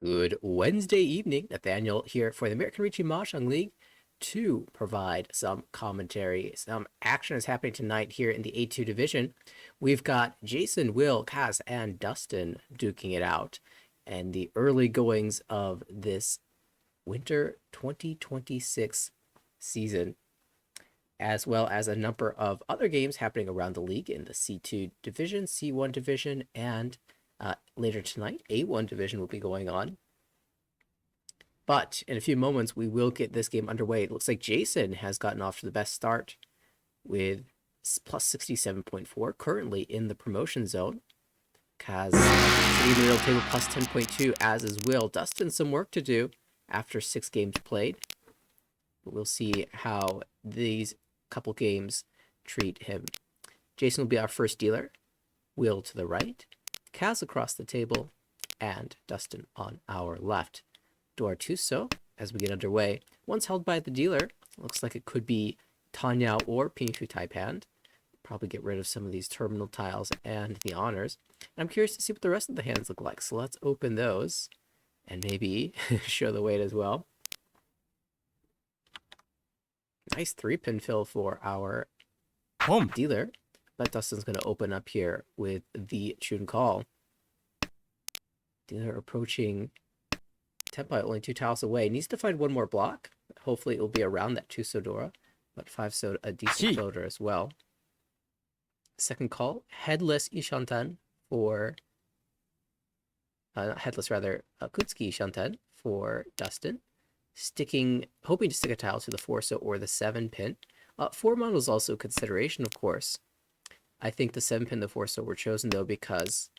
Good Wednesday evening. Nathaniel here for the American Ricci Mahjong League to provide some commentary. Some action is happening tonight here in the A2 division. We've got Jason, Will, Kaz, and Dustin duking it out. And the early goings of this winter 2026 season, as well as a number of other games happening around the league in the C2 division, C1 division, and later tonight, A1 division will be going on. But in a few moments, we will get this game underway. It looks like Jason has gotten off to the best start with plus 67.4, currently in the promotion zone. Kaz sitting in the real table plus 10.2, as is Will. Dustin, some work to do after 6 games played. But we'll see how these couple games treat him. Jason will be our first dealer. Will to the right. Kaz across the table, and Dustin on our left. Door Tuso, as we get underway, once held by the dealer. Looks like it could be Tanyao or Pingshu Taipand. Probably get rid of some of these terminal tiles and the honors. And I'm curious to see what the rest of the hands look like, so let's open those and maybe show the weight as well. Nice 3-pin fill for our dealer. But Dustin's going to open up here with the Chun Call. Dealer approaching Tempai, only 2 tiles away. Needs to find one more block. Hopefully it will be around that 2 Sodora, but 5 Soda, a decent floater as well. Second call, Headless Ishanten for... not Headless, rather, Kutsuki Ishanten for Dustin. Hoping to stick a tile to the 4-so or the 7-pin. 4-mon was also a consideration, of course. I think the 7-pin, the 4-so were chosen, though, because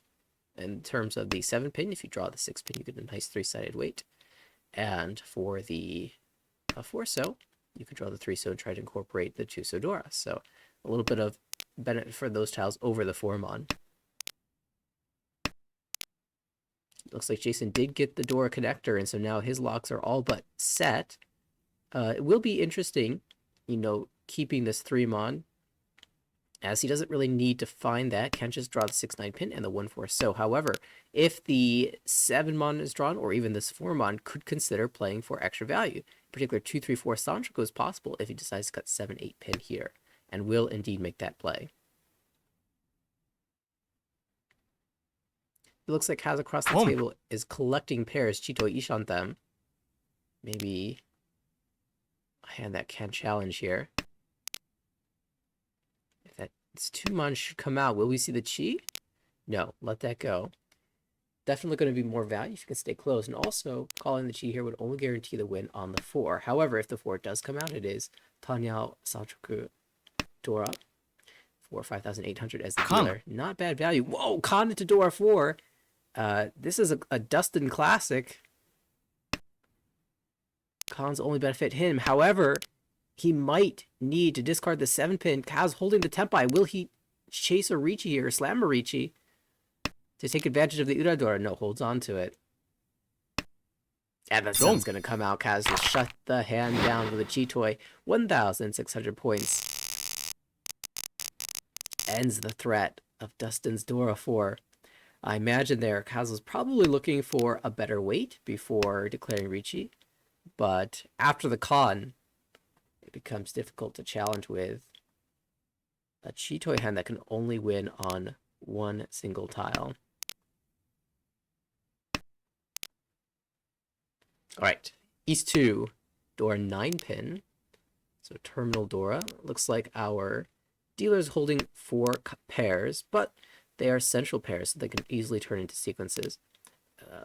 in terms of the 7-pin, if you draw the 6-pin, you get a nice 3-sided weight. And for the 4-so, you can draw the 3-so and try to incorporate the 2 Sodora. So a little bit of benefit for those tiles over the 4-mon. Looks like Jason did get the Dora connector, and so now his locks are all but set. It will be interesting, keeping this 3-mon, as he doesn't really need to find that. Can't just draw the 6-9 pin and the 1-4. So, however, if the 7-mon is drawn, or even this 4-mon, could consider playing for extra value. In particular, 2-3-4 Sanchoku is possible if he decides to cut 7-8 pin here, and will indeed make that play. It looks like Kaz across the table is collecting pairs. Chito Ishantam. Maybe a hand that can challenge here. If that 2-mon should come out, will we see the Chi? No, let that go. Definitely going to be more value if you can stay close. And also, calling the Chi here would only guarantee the win on the 4. However, if the 4 does come out, it is Tanyao Sanchoku Dora for 5,800 as the dealer. Not bad value. Whoa, Khan into Dora 4. This is a Dustin classic. Khan's only benefit him. However, he might need to discard the 7-pin. Kaz holding the Tempai. Will he chase a Ricci here, or slam a Ricci to take advantage of the Uradora? No, holds on to it. And the sun's going to come out. Kaz will shut the hand down with a Chitoy. 1,600 points. Ends the threat of Dustin's Dora 4. I imagine there Kaz was probably looking for a better weight before declaring Ricci. But after the con, it becomes difficult to challenge with a Chitoy hand that can only win on one single tile. Alright, East 2, Dora 9-pin. So terminal Dora. Looks like our dealer's holding 4 pairs, but they are central pairs, so they can easily turn into sequences.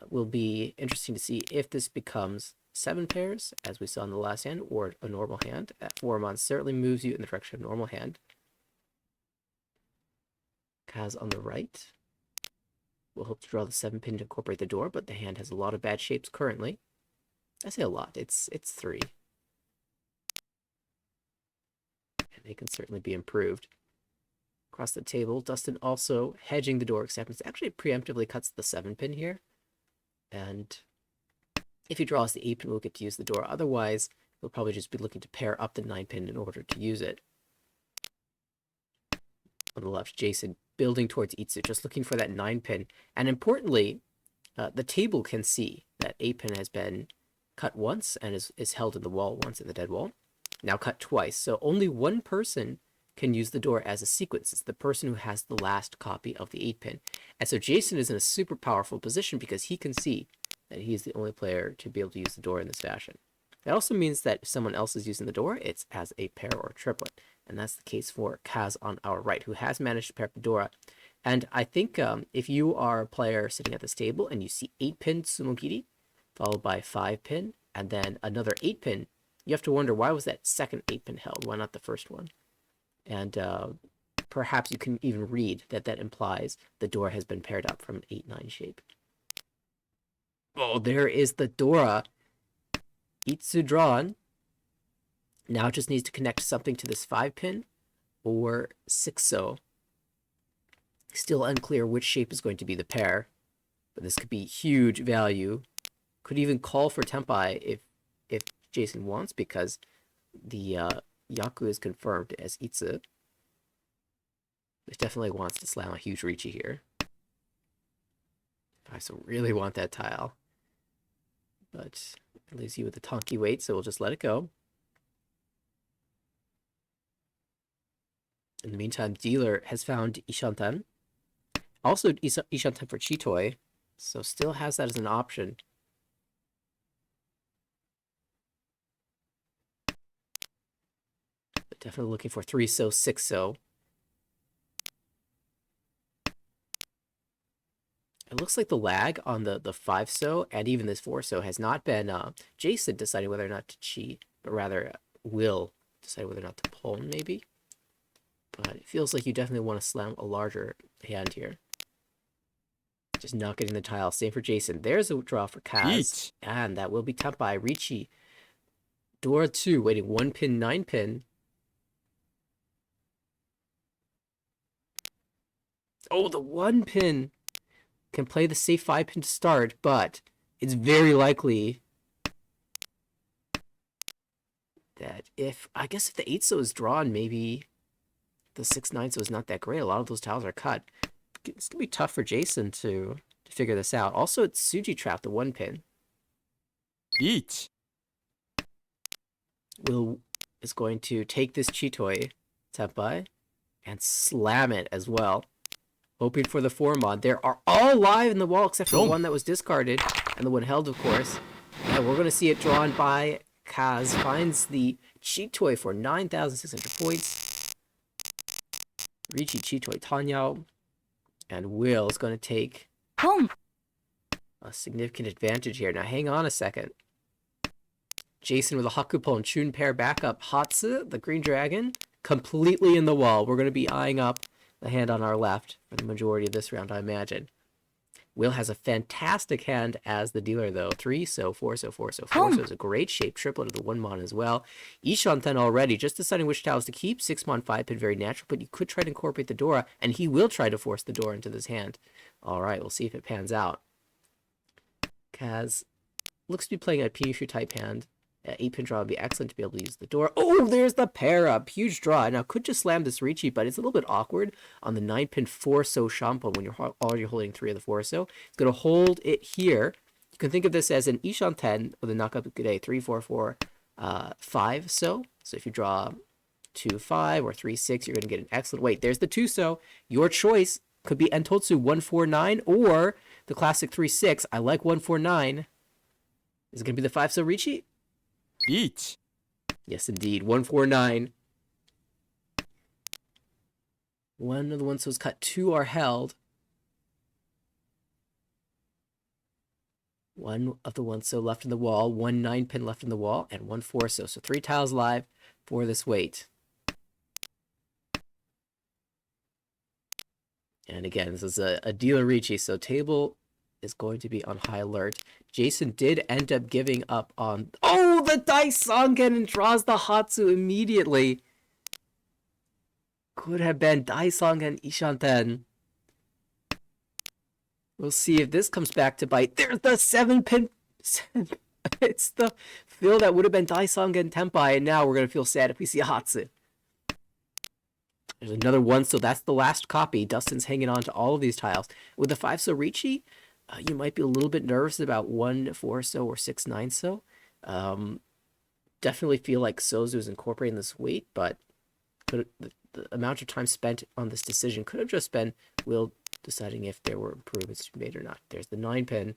Will be interesting to see if this becomes 7 pairs, as we saw in the last hand, or a normal hand. That 4-mon certainly moves you in the direction of normal hand. Kaz on the right. We'll hope to draw the 7-pin to incorporate the door, but the hand has a lot of bad shapes currently. I say a lot. It's 3. And they can certainly be improved. Across the table, Dustin also hedging the door acceptance. Actually preemptively cuts the 7-pin here. And if he draws the 8-pin, we'll get to use the door. Otherwise, we'll probably just be looking to pair up the 9-pin in order to use it. On the left, Jason building towards Itsu, just looking for that 9-pin. And importantly, the table can see That 8-pin has been cut once and is held in the wall once, in the dead wall. Now cut twice. So only one person can use the door as a sequence. It's the person who has the last copy of the 8-pin. And so Jason is in a super powerful position because he can see that he's the only player to be able to use the door in this fashion. That also means that if someone else is using the door, it's as a pair or a triplet. And that's the case for Kaz on our right, who has managed to pair up the Dora. And I think if you are a player sitting at this table and you see 8-pin Sumogiri, followed by 5-pin, and then another 8-pin, you have to wonder, why was that second 8-pin held? Why not the first one? And perhaps you can even read that that implies the Dora has been paired up from an 8-9 shape. Oh, there is the Dora. Itsu drawn. Now it just needs to connect something to this 5-pin or 6-so. Still unclear which shape is going to be the pair, but this could be huge value. Could even call for Tenpai if Jason wants, because the Yaku is confirmed as Itsu. Which definitely wants to slam a huge Riichi here. I so really want that tile. But it leaves you with the Tonki weight, so we'll just let it go. In the meantime, dealer has found Ishanten. Also Ishanten for Chitoi, so still has that as an option. But definitely looking for 3-so, 6-so. It looks like the lag on the 5-so and even this 4-so has not been Jason deciding whether or not to cheat, but rather Will decide whether or not to pull, maybe. But it feels like you definitely want to slam a larger hand here. Just not getting the tile. Same for Jason. There's a draw for Kaz. And that will be Tenpai. Riichi. Dora 2, waiting 1-pin, 9-pin. Oh, the 1-pin can play the safe 5-pin to start, but it's very likely that I guess if the 8-so is drawn, maybe the 6-9-so is not that great. A lot of those tiles are cut. It's going to be tough for Jason to figure this out. Also, it's Tsuji Trap, the 1-pin. Eat. Will is going to take this Chitoi Tenpai and slam it as well. Hoping for the 4-mod. They are all live in the wall except for the one that was discarded and the one held, of course. And we're going to see it drawn by Kaz. Finds the Chitoi for 9,600 points. Riichi Chitoi Tanyao. And Will is going to take a significant advantage here. Now, hang on a second. Jason with a Hakupon Chun pair backup. Hatsu, the Green Dragon, completely in the wall. We're going to be eyeing up the hand on our left for the majority of this round, I imagine. Will has a fantastic hand as the dealer, though. 3-so, 4-so, 4-so, 4-so is a great shape. Triplet of the 1-mon as well. Ishanten already, just deciding which tiles to keep. 6-mon, 5-pin, very natural, but you could try to incorporate the Dora, and he will try to force the Dora into this hand. All right, we'll see if it pans out. Kaz looks to be playing a Piushu type hand. 8-pin draw would be excellent to be able to use the Dora. Oh, there's the pair up. Huge draw. Now, could just slam this Riichi, but it's a little bit awkward on the 9-pin 4-so Shampoo when you're already holding 3 of the 4-so. It's going to hold it here. You can think of this as an Ishanten with a knockup Gudei 3-4-4 5-so. So if you draw 2-5 or 3-6, you're going to get an excellent weight. There's the 2-so. Your choice could be Entotsu 1-4-9 or the classic 3-6. I like 1-4-9. Is it going to be the 5-so Riichi? Eat. Yes, indeed. 1-4-9. One of the ones that was cut, 2 are held. One of the ones so left in the wall, 1 9-pin left in the wall, and 1 4-so. So 3 tiles live for this weight. And again, this is a dealer Riichi, so table is going to be on high alert. Jason did end up giving up on... Oh, the Daisongen, and draws the Hatsu immediately. Could have been Daisongen Ishanten. We'll see if this comes back to bite. There's the 7-pin... It's the fill that would have been Daisongen Tenpai, and now we're going to feel sad if we see a Hatsu. There's another one, so that's the last copy. Dustin's hanging on to all of these tiles. With the 5-so Riichi, You might be a little bit nervous about 1-4 so or 6-9 so. Um, Definitely feel like Sozu is incorporating this weight, but the amount of time spent on this decision could have just been Will deciding if there were improvements to be made or not. There's the 9 pin.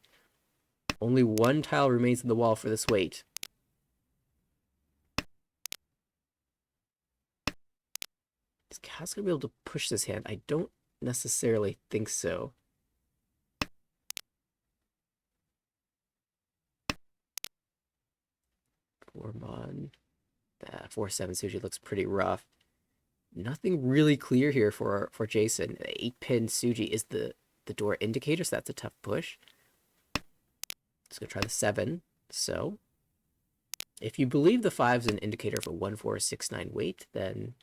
Only one tile remains in the wall for this weight. Is Kaz going to be able to push this hand? I don't necessarily think so. Formon. 4-7 Suji looks pretty rough. Nothing really clear here for Jason. 8-pin Suji is the door indicator, so that's a tough push. Just gonna try the 7. So, if you believe the 5 is an indicator of a 1-4-6-9 weight, then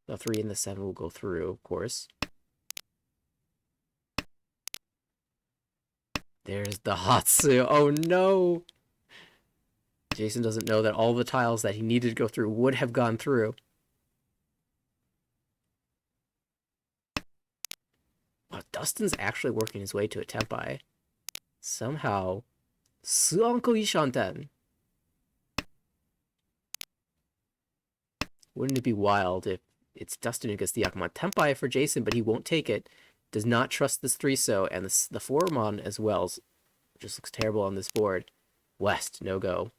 the 3 and the 7 will go through, of course. There's the Hatsu. Oh no! Jason doesn't know that all the tiles that he needed to go through would have gone through. Wow, Dustin's actually working his way to a Tempai. Somehow, Suanko Ishanten. Wouldn't it be wild if it's Dustin who gets the Yakuman Tempai for Jason, but he won't take it. Does not trust this 3-so, and the 4-mon as well. Just looks terrible on this board. West, no go.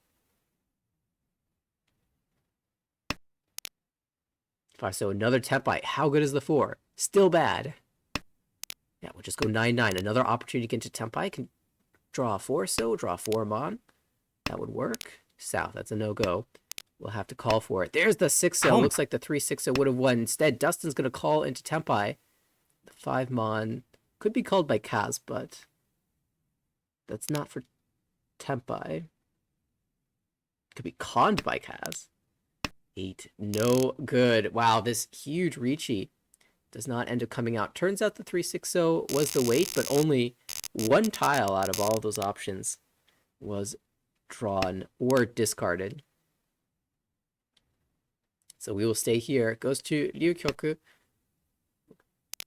5-so, another Tempai. How good is the 4? Still bad. Yeah, we'll just go 9-9. Another opportunity to get into Tempai. Can draw a 4-so, draw a 4-mon. That would work. South, that's a no-go. We'll have to call for it. There's the 6-so. Looks like the 3-6-so would have won. Instead, Dustin's going to call into Tempai. The 5-mon could be called by Kaz, but that's not for Tempai. Could be conned by Kaz. 8, no good. Wow, this huge Ricci does not end up coming out. Turns out the 3-6-so was the weight, but only one tile out of all of those options was drawn or discarded. So we will stay here. It goes to Ryu Kyoku.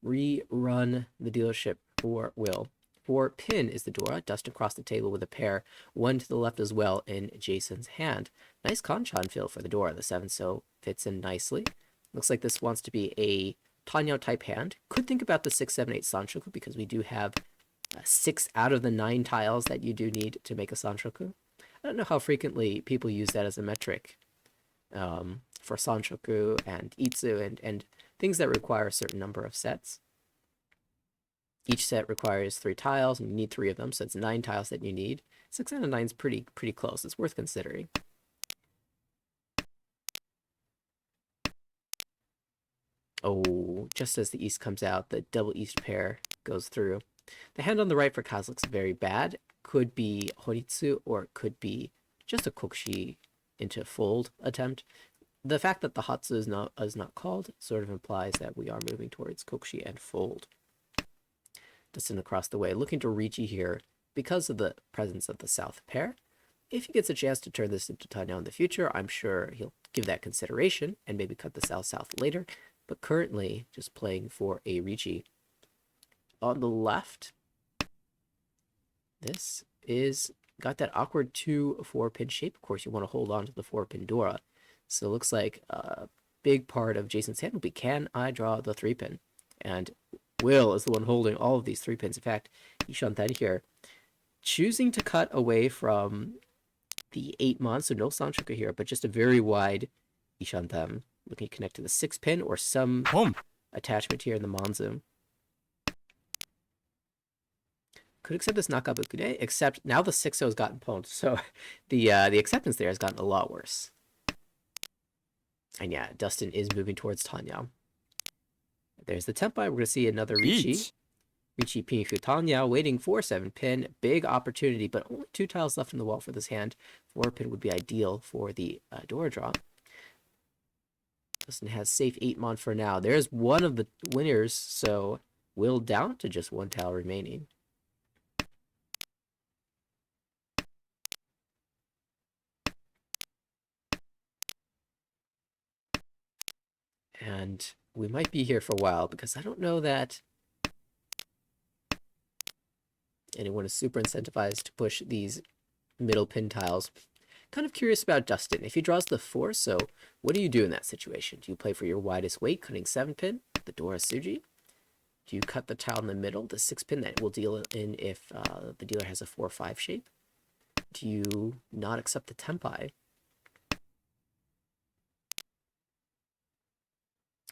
Rerun the dealership for Will. 4-pin is the Dora. Dustin across the table with a pair. 1 to the left as well in Jason's hand. Nice Kanchan fill for the Dora. The 7-so fits in nicely. Looks like this wants to be a Tanyao type hand. Could think about the 6-7-8 Sanshoku because we do have 6 out of the 9 tiles that you do need to make a Sanshoku. I don't know how frequently people use that as a metric for Sanshoku and Itsu and things that require a certain number of sets. Each set requires 3 tiles, and you need 3 of them, so it's 9 tiles that you need. 6 out of 9 is pretty close. It's worth considering. Oh, just as the East comes out, the double East pair goes through. The hand on the right for Kaz looks very bad. Could be Horitsu, or it could be just a Kokushi into fold attempt. The fact that the Hatsu is not called sort of implies that we are moving towards Kokushi and fold. Dustin across the way, looking to Ricci here because of the presence of the South pair. If he gets a chance to turn this into Tanya in the future, I'm sure he'll give that consideration and maybe cut the South later. But currently, just playing for a Ricci. On the left, this is got that awkward 2-4-pin shape. Of course, you want to hold on to the 4-pin Dora. So it looks like a big part of Jason's hand will be, can I draw the 3-pin? And Will is the one holding all of these 3 pins. In fact, Ishanten here, choosing to cut away from the 8-mon, so no Sanshoku here, but just a very wide Ishanten, looking to connect to the 6-pin or some attachment here in the Monzoom. Could accept this Nakabukune, except now the 6-0 has gotten pwned, so the acceptance there has gotten a lot worse. And yeah, Dustin is moving towards Tanya. There's the Tempai. We're going to see another Ricci. Ricci Pinfu Tanya waiting for 7-pin. Big opportunity, but only 2 tiles left in the wall for this hand. 4-pin would be ideal for the Dora draw. Dustin has safe 8-mon for now. There's one of the winners, so Will down to just 1 tile remaining. And we might be here for a while because I don't know that anyone is super incentivized to push these middle pin tiles. Kind of curious about Dustin. If he draws the 4, so what do you do in that situation? Do you play for your widest weight, cutting 7 pin, the Dora Suji? Do you cut the tile in the middle, the 6 pin that will deal in if the dealer has a 4-5 shape? Do you not accept the Tempai?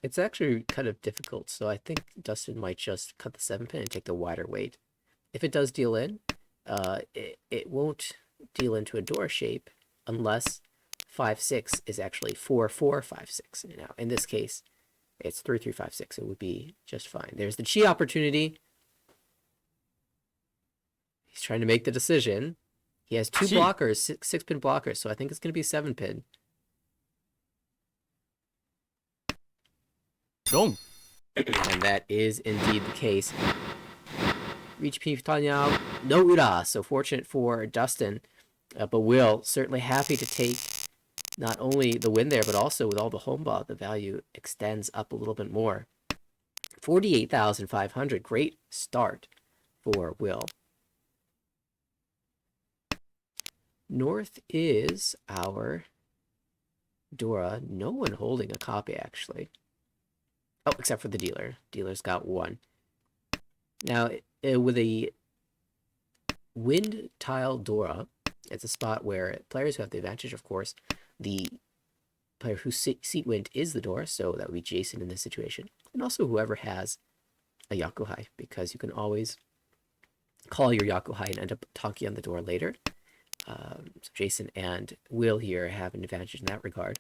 It's actually kind of difficult, so I think Dustin might just cut the 7 pin and take the wider weight. If it does deal in, it won't deal into a door shape unless 5-6 is actually 4-4-5-6. Now, in this case, it's 3-3-5-6. It would be just fine. There's the chi opportunity. He's trying to make the decision. He has 2 blockers, 6-pin blockers, so I think it's going to be 7-pin. Wrong. And that is indeed the case. Reach P Tanyao, no Ura, so fortunate for Dustin. But Will, certainly happy to take not only the win there, but also with all the homeball, the value extends up a little bit more. 48,500, great start for Will. North is our Dora. No one holding a copy, actually. Oh, except for the dealer. Dealer's got 1. Now, with a wind tile Dora, it's a spot where players who have the advantage, of course, the player whose seat wind is the Dora, so that would be Jason in this situation, and also whoever has a Yakuhai, because you can always call your Yakuhai and end up talking on the Dora later. So Jason and Will here have an advantage in that regard.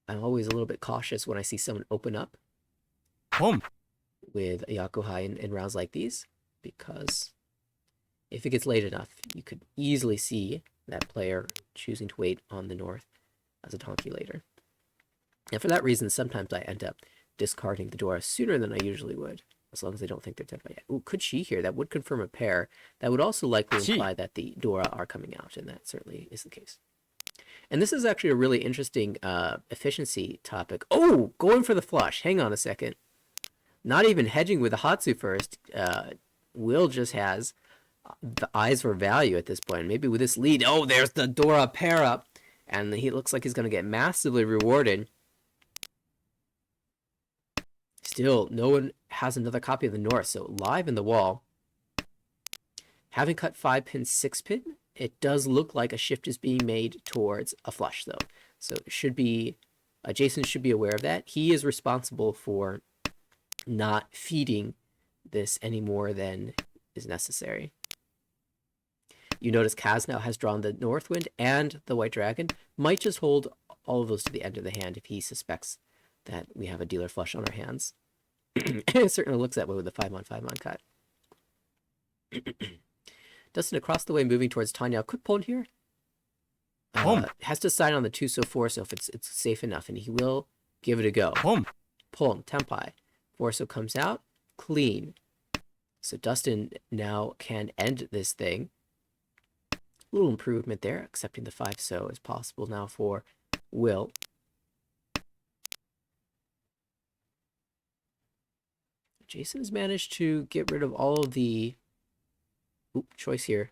I'm always a little bit cautious when I see someone open up with a Yakuhai in rounds like these, because if it gets late enough, you could easily see that player choosing to wait on the North as a donkey later. And for that reason, sometimes I end up discarding the Dora sooner than I usually would, as long as I don't think they're tempo yet. Ooh, could she here? That would confirm a pair. That would also likely imply that the Dora are coming out, and that certainly is the case. And this is actually a really interesting efficiency topic. Oh, going for the flush. Hang on a second. Not even hedging with the Hatsu first. Will just has the eyes for value at this point. Maybe with this lead. Oh, there's the Dora pair up. And he looks like he's going to get massively rewarded. Still, no one has another copy of the North. So live in the wall. Having cut 5-pin, 6-pin, it does look like a shift is being made towards a flush, though. So it should be, Jason should be aware of that. He is responsible for not feeding this any more than is necessary. You notice Kaz now has drawn the North Wind and the White Dragon. Might just hold all of those to the end of the hand if he suspects that we have a dealer flush on our hands. It certainly looks that way with the 5-on-5-on cut. Dustin across the way moving towards Tanya. Quick pull in here. Has to sign on the 2-so-4, so if it's safe enough, and he will give it a go. Pull, Tempai. 4-so comes out. Clean. So Dustin now can end this thing. A little improvement there. Accepting the 5-so is possible now for Will. Jason has managed to get rid of all of the choice here.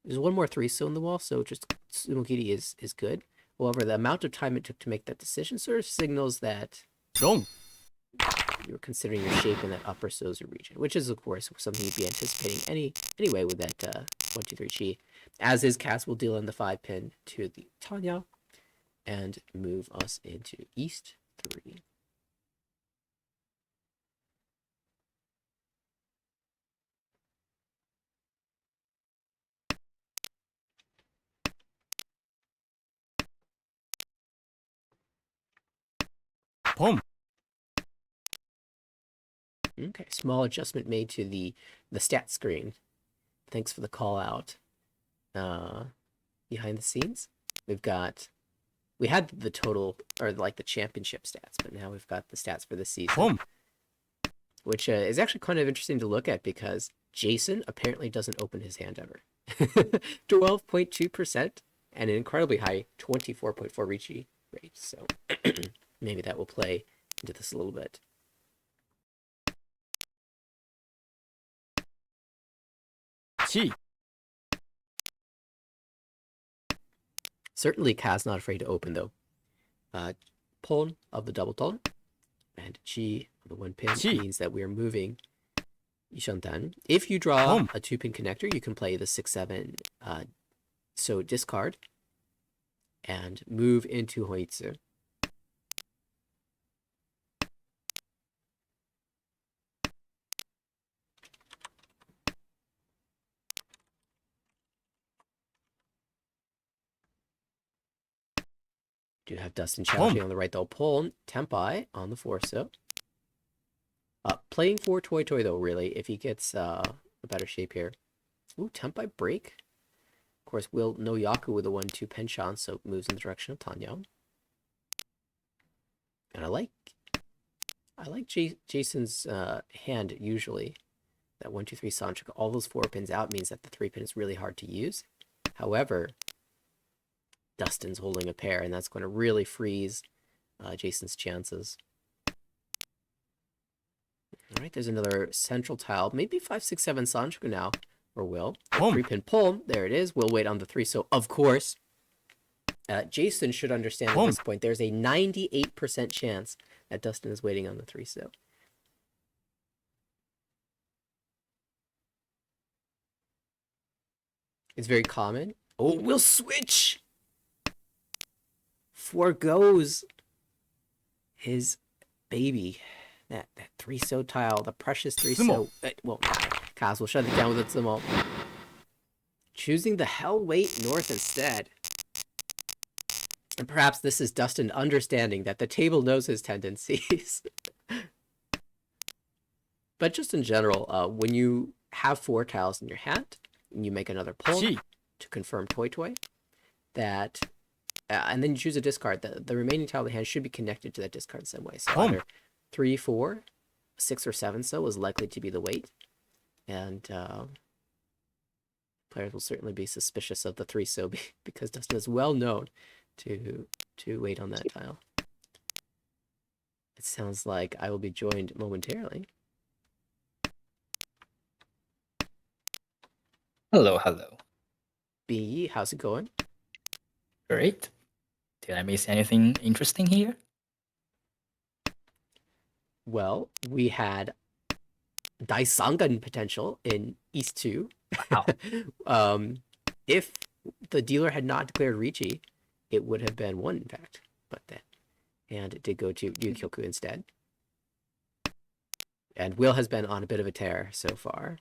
There's one more 3-so in the wall, so just Sumogiri is good. However, the amount of time it took to make that decision sort of signals that you're considering your shape in that upper Sozu region, which is, of course, something you'd be anticipating anyway with that 1-2-3 chi. As is, Cass will deal in the 5-pin to the Tanya and move us into East 3. Okay, small adjustment made to the stat screen. Thanks for the call out. Behind the scenes, we had the total, or like the championship stats, but now we've got the stats for this season, which is actually kind of interesting to look at because Jason apparently doesn't open his hand ever. 12.2% and an incredibly high 24.4 Richi rate. So Maybe that will play into this a little bit. Chi. Certainly, Ka's not afraid to open, though. Pawn of the double tone and Chi of the one pin means that we're moving Yishantan. If you draw a 2-pin connector, you can play the 6-7, so discard and move into Hoitsu. Do have Dustin challenging on the right though. Pawn, Tempai on the 4-so. Playing for Toy Toy though, really, if he gets a better shape here. Ooh, Tempai break. Of course, Will no Yaku with a 1-2 Penchant, so moves in the direction of Tanya. And I like Jason's hand usually. That 1-2-3 Sanchuk, all those 4 pins out means that the 3-pin is really hard to use. However, Dustin's holding a pair, and that's going to really freeze Jason's chances. All right, there's another central tile. Maybe 5, 6, 7 Sanchuk now, or Will. 3-pin pull. There it is. We'll wait on the 3. So, of course, Jason should understand at this point there's a 98% chance that Dustin is waiting on the 3. So, it's very common. Oh, we'll switch. Foregoes his baby. That 3-so tile, the precious 3-so. Well, Kaz will shut it down with its Sumo. Choosing the Hell Weight North instead. And perhaps this is Dustin understanding that the table knows his tendencies. But just in general, when you have 4 tiles in your hand, and you make another pull to confirm Toy Toy, that, and then you choose a discard, the remaining tile of the hand should be connected to that discard in some way. So either 3, 4, 6, or 7 so is likely to be the weight. And players will certainly be suspicious of the 3 so because Dustin is well known to wait on that tile. It sounds like I will be joined momentarily. Hello, hello. B, how's it going? Great. Did I miss anything interesting here? Well, we had Daisangan potential in East 2. Wow. If the dealer had not declared Ricci, it would have been 1, in fact. But then, and it did go to Ryukyoku instead. And Will has been on a bit of a tear so far.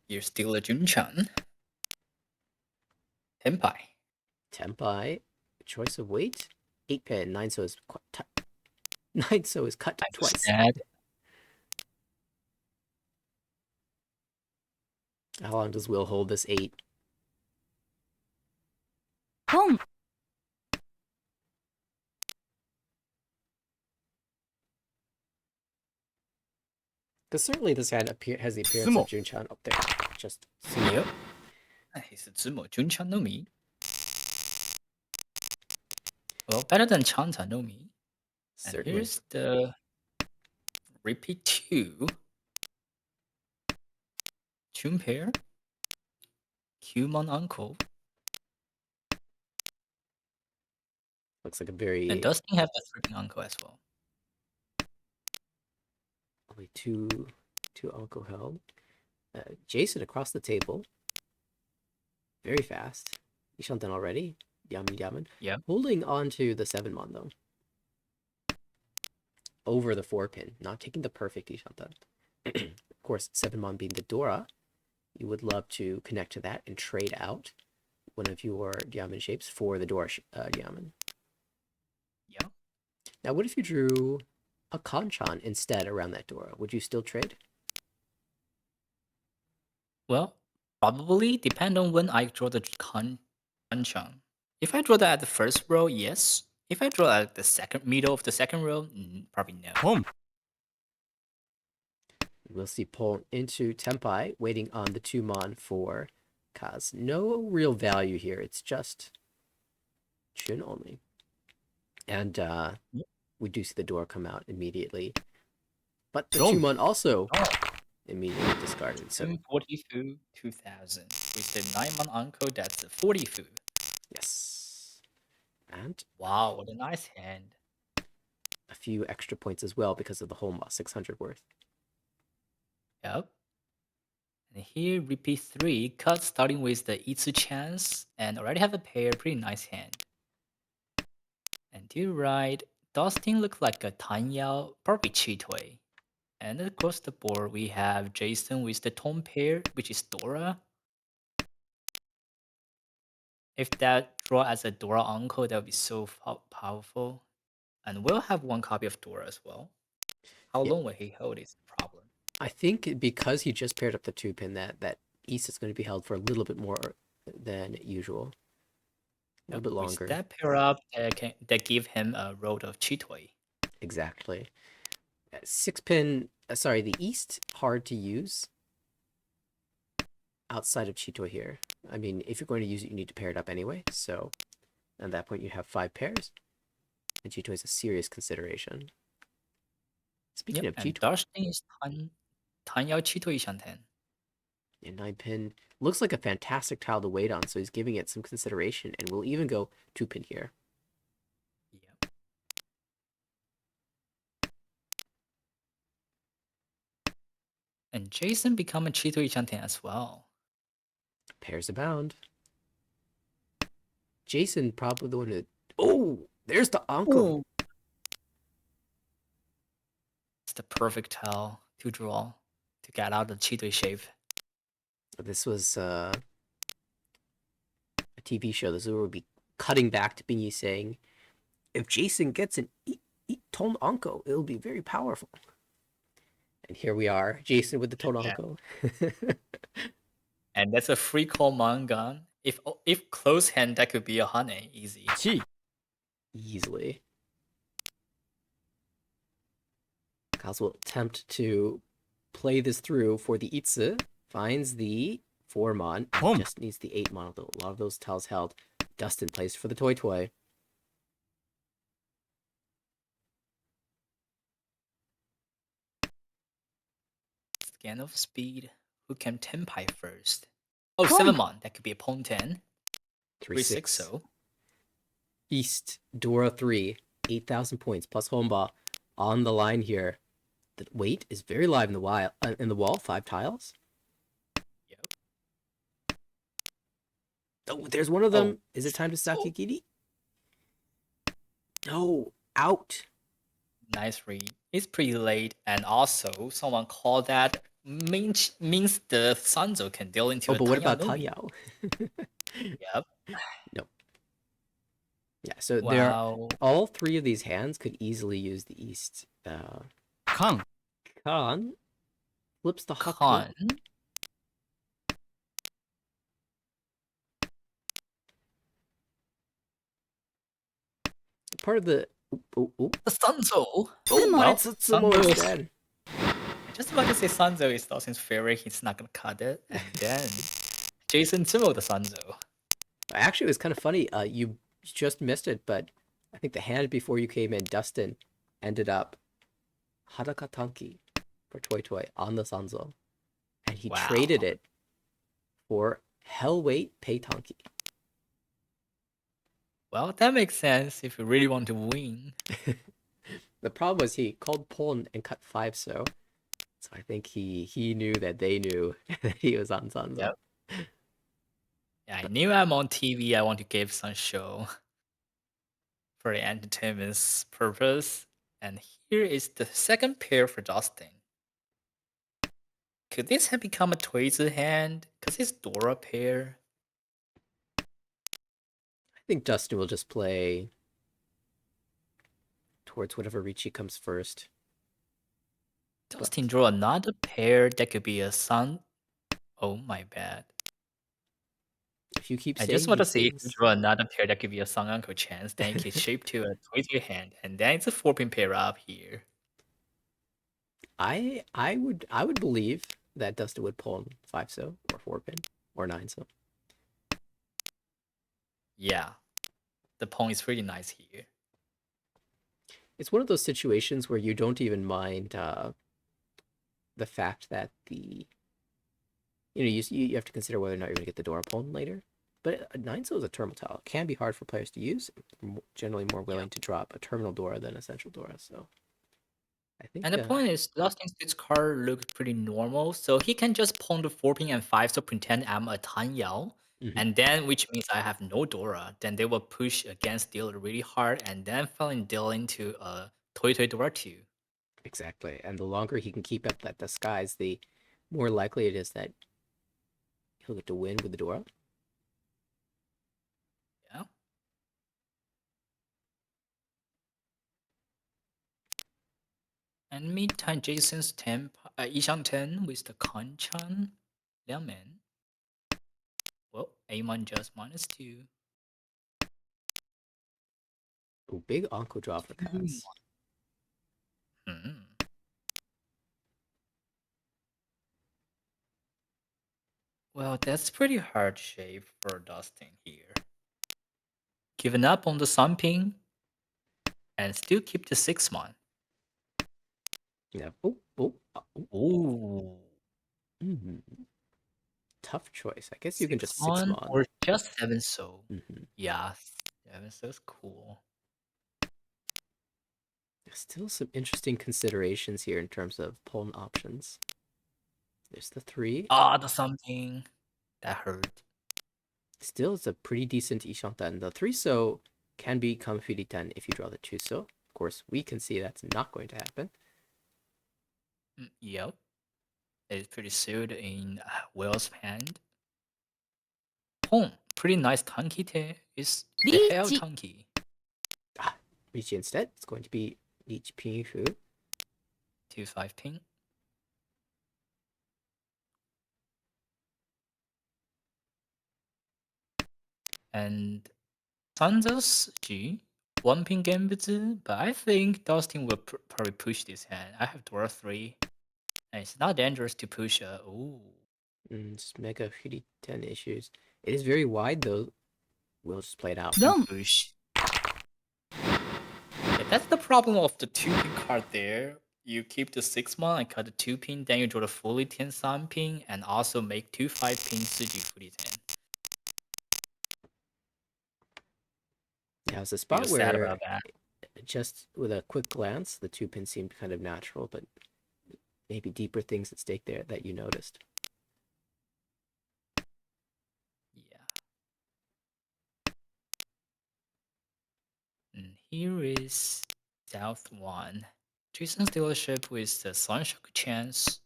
You're still a Junchan. Tempai. Tempai, choice of weight, 8-pin, 9 so is 9 so is cut twice. Sad. How long does Will hold this 8? Because certainly this hand has the appearance of Junchan up there. Just Yep. He's a Tsumo Junchan no Mi. Well, better than Chanta no Mi. And certainly. here's the repeat 2. Chun pair. Human uncle. Looks like a very... And Dustin have the 3-pin uncle as well. Only two uncle held. Jason across the table. Very fast. Ishantan already. Yaman. Yeah. Holding on to the 7-mon though. Over the 4-pin. Not taking the perfect Ishantan. Of course, 7-mon being the Dora. You would love to connect to that and trade out one of your Yaman shapes for the Dora Yaman. Yeah. Now, what if you drew a Kanchan instead around that Dora? Would you still trade? Well, probably depend on when I draw the Kanchan. If I draw that at the first row, yes. If I draw at the middle of the second row, probably no. We'll see Pawn into Tempai, waiting on the 2-mon for Kaz. No real value here. It's just Chun only. And Yep. we do see the door come out immediately. But the Drum. 2-mon also Oh, immediately discarded. So 40 fu, 2000. With the 9-man uncle, that's a 40 fu. yes. And Wow, what a nice hand. a few extra points as well because of the home 600 worth. Yep. And here, repeat 3, cut starting with the Itsu chance, and already have a pair, pretty nice hand. And to your right, Dustin looks like a Tanyao, probably Chitway. And across the board, we have Jason with the tone pair, which is Dora. If that draw as a Dora uncle, that would be so powerful. And we'll have one copy of Dora as well. How Yeah. long will he hold is the problem. I think because he just paired up the 2-pin, that East is going to be held for a little bit more than usual. A little bit longer. With that pair up, that give him a road of Chitway. Exactly. 6-pin, sorry, the East, hard to use outside of Chito here. I mean, if you're going to use it, you need to pair it up anyway. So at that point, you have 5 pairs. And Chito is a serious consideration. Speaking of And Chito, Dustin is Tanyao Chitway Shanten. yeah, 9-pin looks like a fantastic tile to wait on, so he's giving it some consideration, and we'll even go 2-pin here. Yep. And Jason become a Chitway Shanten as well. Pairs abound. Jason probably the one who... Oh, there's the uncle. It's the perfect tile to draw to get out the Chitway shape. This was a TV show. This is where we'll be cutting back to Bingy saying, if Jason gets an Ton Anko, it'll be very powerful. And here we are, Jason with the Ton Anko. And that's a free call Mangan. If close hand, that could be a Hane, easy. Chi. Easily. Kaz will attempt to play this through for the Itsu. Finds the 4-mon. Just needs the 8-mon. A lot of those tiles held. Dustin plays for the Toy Toy. Scan of speed. Who can Tempai first? Oh, 7-mon. That could be a Pawn 10. 3-6. So. East, Dora 3. 8,000 points plus Homba on the line here. The weight is very live in the wall. 5 tiles. Yep. Oh, there's one of them. Is it time to Sakigiri? No, out. Nice read. It's pretty late, and also someone called that means the Sanzo can deal into. Oh, but what about Tanyao? Yep. Nope. Yeah, so there are, all 3 of these hands could easily use the East. Khan flips the Haku. Part of the the Sanzo. It's Sanzo instead. Just about to say Sanzo is Dawson's favorite. He's not gonna cut it, and then Jason Timo the Sanzo. Actually, it was kind of funny. You just missed it, but I think the hand before you came in, Dustin, ended up Hadaka Tanki for Toy Toy on the Sanzo, and he traded it for Hellweight Pei Tanki. Well, that makes sense if you really want to win. The problem was he called Pawn and cut 5, so I think he knew that they knew that he was on Sanzo. Yep. Yeah, I knew I'm on TV. I want to give some show for the entertainment's purpose. And here is the second pair for Dustin. Could this have become a Twizy hand? Because it's Dora pair. I think Dustin will just play towards whatever Ricci comes first. Dustin draw another pair that could be a Sun. Oh, my bad. If you keep I saying just want to see things... if you draw another pair that could be a Sun Uncle chance, then it's shaped to a Twizy hand, and then it's a 4-pin pair up here. I would believe that Dustin would pull in 5-so or 4-pin or 9-so. Yeah, the pawn is pretty nice here. It's one of those situations where you don't even mind the fact that you have to consider whether or not you're going to get the Dora pawn later. But a 9-so is a terminal tile. It can be hard for players to use. Generally more willing to drop a terminal Dora than a central Dora. So I think And the point is, Dustin's this card looks pretty normal, so he can just pawn the 4-pin and 5, so pretend I'm a Tan Yao, mhm, and then which means I have no Dora. Then they will push against dealer really hard, and then finally deal into a Toy Toy Dora 2. exactly. And the longer he can keep up that disguise, the more likely it is that he'll get to win with the Dora. Yeah. And meantime, Jason's 10, Yishang 10 with the Kanchan Liangmen. Well, A1 just -2. Oh, big Onko draw for Kaz. Hmm. Well, that's pretty hard shape for Dustin here. Giving up on the Sun Ping and still keep the 6-mon. Yeah. Oh. Ooh. Mm. Tough choice. I guess you can just 6-mon six-mon. or just 7-so. Mm-hmm. Yeah, 7-so's cool. There's still some interesting considerations here in terms of pawn options. There's the 3. Ah, the something that hurt. Still, it's a pretty decent Ishantan. The 3-so can become Furitan if you draw the 2-so. Of course, we can see that's not going to happen. Yep. It's pretty suited in Will's hand. Pawn. Pretty nice tanki there. Is the hell tanki. Ricci instead. It's going to be Ricci Pinfu. 2-5 ping. And Sansa's G. 1 ping gambit, but I think Dustin will probably push this hand. I have Dwarf 3. And it's not dangerous to push a. Ooh. Just mega Furitan issues. It is very wide though. We'll just play it out. Push. Yeah, that's the problem of the 2-pin card there. You keep the 6-mon and cut the 2-pin, then you draw the fully 10 3-pin and also make 2 5-pin Suji fully 10. Yeah, it's a spot Feel sad where about that. just with a quick glance, the 2-pin seemed kind of natural, but maybe deeper things at stake there that you noticed. Yeah. And here is South 1. Jason's dealership with the Sunshock chance.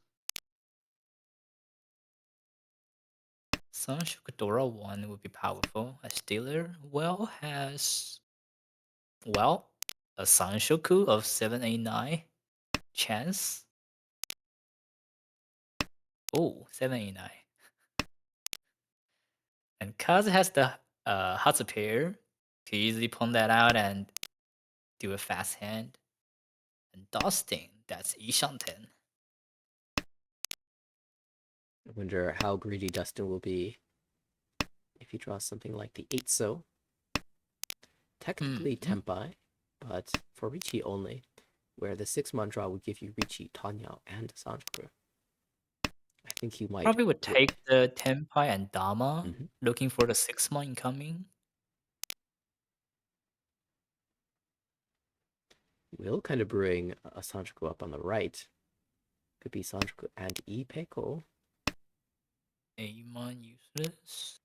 Sunshock Dora 1 would be powerful. As dealer, well, has. Well, a Sunshoku of 789 chance. Oh, 789. And Kaz has the Hatsu pair to easily pawn that out and do a fast hand. And Dustin, that's Ishanten. I wonder how greedy Dustin will be if he draws something like the 8-so. Technically Tempai, but for Ricci only, where the 6-mon draw would give you Ricci, Tanyao, and Sanjaku. I think he might Probably would take the Tenpai and Dama, Mhm. looking for the 6-mon incoming. Will kind of bring a Sanjaku up on the right. Could be Sanjaku and Ipeko. A-mon useless.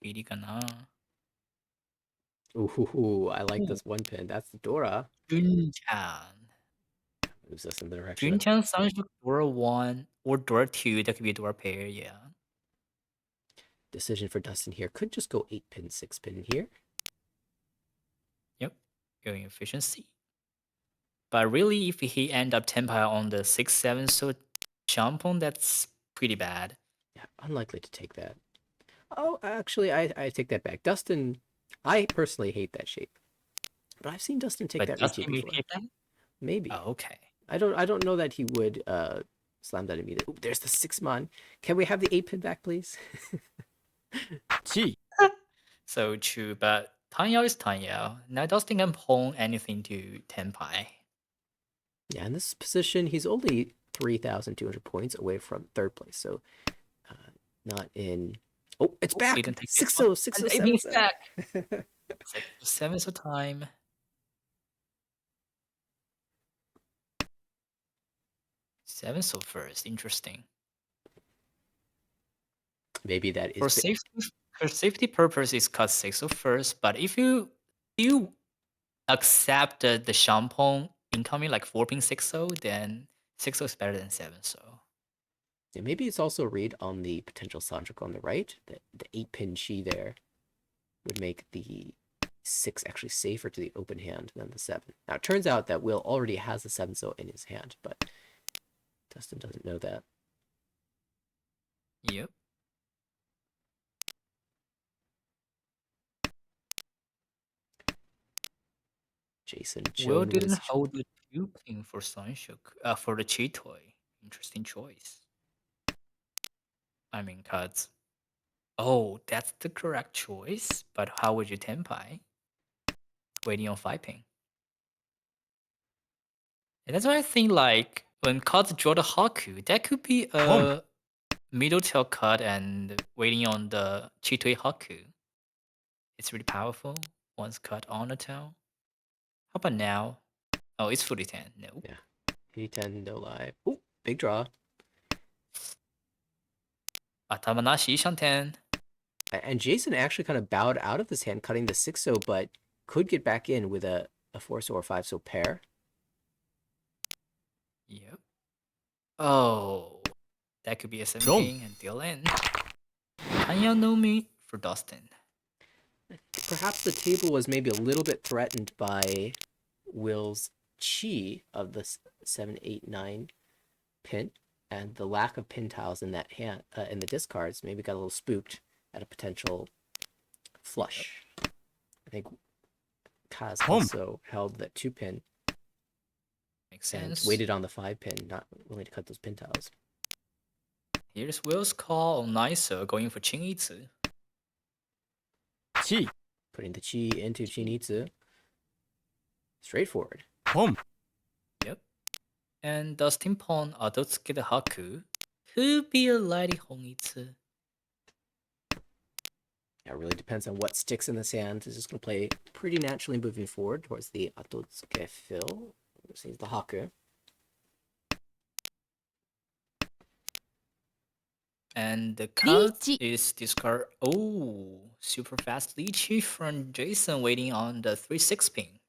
Really gonna. Ooh, I like this 1-pin. That's Dora. Junchan. Moves us in the direction of Junchan sounds like Dora 1 or Dora 2. That could be a Dora pair, yeah. decision for Dustin here. Could just go 8-pin, 6-pin here. Yep, going efficiency. But really, if he end up Tenpai on the 6-7, so jump on, that's pretty bad. Yeah, unlikely to take that. Oh, actually, I take that back. Dustin, I personally hate that shape. But I've seen Dustin take But that Ricci Dustin will before. take that? Maybe. Oh, okay. I don't know that he would slam that immediately. Ooh, there's the 6-mon. Can we have the 8-pin back, please? 7 So true, but Tan Yao is Tan Yao. Now Dustin can pawn anything to Tenpai. Yeah, in this position, he's only 3,200 points away from third place, so not in. Oh, it's back. Didn't take 6-0, this 6-0, one. And 7-0. Amy's back. 7's the time. Seven so first. Interesting. Maybe that For is. safety purposes, cut 6 so first. But if you accept the Shampoo incoming like 4-pin 6-0, then 6-0 is better than 7. So Yeah, maybe it's also a read on the potential Sanjok on the right. The 8-pin Chi there would make the 6 actually safer to the open hand than the 7. Now, it turns out that Will already has the 7-0 in his hand, but Dustin doesn't know that. yep. Jason Will Joan didn't was hold the 2-pin for Sanshuk, for the Chitoy. Interesting choice. I mean, cuts. Oh, that's the correct choice. But how would you Tenpai? Waiting on 5-pin. And that's why I think like when cards draw the Haku, that could be a middle tail cut and waiting on the Chitoy Haku. It's really powerful once cut on the tail. How about now? Oh, it's fully 10. No. Yeah. P10, no live. Oh, big draw. Atamanashi Shanten. And Jason actually kind of bowed out of this hand, cutting the 6-0, but could get back in with a 4-so or 5-so pair. Yep. Oh, that could be a 17 and deal in. Tanya no me for Dustin. Perhaps the table was maybe a little bit threatened by Will's chi of the 7, 8, 9 pin, and the lack of pin tiles in that hand in the discards maybe got a little spooked at a potential flush. Yep. I think Kaz also held that 2-pin. Makes sense. And waited on the 5-pin, not willing to cut those pin tiles. Here's Will's call on Nicer going for Qingyizi. Chi. Putting the chi into Chinitsu. Straightforward. Yep. And Dustin pawn Adotsuke the Haku could be a Lady Hongitsu. It really depends on what sticks in this hand. It's just going to play pretty naturally moving forward towards the Adotsuke fill. This is the Haku. And the cut is discard. Oh, super fast Lychee from Jason waiting on the 3-6 pin.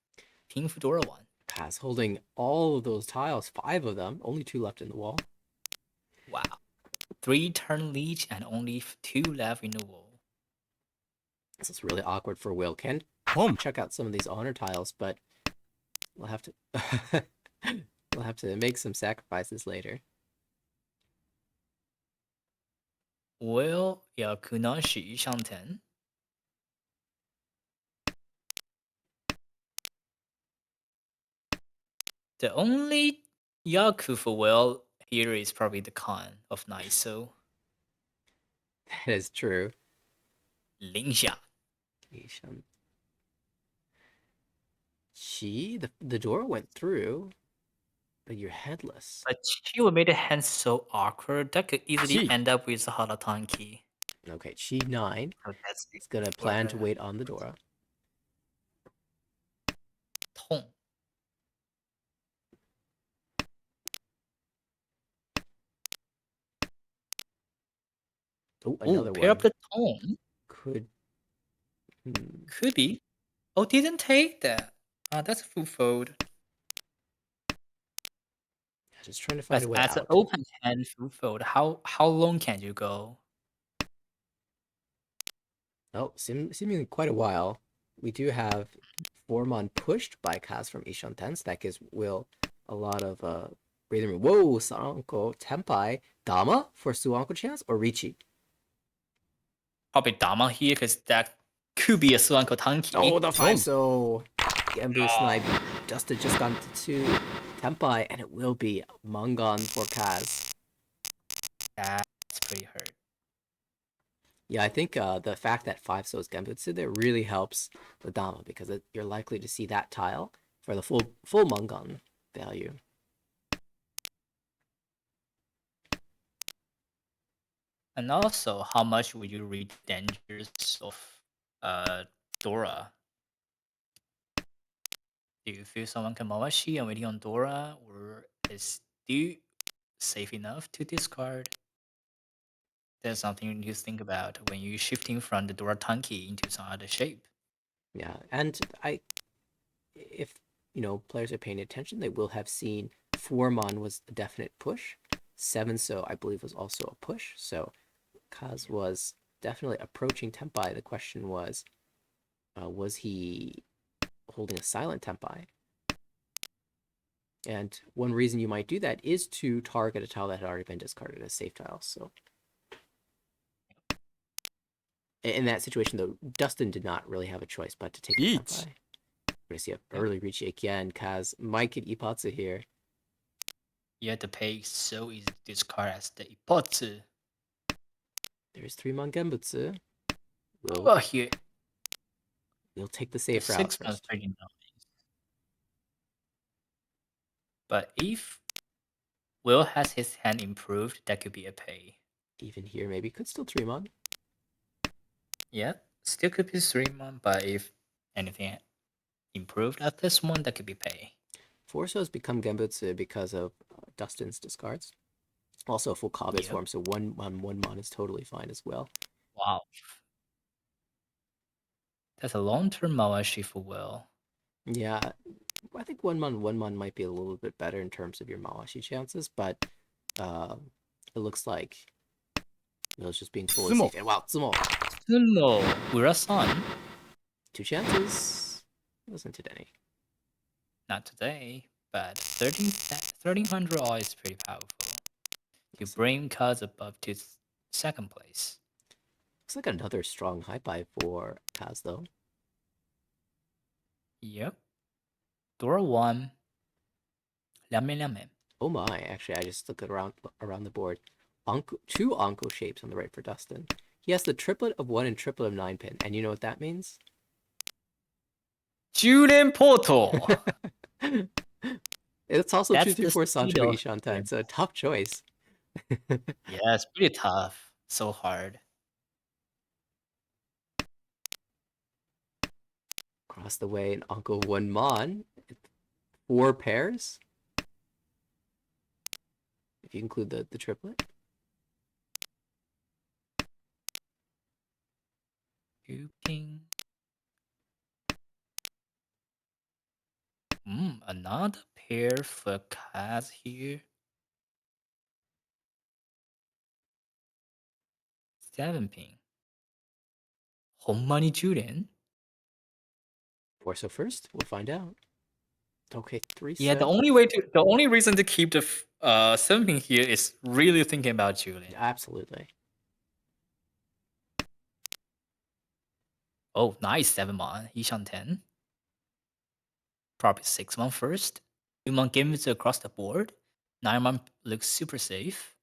King Fedora 1. Kaz holding all of those tiles, 5 of them, only 2 left in the wall. Wow. 3-turn leech and only 2 left in the wall. This is really awkward for Will. Can check out some of these honor tiles, but we'll have to we'll have to make some sacrifices later. Will Yakunashi Shanten. The only Yaku for Will here is probably the Khan of Naiso. That is true. Lingxia. The door went through, but you're headless. But she would make the hand so awkward that could easily end up with a Haratanki. Okay, Chi 9. So that's it's gonna plan to wait on the Dora. Tong. Oh, another pair one. up the Tong. Could be. Oh, didn't take that. That's a full fold. Just trying to find a way out. As an open hand full fold, how long can you go? Oh, seemingly quite a while. We do have 4-mon pushed by Kaz from Ishan Tense. That gives Will a lot of breathing room. Whoa, Sanko Tenpai. Dama for Suanko chance or Richi? Probably Dama here because that could be a Suanko Tanki. Oh, the 5-so. Genbu Snipe. Dustin just got to Tempai, and it will be Mungon for Kaz. That's pretty hurt. Yeah, I think the fact that 5 So's Genbutsu there really helps the Dama because you're likely to see that tile for the full Mungon value. And also, how much would you read dangers of Dora? Do you feel someone can Mawashi and waiting on Dora, or is still safe enough to discard? That's something you need to think about when you're shifting from the Dora Tanki into some other shape. Yeah, and if players are paying attention, they will have seen 4-mon was a definite push. 7 So I believe was also a push. So Kaz was definitely approaching Tempai. The question was he holding a silent Tempai? And one reason you might do that is to target a tile that had already been discarded as safe tiles. So in that situation, though, Dustin did not really have a choice but to take the Eat. Tempai. We're going to see a early reach again. Kaz might get Ipatsu here. You have to pay so easy to discard as the Ipotsu. There's 3-mon Genbutsu. Oh, here. We'll take the The safe route 6 months first. pretty nice. But if Will has his hand improved, that could be a pay. Even here, maybe could still 3-mon. Yeah, still could be 3 months, but if anything improved at this one, that could be pay. 4 So's become Genbutsu because of Dustin's discards. Also, a full Kabe's form, so 1-mon is totally fine as well. Wow. That's a long-term Mawashi for Will. Yeah, I think 1-mon might be a little bit better in terms of your Mawashi chances, but it looks like Will's just being fully Sumo. safe. And wow, Sumo. Sumo, Ura-san. 2 chances. Wasn't it any? Not today, but 1300 all is pretty powerful. You bring cards above to second place. Looks like another strong high buy for Kaz, though. Yep. Dora 1. Lame. Oh my, actually, I just looked around the board. 2 Anko shapes on the right for Dustin. He has the triplet of 1 and triplet of 9 pin, and you know what that means? Juren Portal! It's also That's 2, 3, the 4 speed Sancho of Ishan Juren. so a tough choice. Yeah, it's pretty tough. So hard. Across the way, an Anko 1-mon. 4 pairs. If you include the triplet. King. Another pair for Kaz here. 7 pin. ほんまに10連? 4 So first, we'll find out. Okay, 3 Yeah, the So. only reason to keep the 7 pin here is really thinking about Julian. Absolutely. Oh, nice 7 mon. Ishan 10. Probably 6 mon first. 2 mon games across the board. 9 mon looks super safe.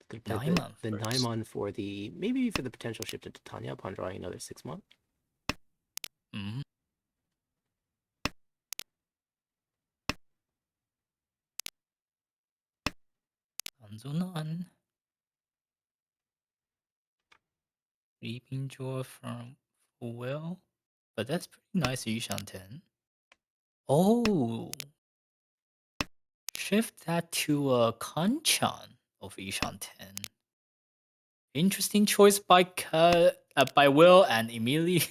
Could play 9 mon the first. 9-mon for the maybe for the potential shift to Titania upon drawing another 6-mon. Mm-hmm. Anzonan. Reaping Jaw from Will. But that's pretty nice, Yushan 10. Oh. Shift that to a Kanchan of Yushan 10. Interesting choice by Will, and immediately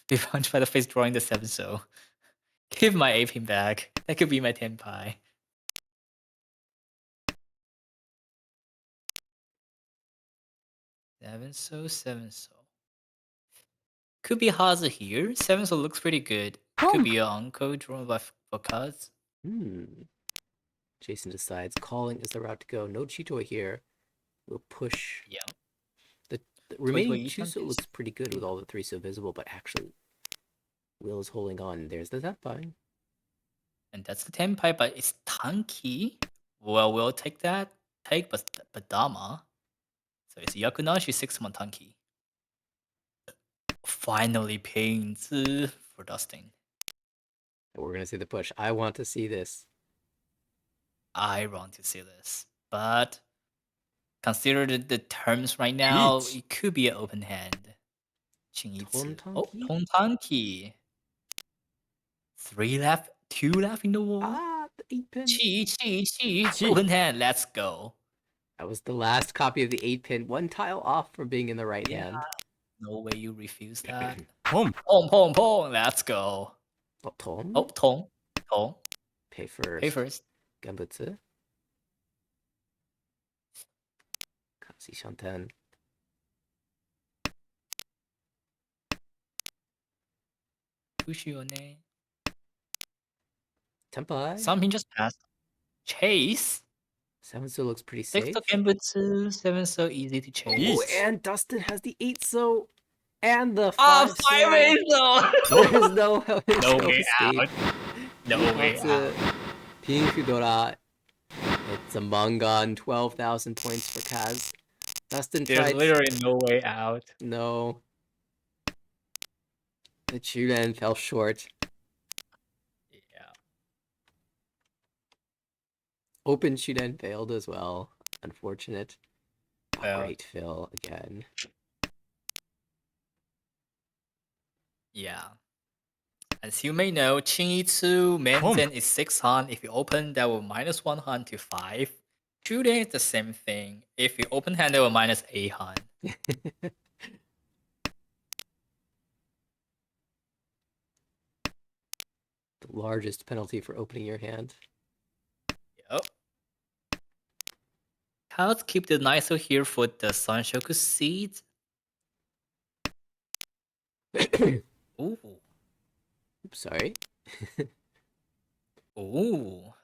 be punched by the face drawing the 7 so. Give my 8 pin back. That could be my 10 pie. 7 so. Could be Haza here. 7 so looks pretty good. Could be an Uncle drawn by Kaz. Jason decides calling is the route to go. No Chito here. We'll push. Yeah. The remaining Wait, 2 So looks pretty good with all the 3 So visible, but actually Will is holding on. There's the Zenpai. And that's the tenpai, but it's tanki. Well, we'll take that. Take, but dama. So it's Yakunashi 6-mon tanki. Finally paying for dusting. We're gonna see the push. I want to see this. I want to see this. But consider the terms right now, Each. it could be an open hand. Shinitsu. Oh, Tontanki? Tontanki. 3 left, 2 left in the wall. Ah, the 8-pin. Chi. Open hand, let's go. That was the last copy of the 8-pin. One tile off from being in the right Yeah. hand. No way you refuse that. Home. Pong, let's go. Oh, Tom? Oh, Tong. Pay first. Pay first. Gambutsu. Kasi Shanten. Kushiyone. Tenpai. Something just passed. Chase. 7-so looks pretty 6 safe. to Genbutsu. 7 so easy to chase. Oh, Each. and Dustin has the 8-so and the 5-so. Oh, 5 so. There's no way escape. out. No way out. Pink Fudora. It's a Mangan, 12,000 points for Kaz. Dustin There's tried. literally no way out. No. The Churen fell short. Yeah. Open Churen failed as well. Unfortunate. Well. Great fill again. Yeah. As you may know, Chinitsu Menzen is 6 Han. If you open, that will -1 Han to 5. Shooting is the same thing. If you open hand, that will -8 Han. The largest penalty for opening your hand. Yep. Let's keep the Naiso here for the Sanshoku seed. Ooh. Oops, sorry. Ooh.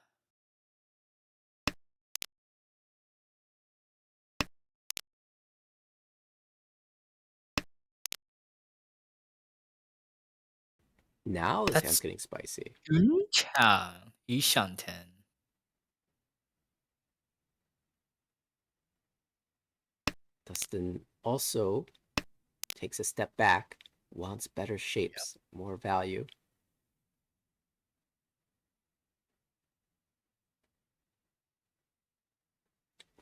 Now this That's hand's getting spicy. Yunchang Yishanten. Dustin also takes a step back, wants better shapes, more value.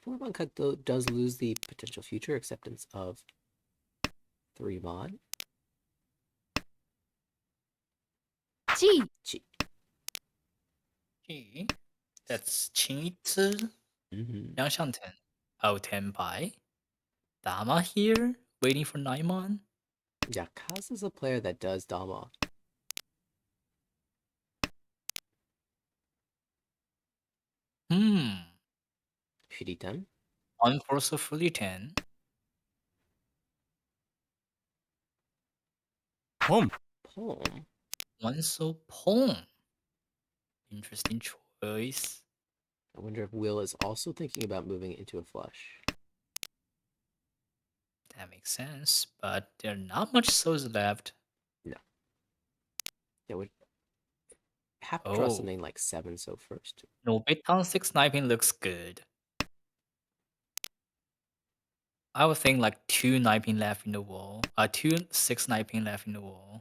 Four-mon cut does lose the potential future acceptance of 3-mon. Chi. That's Chinitsu Yangshanten. Oh, Tenpai. Dama here, waiting for Naimon. Yeah, Kaz is a player that does Dama. Shiritan. 1 for so fully 10. Home. Palm. 1 so Pong. Interesting choice. I wonder if Will is also thinking about moving into a flush. That makes sense, but there are not much souls left. No. That would have to draw something like 7-so first. No, Beton 6 sniping looks good. I would think like 2 sniping left in the wall. 2 6 sniping left in the wall.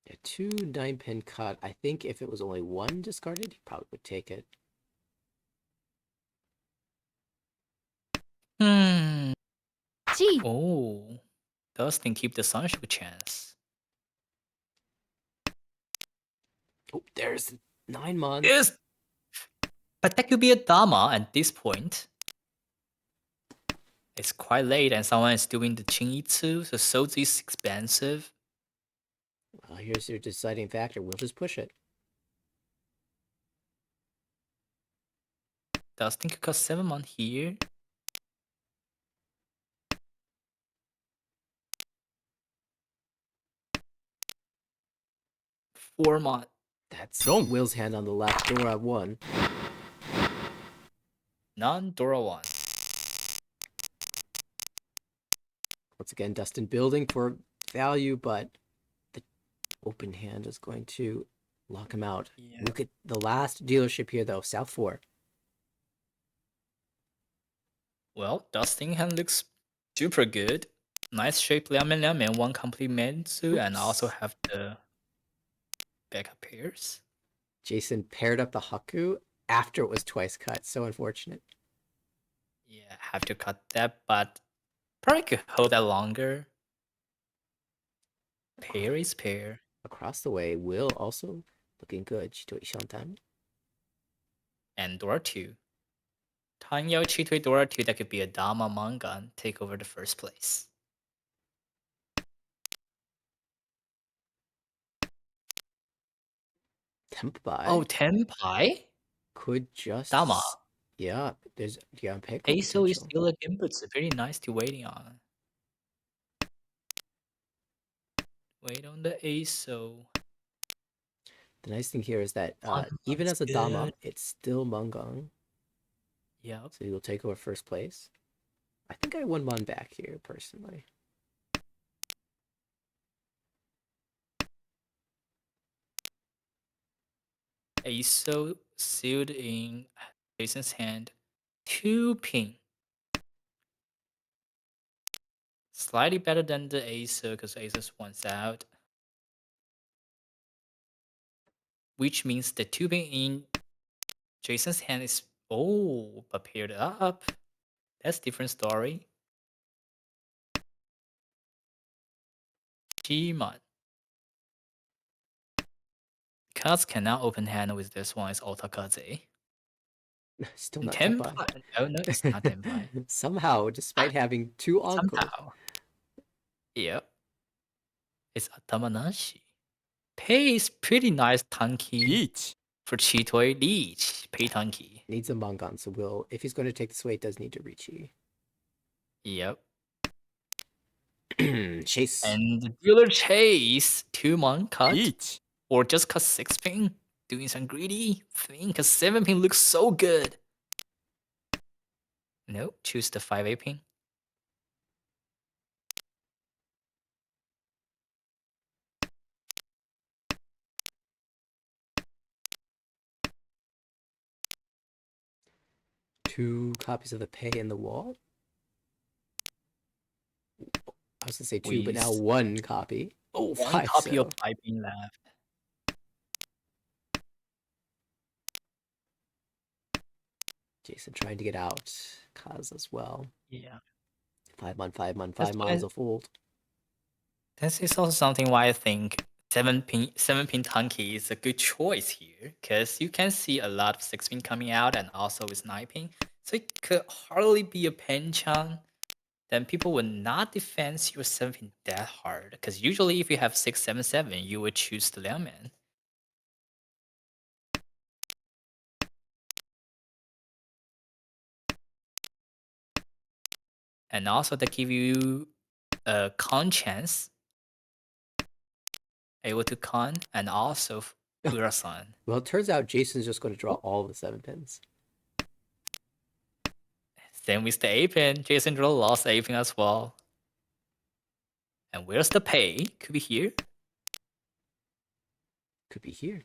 Yeah, 2 9-pin cut. I think if it was only 1 discarded, he probably would take it. Oh, Dustin keep the Sunshow chance. Oh, there's 9-mon. Yes! But that could be a Dama at this point. It's quite late and someone is doing the Chinitsu, so Sozi is expensive. Well, here's your deciding factor. We'll just push it. Dustin could cost 7-mon here. Four-mon. That's Will's hand on the left. Dora 1. None, Dora 1. Once again, Dustin building for value, but the open hand is going to Lock him out. Yeah. Look at the last dealership here, though. South 4. Well, Dustin hand looks super good. Nice shape Liamen, one complete Mensu, and also Oops. have the backup pairs. Jason paired up the Haku after it was twice cut. So unfortunate. Yeah, have to cut that, but probably could hold that longer. Pair is pair. Across the way, Will also looking good. Chitoi Shantan. And Dora 2. Tanyao Chitui Dora 2, that could be a Dama manga and take over the first place. Tempai. Oh, Tenpai? Could just. Dama. Yeah, there's Gianpeko Aso is potential. still a Gimbutsu. Very nice to waiting on. Wait on the Aso. The nice thing here is that even Hanmon's as a good. Dama, it's still Mungang. Yep. So he'll take over first place. I think I won one back here, personally. Aso sealed in Jason's hand. 2 ping. Slightly better than the Aso because Aso's one's out. Which means the 2 ping in Jason's hand is but paired up. That's different story. Shimon. Cards cannot open hand with this one is Otakaze. Still not Tenpai. Tempai. No, it's not Tenpai. Somehow, despite having 2 encores. Somehow. Yep. It's Atamanashi. Pei is pretty nice Tanki Each. for Chitoi Leech. Pei Tanki. Needs a Mungan, so Will, if he's going to take this way, it does need to reach you. Yep. Chase. And the dealer Chase 2 mon cut. Each. Or just cut 6 ping. Doing some greedy thing because 7 ping looks so good. Nope, choose the 5 8 ping. Two copies of the pay in the wall. I was gonna say two, but now one copy. Oh, One 5 copy so. of 5 ping left. Jason trying to get out. Kaz as well. Yeah. 5 mon, 5 mon, That's 5 why- mons of fold. This is also something why I think 7 pin Tanki is a good choice here, because you can see a lot of 6 pin coming out and also with 9 pin, so it could hardly be a Penchan. Then people would not defend your 7 pin that hard, because usually if you have 6 7 7, you would choose the Liamen. And also they give you a con chance, able to con, and also Urasan. Well, it turns out Jason's just going to draw all the 7 pins. Same with the 8 pin. Jason draw lost 8 pin as well. And where's the pay? Could be here. Could be here.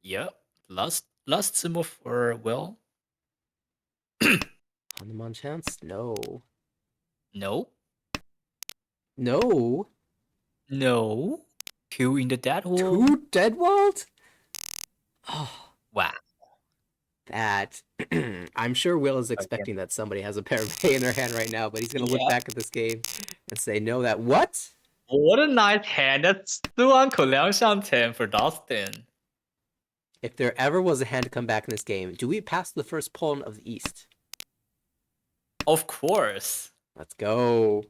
Yep. Last symbol for Will. On the mon chance? No. No. No. No. 2 in the dead wall. 2 dead walled? Oh, Wow. that. I'm sure Will is expecting that somebody has a pair of pay in their hand right now, but he's going to look back at this game and say, no, that what? What a nice hand. That's the Uncle Liang Shang 10 for Dustin. If there ever was a hand to come back in this game, do we pass the first pawn of the East? Of course. Let's go.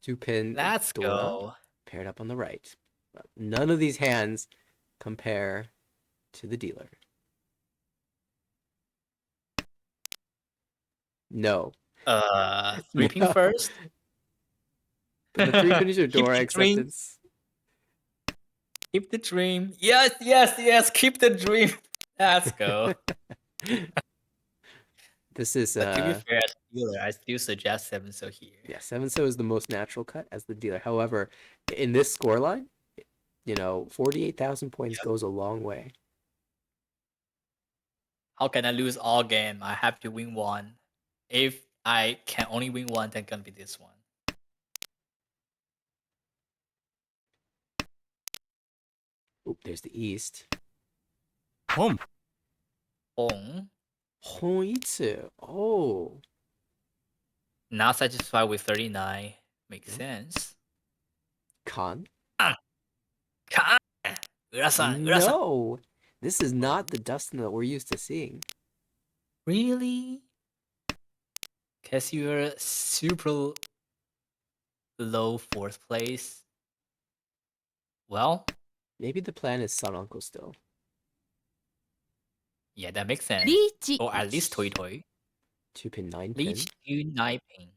2 pin. Let's Dora, go. paired up on the right. But none of these hands compare to the dealer. No. 3 pin No. first. But the 3 pin is your Keep Dora the dream. acceptance. Keep the dream. Yes, yes, yes. Keep the dream. Let's go. This is But to be fair, as a dealer, I still suggest 7 so here. yeah, 7 so is the most natural cut as the dealer. However, in this scoreline, 48,000 points Yep. goes a long way. How can I lose all game? I have to win one. If I can only win one, then gonna be this one. Oop, there's the East. Home. Hong, Hoitsu. Oh. not satisfied with 39. Makes No. sense. Kan. Kan! Ura-san, Ura-san. No. This is not the Dustin that we're used to seeing. Really? Cause you're super low 4th place. Well, Maybe the plan is Sun Uncle still. yeah, that makes sense. リーチ Or at least Toy Toy. 2-pin, 9-pin. Leech to 9-pin.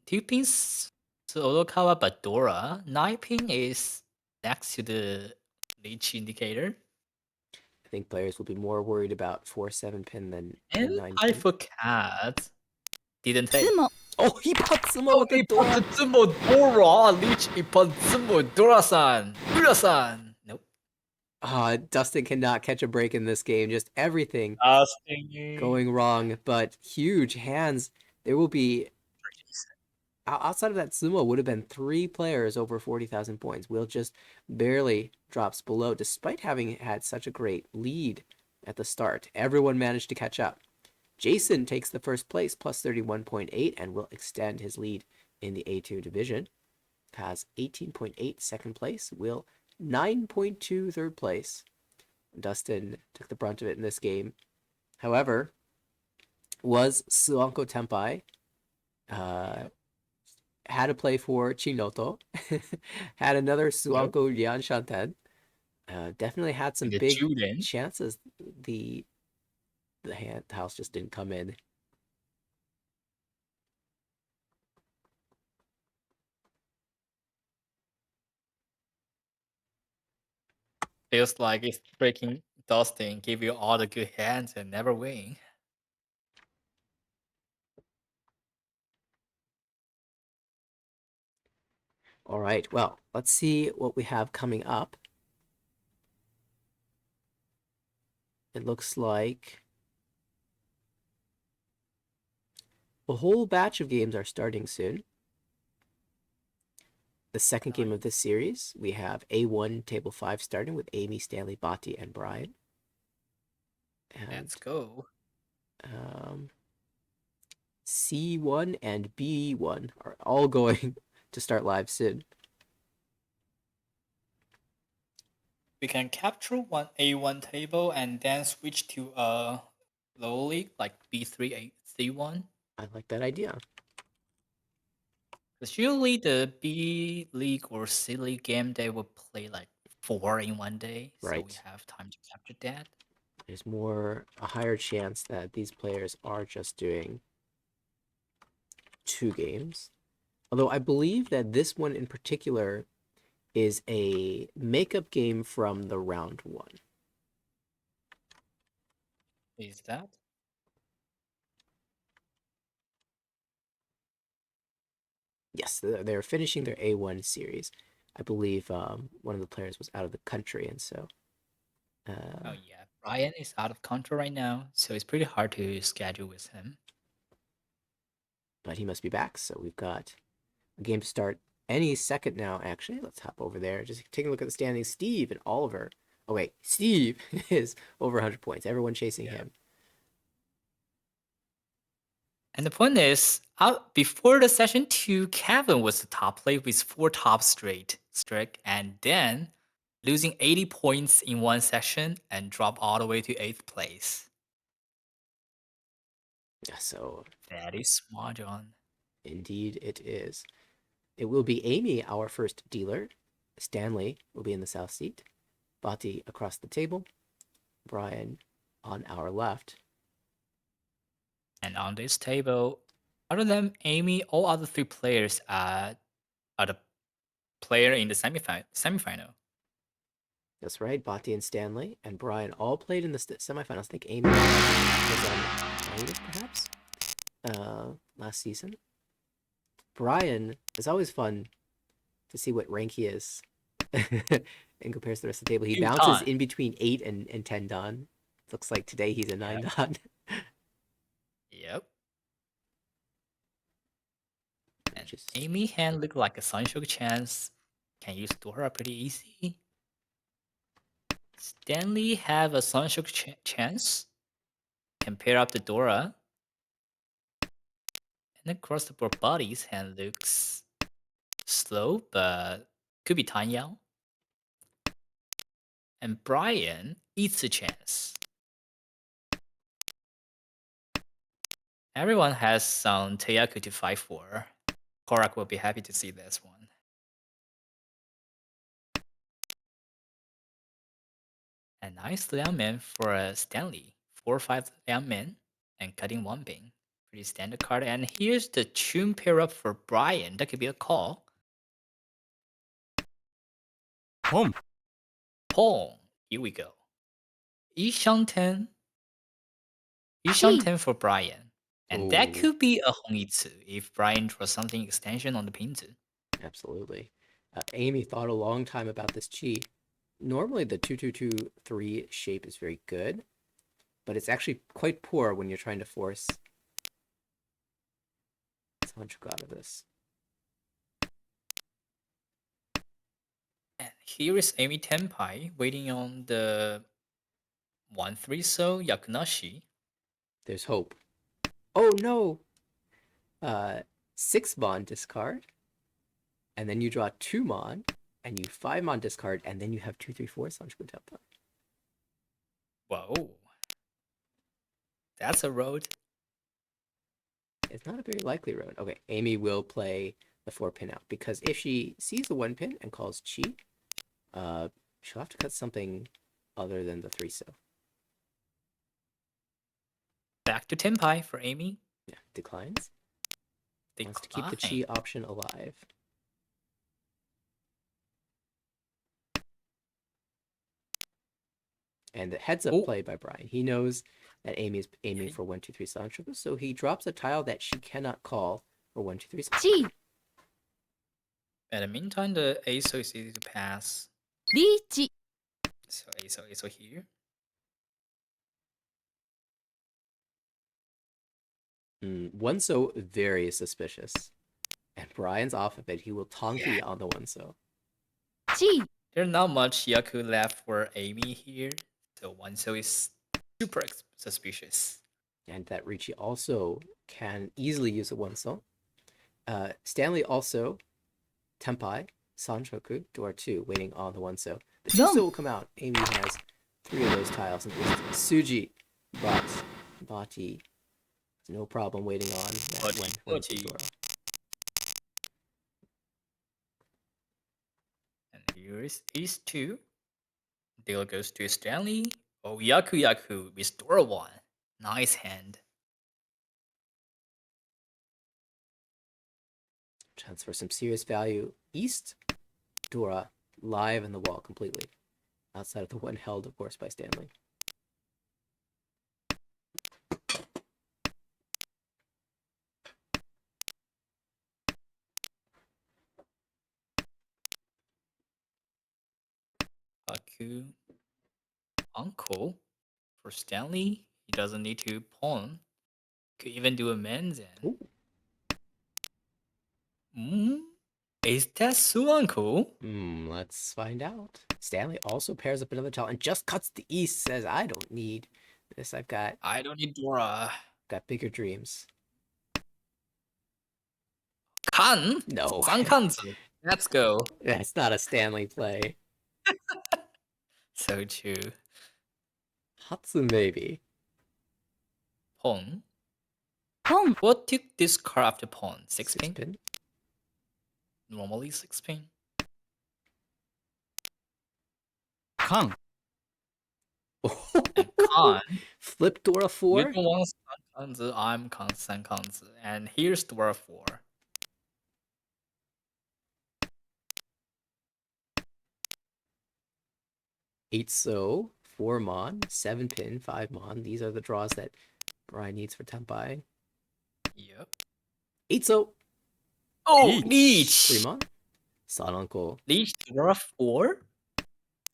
2-pin's Solokawa but Dora. 9-pin is next to the Leech indicator. I think players will be more worried about 4-7-pin than And 9-pin. I forgot. Didn't take. ツモ Oh, he Patsumo with the Dora. Ipatsumo Dora! Leech Ipatsumo Dora-san! Ura-san! Nope. Dustin cannot catch a break in this game. Just everything Dustin. going wrong, but huge hands. There will be outside of that sumo would have been 3 players over 40,000 points. Will just barely drops below, despite having had such a great lead at the start. Everyone managed to catch up. Jason takes the first place, plus 31.8, and will extend his lead in the A2 division. Has 18.8 second place. Will 9.2 third place. Dustin took the brunt of it in this game. However, was Suanko Tenpai. Had to play for Chinoto. Had another Suanko Lian Shanten. Definitely had some The big Juden. chances. The house just didn't come in. Feels like it's breaking Dustin, give you all the good hands and never win. All right, well, let's see what we have coming up. It looks like a whole batch of games are starting soon. The second game of this series, we have A1 Table 5 starting with Amy, Stanley, Bati, and Brian. And Let's go. C1 and B1 are all going to start live soon. We can capture one A1 table and then switch to a low league like B3 C1. I like that idea. Because usually the B League or C League game they will play like 4 in one day, so we Right. have time to capture that. There's a higher chance that these players are just doing 2 games. Although I believe that this one in particular is a makeup game from the round 1. Is that? Yes, they're finishing their A1 series. I believe one of the players was out of the country, and so. Oh yeah, Brian is out of country right now, so it's pretty hard to schedule with him. But he must be back, so we've got a game to start any second now. Actually, let's hop over there. Just taking a look at the standings. Steve and Oliver. Oh wait, Steve is over 100 points. Everyone chasing him. And the point is, before the session 2, Kevin was the top player with 4 top straight, and then losing 80 points in one session and drop all the way to 8th place. Yeah, so that is smart, John. Indeed, it is. It will be Amy, our first dealer. Stanley will be in the south seat. Bati across the table. Brian on our left. And on this table, other than Amy, all other 3 players are the player in the semifinal. That's right. Bati and Stanley and Brian all played in the semifinals. I think Amy was on 20th, perhaps, last season. Brian, it's always fun to see what rank he is in comparison to the rest of the table. He Two bounces dan. in between 8 and 10 dan. Looks like today he's a 9 dan. Yep. And Just Amy hand look like a sunshine chance. Can use Dora pretty easy. Stanley have a sunshine chance. Can pair up the Dora. And across the board, Buddy's hand looks slow, but could be Tanyao. And Brian eats a chance. Everyone has some Teyaku to fight for. Korak will be happy to see this one. A nice Liangman for a Stanley. 4-5 Liangman and cutting one ping. Pretty standard card. And here's the Chun pair up for Brian. That could be a call. Home. Pong. Here we go. Yishang 10. Yishang 10 for Brian. And that Ooh. could be a Hongitsu if Brian draws something extension on the Pinzu. Absolutely. Amy thought a long time about this chi. Normally the 2-2-2-3 shape is very good, but it's actually quite poor when you're trying to force Sancho out of this. And here is Amy Tenpai waiting on the 1-3 so Yakunashi. There's hope. Oh no! 6 mon discard, and then you draw 2 mon, and you 5 mon discard, and then you have 2-3-4 Sancho Tenpai. Whoa. That's a road. It's not a very likely road. Okay, Amy will play the 4 pin out, because if she sees the 1 pin and calls chi, she'll have to cut something other than the 3 so. Back to Tenpai for Amy. Yeah, declines. Decline. Wants to keep the chi option alive. And the heads up play by Brian. He knows that Amy is aiming for 1-2-3 Sancho, so he drops a tile that she cannot call for 1-2-3 Sancho. In the meantime, the ASO is easy to pass. Reach. So ASO here. One so very suspicious. And Brian's off of it. He will Tonki on the 1 so. There's not much Yaku left for Amy here. So 1 so is super suspicious. And that Ricci also can easily use a 1 so. Stanley also Tenpai, Sanchoku, Door 2, waiting on the 1 so. The 2 so will come out. Amy has 3 of those tiles. And Suji, but Bati, no problem waiting on that one. And here is Ace 2. Deal goes to Stanley. Oh, Yaku, restore 1. Nice hand. Chance for some serious value. East, Dora, live in the wall completely. Outside of the 1 held, of course, by Stanley. Haku. Uncle. For Stanley, he doesn't need to pawn. Could even do a men's end. Is that Su Uncle? Let's find out. Stanley also pairs up another tile and just cuts the east, says, I don't need this. I don't need Dora. Got bigger dreams. Kan? No. Sankanzu. Let's go. That's not a Stanley play. So true. Hatsu maybe. Pawn. Pong. What took this card after pawn? 6 pin? pin. Normally 6 pin. Kang. And Kan. Flip Dora 4. You don't want Sankanzu, I'm Sankanzu. And here's Dora 4. Eight so, 4 mon, 7 pin, 5 mon. These are the draws that Brian needs for Tenpai. Yep. 8 so. Oh, Leech! 3 mon. Son Uncle. Leech Dora 4?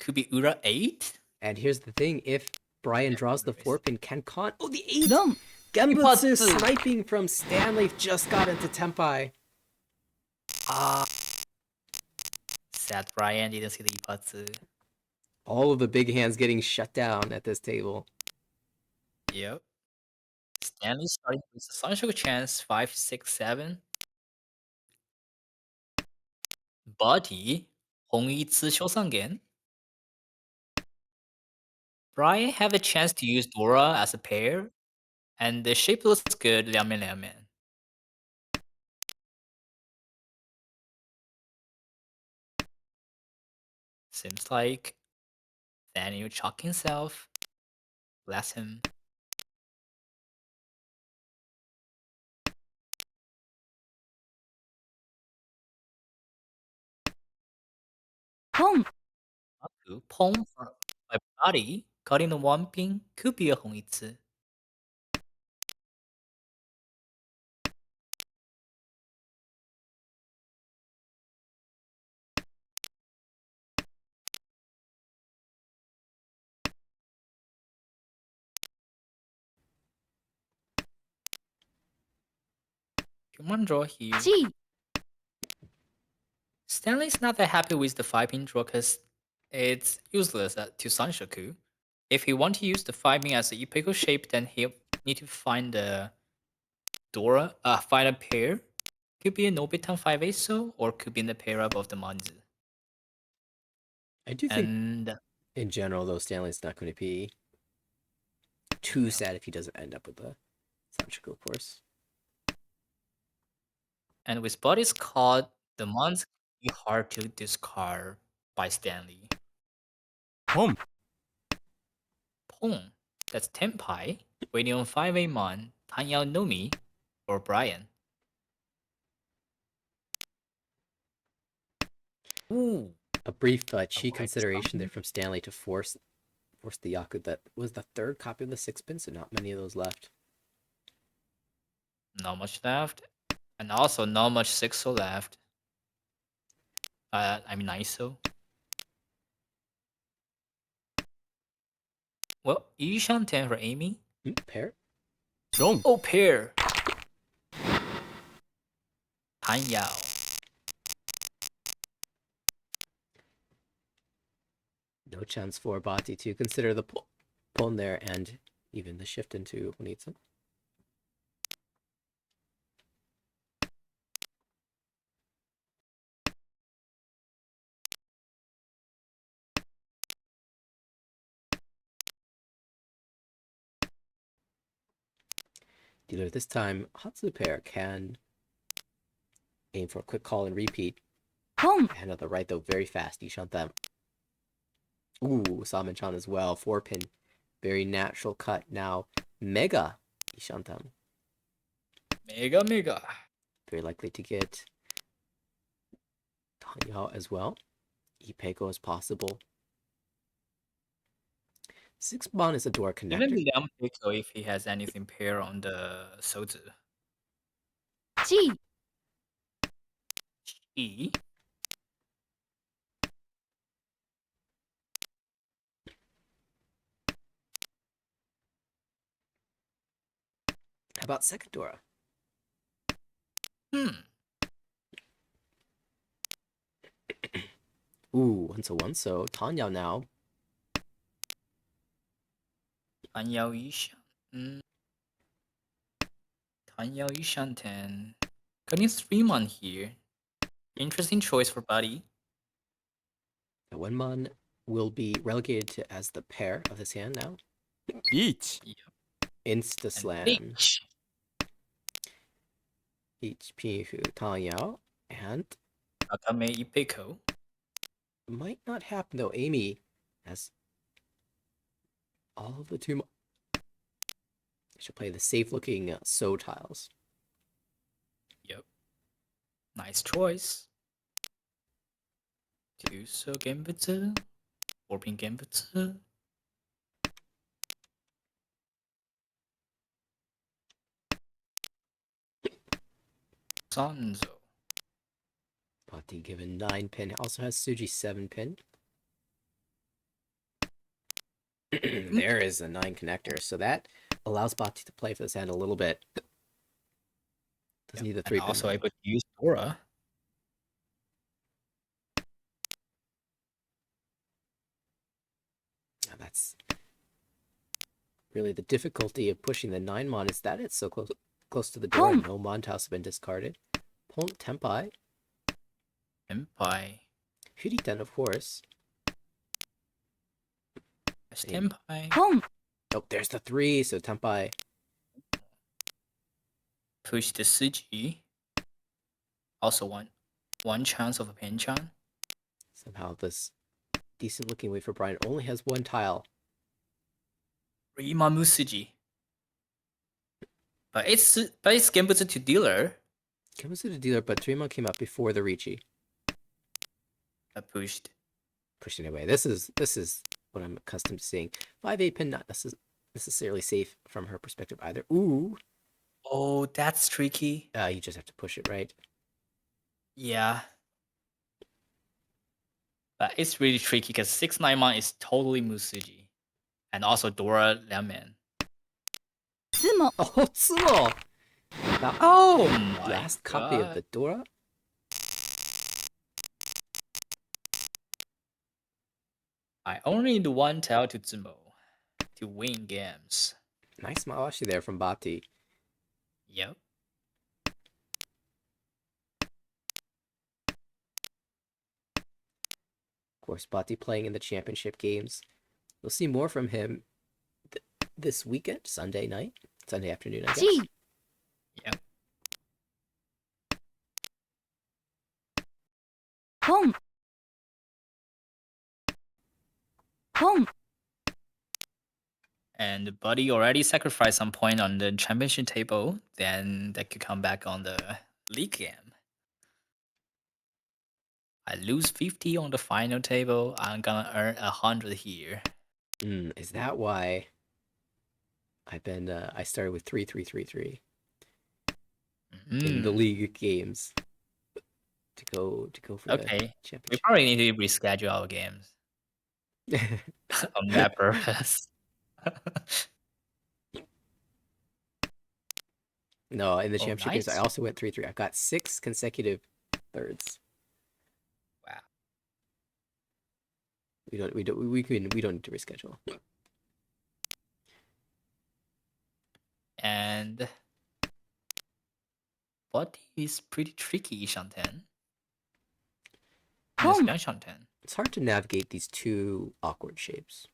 Could be Ura 8? And here's the thing, if Brian draws the 4-pin, can Con... Oh, the 8! 4 Genbutsu Ipatsu. sniping from Stanley just got into Tenpai. Sad Brian didn't see the Ipatsu. All of the big hands getting shut down at this table. Yep. Stanley starting with the Sunshoku chance 5, 6, 7. Body Hongitsu Shosangen. Brian have a chance to use Dora as a pair, and the shape looks good, Liamen Liamen. Seems like Daniel chalk himself. Bless him. Pong. Pong for my body, cutting the one pin could be a Hongitsu. Human draw here. G. Stanley's not that happy with the 5-pin draw because it's useless to Sanshoku. If he want to use the 5-pin as a Ipeco shape, then he'll need to find a Dora, find a pair. Could be a Nobitan 5 Aso, or could be in the pair up of the Manzu. I do think, And in general, though, Stanley's not going to be too sad if he doesn't end up with the Sanchoku, of course. and with bodies caught, the Manzu be hard to discard by Stanley. Home. Pong. That's Tenpai. Waiting on 5A Mon, Tanyao Nomi, or Brian. Ooh. A brief chi Alright, consideration there from Stanley to force the Yaku. That was the third copy of the 6-pin, so not many of those left. Not much left. And also not much 6-so left. I mean ISO. Well, Yishan 10 for Amy. Pair? Wrong. Oh, pair. Han Yao. No chance for Bati to consider the pon there and even the shift into Honitsu. Dealer this time, Hatsu pair can aim for a quick call and repeat. Pong. And on the right, though, very fast. Yishan them. Ooh, Salmon-chan as well. 4-pin. Very natural cut. Now, Mega Yishan them. Mega. Very likely to get Tanyao as well. Ipeko is possible. 6-mon is a door Even connector. Liam Pico if he has anything pair on the Sozu. G. E. How about second Dora? Ooh, 1-1. So Tanyao now. Tanyao Yishan. Tanyao Yishan 10. Cutting 3-mon here. Interesting choice for Buddy. The 1-mon will be relegated to as the pair of his hand now. Each. Insta And slam. H. HP Tanyao. And Akame Ipeko. might not happen though. Amy has all of the two. She'll play the safe looking So tiles. Yep. Nice choice. Tuso Genbutsu. Warping Genbutsu. Sanzo. Pati given 9-pin. Also has Suji 7-pin. And there is a 9 connector. So that allows Bati to play for this hand a little bit. Doesn't need the 3 And pin. also though. able to use Dora. Now that's really the difficulty of pushing the 9 mon is that it's so close to the door and no mon tiles have been discarded. Pont Tempai. Tempai. Huriten, of course. That's Tempai. ポン Oh, there's the 3, so Tempai. Push the Suji. Also one chance of a Penchan. Somehow this decent looking way for Brian only has 1 tile. Rimamu Suji. But it's Genbutsu to dealer. Comes to the dealer, but 3 mon came up before the Ricci. I pushed. Pushing away. This is what I'm accustomed to seeing. 5-8 pin, not necessarily safe from her perspective either. Ooh. Oh, that's tricky. You just have to push it, right? Yeah. But it's really tricky because 6-9 is totally Musuji. And also Dora Lemon. つも Oh, Tsumo! Now, Oh my last copy of the Dora. I only need 1 tile to Tsumo to win games. Nice Mawashi there from Bati. Yep. Of course, Bati playing in the championship games. We'll see more from him this weekend, Sunday afternoon, I guess. じ Yep. ポンポン And Buddy already sacrificed some point on the championship table. Then that could come back on the league game. I lose 50 on the final table. I'm gonna earn 100 here. Is that why I started with 3-3-3-3 in the league games to go for the Okay. We championship? probably need to reschedule our games on that purpose. No, in the Oh, championship games, I nice. also went 3-3. I've got 6 consecutive thirds. Wow. We don't need to reschedule. And what is pretty tricky, Shanten? Boom. Yes, Shanten. It's hard to navigate these 2 awkward shapes.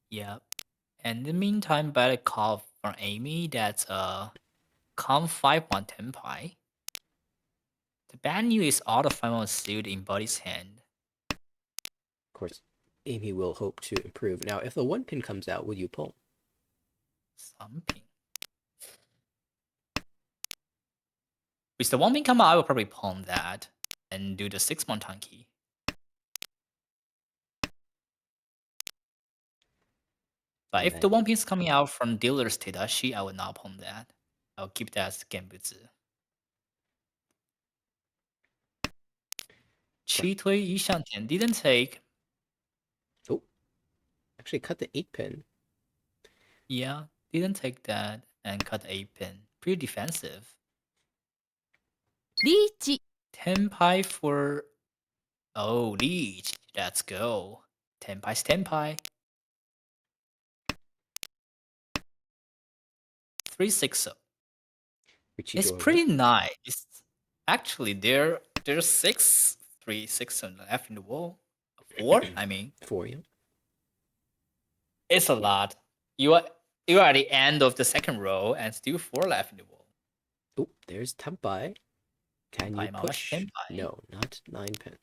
Yeah. And in the meantime, better call from Amy that's Con 5-1 Tenpai. The bad news is all the 5-1 suit in Buddy's hand. Of course, Amy will hope to improve. Now, if the 1 pin comes out, will you pull? Something. With the 1 pin come out, I will probably palm that and do the 6-1 Tanki. But And if then- the 1 pin is coming out from dealer's Tadashi, I will not palm that. I'll keep that as Genbutsu. Chitui Ishanten didn't take. Oh, actually cut the 8 pin. Yeah, didn't take that and cut 8 pin. Pretty defensive. リーチ Tenpai for. Oh, leech. Let's go. Tenpai's Tenpai. 3-6. Richie It's Dora. pretty nice. Actually, there's 6 3-6 left in the wall. 4, I mean. 4, yeah. It's a lot. You are at the end of the second row and still 4 left in the wall. Oh, there's Tempai. Can you Tempai, Mama's push? Tempai. No, not 9 pin.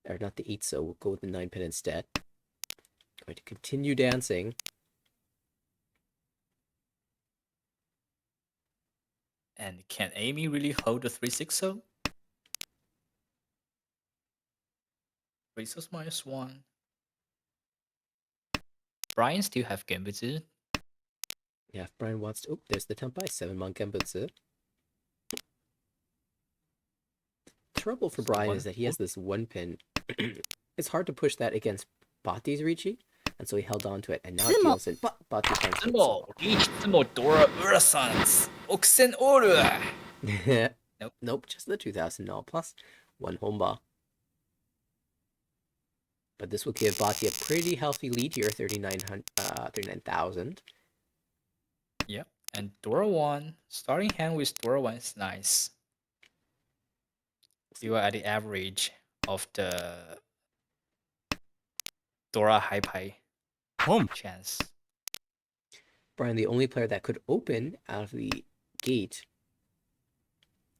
Or not the 8, so we'll go with the 9 pin instead. Going to continue dancing. And can Amy really hold the 3-6-0? 3-6 minus 1. Brian still have Genbutsu. Yeah, if Brian wants to... Oh, there's the Tempai. 7 mon Genbutsu. Trouble for So Brian one- is that he has this 1 pin. It's hard to push that against Bati's Ricci, and so he held on to it, and now Sumo. it deals in. But Bati finds it. Sumo, reach Sumo Dora Ura-sans. Oxen Oru. Nope. Nope, just the 2,000 null plus 1 homba. But this will give Bati a pretty healthy lead here, 39,000. Yep. And Dora 1. Starting hand with Dora 1 is nice. You are at the average of the Dora high pie Pump. chance. Brian, the only player that could open out of the gate.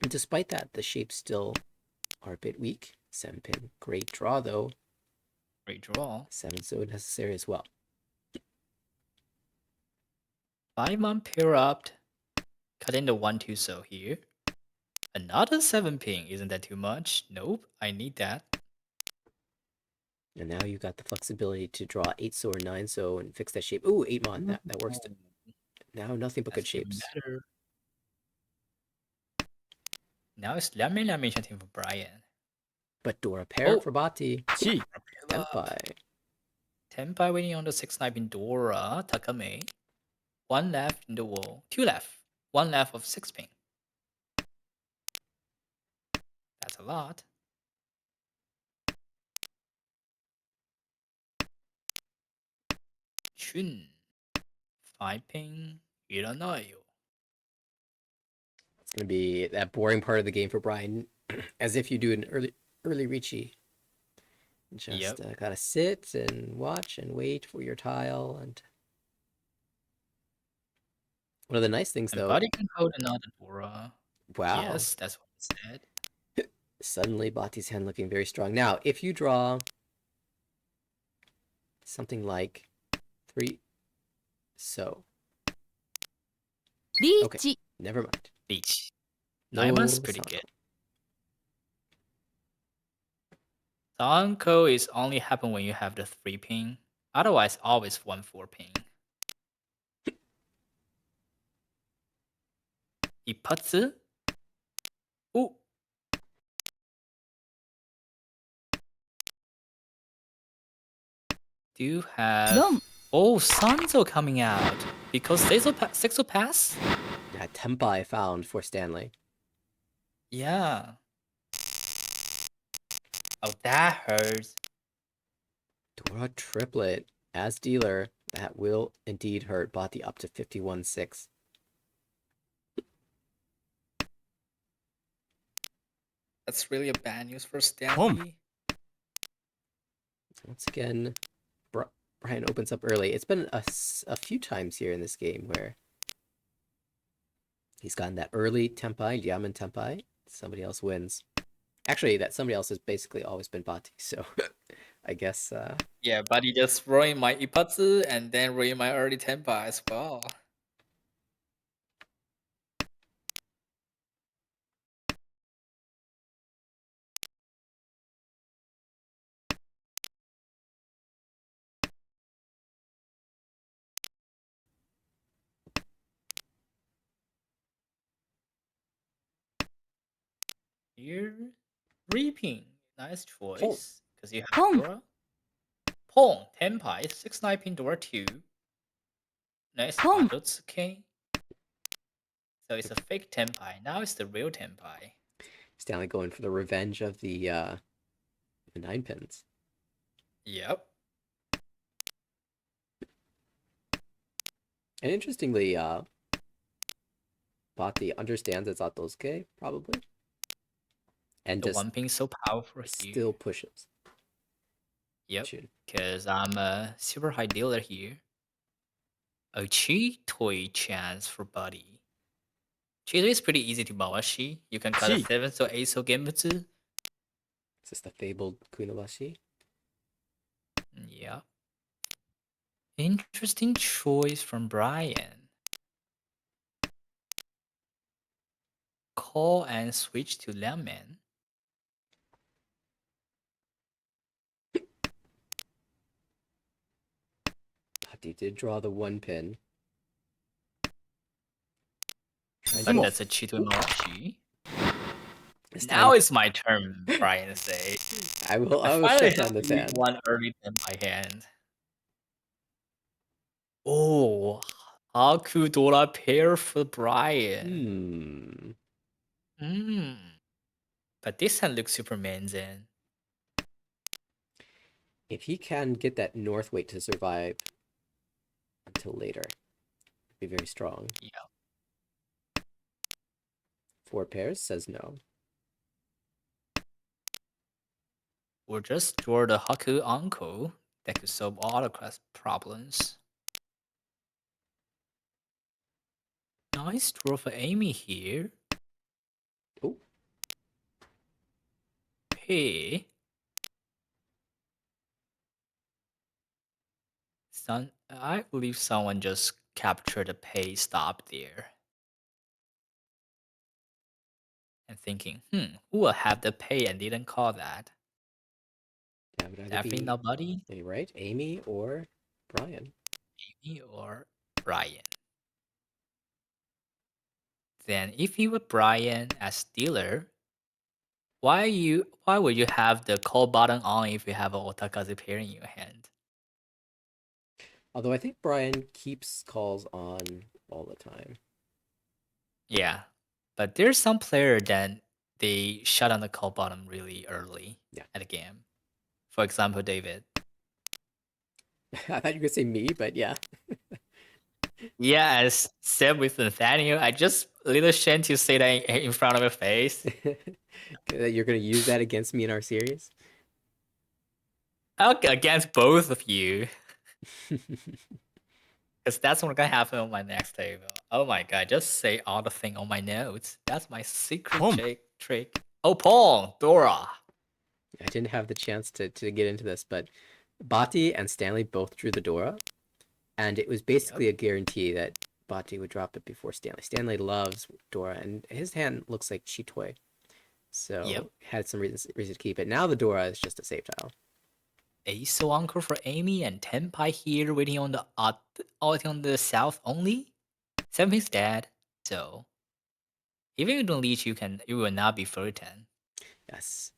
And despite that, the shapes still are a bit weak. 7-pin, great draw though. Great draw. 7 so necessary as well. 5-man pair up. Cut in the 1-2 so here. Another 7-pin. Isn't that too much? Nope. I need that. And now you got the flexibility to draw 8 so or 9 so and fix that shape. Ooh, 8 mon. That works. Now nothing but good That's even shapes. better. Now it's Lemmy chanting for Brian. But Dora pair Oh. for Bati. Chi. Tenpai. Tenpai waiting on the 6-9 pin Dora. Takame. 1 left in the wall. 2 left. 1 left of 6 pin. That's a lot. Chun. 5 pin. Iranayo. It's going to be that boring part of the game for Brian. As if you do an early Ricci. Just gotta sit and watch and wait for your tile. And one of the nice things, And though, Buddy can hold another Dora. wow, Yes, that's what it said. suddenly Bati's hand looking very strong. Now, if you draw something like 3, so リー okay, チ never mind. Beach. No Naima's pretty Sanko. good. Sanko is only happen when you have the 3 pin. Otherwise, always 1 4 pin. Ipatsu. Ooh. Do you have 4 Sanzo coming out? Because 6 will pass? Yeah, Tenpai found for Stanley. Yeah. Oh, that hurts. Dora triplet as dealer. That will indeed hurt Bati up to 51-6. That's really a bad news for Stanley. Once again, Brian opens up early. It's been a few times here in this game where he's gotten that early Tenpai, Yaman Tenpai. Somebody else wins. Actually, that somebody else has basically always been Bati, so I guess... Yeah, but he just ruined my Ipatsu and then ruined my early Tenpai as well. Here, Reaping. Nice choice. Because you have Pong. Dora. Pong, Tenpai, 6-9 pin Dora 2. Nice Pong. Adotsuke. So it's a fake Tenpai. Now it's the real Tenpai. Stanley going for the revenge of the 9 pins. Yep. And interestingly, Bati understands it's Atosuke, probably. And The just 1 pin is so powerful here. still pushes. Yep. Shoot. Because I'm a super high dealer here. A Chi Toy chance for Buddy. Chi Toy is pretty easy to Mawashi. You can cut a Chi. 7 so 8 so Genbutsu. Is this the fabled Kunobashi? Yeah. Interesting choice from Brian. Call and switch to Lemon. Bati did draw the 1 pin. But Sumo. that's a Chito Mawashi. This Now time, it's my turn, Brian say. I will I finally shut down have the to fan. read one early in my hand. Oh, Haku Dora pair for Brian. Hmm. But this hand looks super amazing. If he can get that north weight to survive until later, it'd be very strong. Yeah. 4 pairs says no. Or just draw the Haku Uncle that could solve all the class problems. Nice draw for Amy here. Oh, Hey. I believe someone just captured the pay stop there. And thinking, who will have the pay and didn't call that? that would either Definitely be, nobody, right, Amy or Brian. Amy or Brian. Then if you were Brian as dealer, why would you have the call button on if you have an Otakaze pair in your hand? Although I think Brian keeps calls on all the time. Yeah. But there's some player that they shut on the call button really early Yeah. at a game. For example, David. I thought you were gonna say me, but yeah. Yes, same with Nathaniel. I just a little ashamed to say that in front of your face. You're gonna use that against me in our series? Against both of you. Because that's what's gonna happen on my next table. Oh my god, just say all the thing on my notes. That's my secret Pump. trick. Oh, Paul, Dora. I didn't have the chance to get into this, but Bati and Stanley both drew the Dora, and it was basically a guarantee that Bati would drop it before Stanley. Stanley loves Dora, and his hand looks like Chitoy, so Yep. had some reason to keep it. Now the Dora is just a save tile. Ace Anchor for Amy and Tenpai here waiting on the south only. Seven's dead, so even if you don't leech, you will not be 10. Yes.